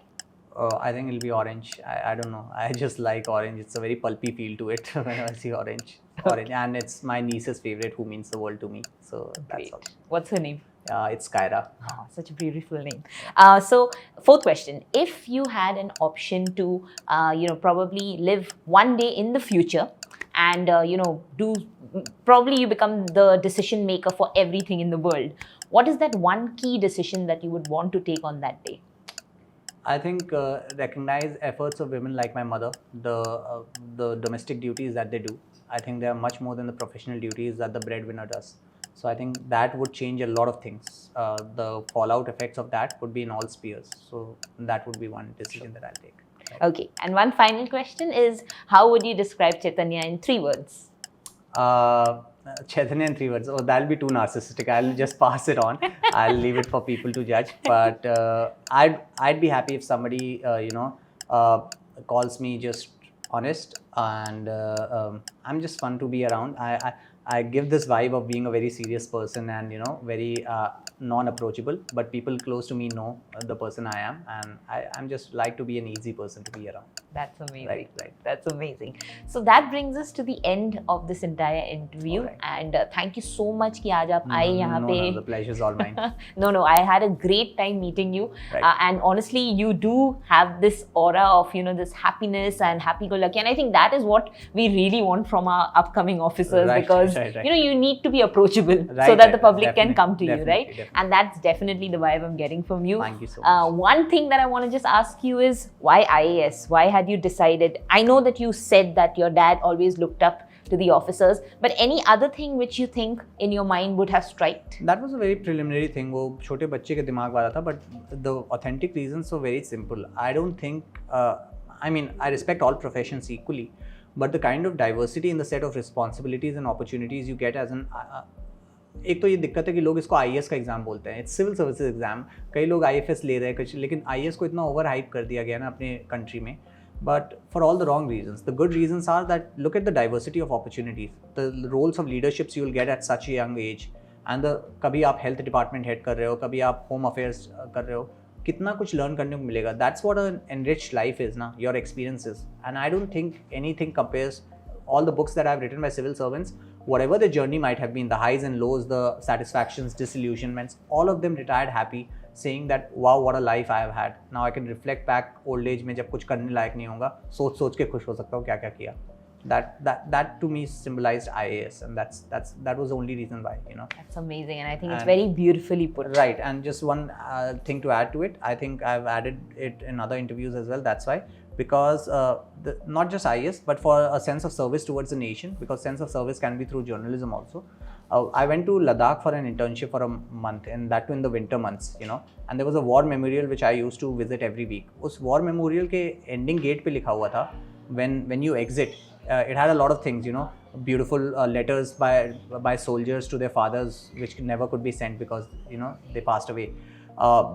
I think it'll be orange. I don't know. I just like orange. It's a very pulpy feel to it when I see orange. Orange, and it's my niece's favorite, who means the world to me. So that's Great. all. What's her name? It's Kyra. Oh, such a beautiful name. So, fourth question: if you had an option to, probably live one day in the future, and probably you become the decision maker for everything in the world, what is that one key decision that you would want to take on that day? I think recognize efforts of women like my mother, the domestic duties that they do. I think they are much more than the professional duties that the breadwinner does. So I think that would change a lot of things. The fallout effects of that would be in all spheres. So that would be one decision that I'll take. Okay, and one final question is: how would you describe Chaitanya in 3 words? Chaitanya in 3 words. Oh, that'll be too narcissistic. I'll just pass it on. I'll leave it for people to judge. But I'd be happy if somebody calls me just honest, and I'm just fun to be around. I give this vibe of being a very serious person and very non-approachable, but people close to me know the person I am, and I'm just like to be an easy person to be around. That's amazing. Right. That's amazing. So that brings us to the end of this entire interview. Alright. And thank you so much कि आज आप आए यहाँ पे. No, the pleasure's all mine. No, I had a great time meeting you. Right. And honestly, you do have this aura of, this happiness and happy-go-lucky. And I think that is what we really want from our upcoming officers, Right, because, right. you need to be approachable so Right, that the right, public can definitely, come to you, definitely, right? definitely. And that's definitely the vibe I'm getting from you. Thank you so much. One thing that I want to just ask you is, why IAS? Why had you decided? I know that you said that your dad always looked up to the officers. But any other thing which you think in your mind would have struck? That was a very preliminary thing. वो छोटे बच्चे के दिमाग वाला था, but the authentic reasons were very simple. I don't think, I mean, I respect all professions equally, but the kind of diversity in the set of responsibilities and opportunities you get as an एक तो ये दिक्कत है कि लोग इसको IAS का exam बोलते हैं. It's civil services exam. कई लोग IFS ले रहे हैं कुछ, लेकिन IAS को इतना ओवर हाइप कर दिया गया ना अपने कंट्री में, but for all the wrong reasons. The good reasons are that look at the diversity of opportunities, the roles of leaderships you will get at such a young age, and the कभी आप health department head कर रहे हो, कभी आप home affairs कर रहे हो, कितना कुछ learn करने को मिलेगा. That's what an enriched life is ना, your experiences. And I don't think anything compares. All the books that I've written by civil servants, whatever the journey might have been, the highs and lows, the satisfactions, disillusionments, all of them retired happy, saying that wow, what a life I have had. Now I can reflect back old age में जब कुछ करने लायक नहीं होगा, सोच के खुश हो सकता हूँ क्या क्या किया. That to me symbolized IAS, and that was the only reason why, you know. That's amazing, and I think it's very beautifully put. Right, and just one thing to add to it, I think I've added it in other interviews as well. That's why, because not just IAS, but for a sense of service towards the nation, because sense of service can be through journalism also. I went to Ladakh for an internship for a month, and that too in the winter months, you know. And there was a war memorial which I used to visit every week. उस war memorial के ending gate पे लिखा हुआ था, when you exit, it had a lot of things, you know, beautiful letters by soldiers to their fathers, which never could be sent because, you know, they passed away.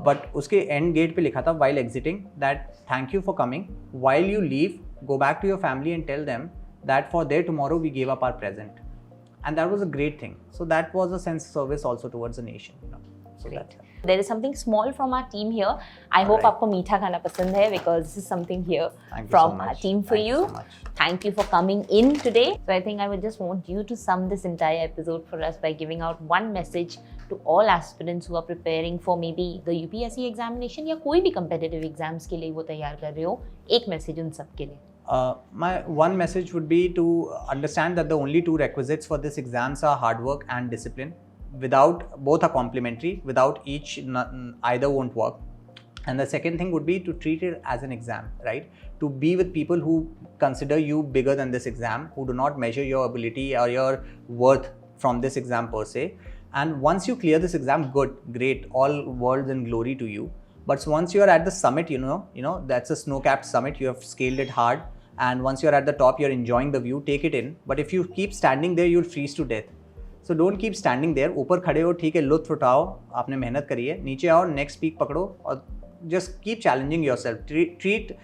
But उसके end gate पे लिखा था while exiting that thank you for coming. While you leave, go back to your family and tell them that for their tomorrow we gave up our present. And that was a great thing. So that was a sense of service also towards the nation, you know. So Great. There is something small from our team here. I hope आपको मीठा खाना पसंद है, because this is something here from our team for you. Thank you for coming in today. So I think I would just want you to sum this entire episode for us by giving out one message to all aspirants who are preparing for maybe the UPSC examination या कोई भी competitive exams के लिए वो तैयार कर रहे हो. एक message उन सब के लिए. My one message would be to understand that the only two requisites for this exams are hard work and discipline. Without, both are complementary. Without each, either won't work. And the second thing would be to treat it as an exam, right? To be with people who consider you bigger than this exam, who do not measure your ability or your worth from this exam per se. And once you clear this exam, good, great, all worlds and glory to you. But once you are at the summit, you know that's a snow-capped summit. You have scaled it hard, and once you are at the top, you're enjoying the view. Take it in. But if you keep standing there, you'll freeze to death. So don't keep standing there. ऊपर खड़े हो, ठीक है, लुत्फ उठाओ, आपने मेहनत करी है, नीचे आओ, next peak पकड़ो, और just keep challenging yourself. Treat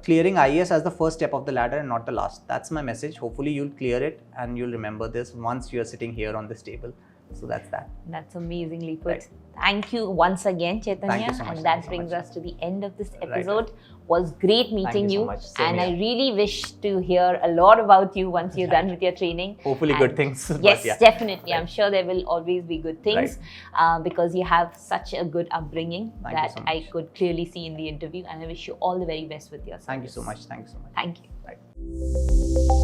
clearing IAS as the first step of the ladder and not the last. That's my message. Hopefully you'll clear it and you'll remember this once you're sitting here on this table. So that's that. That's amazingly put. Right. Thank you once again, Chaitanya. Thank you so much. And that brings us to the end of this episode. Was great meeting you. And I really wish to hear a lot about you once you're done with your training. Hopefully good things. Yes, yeah. Definitely. Right. I'm sure there will always be good things because you have such a good upbringing that I could clearly see in the interview. And I wish you all the very best with yourself. Thank you so much. Thank you so much. Thank you. Right.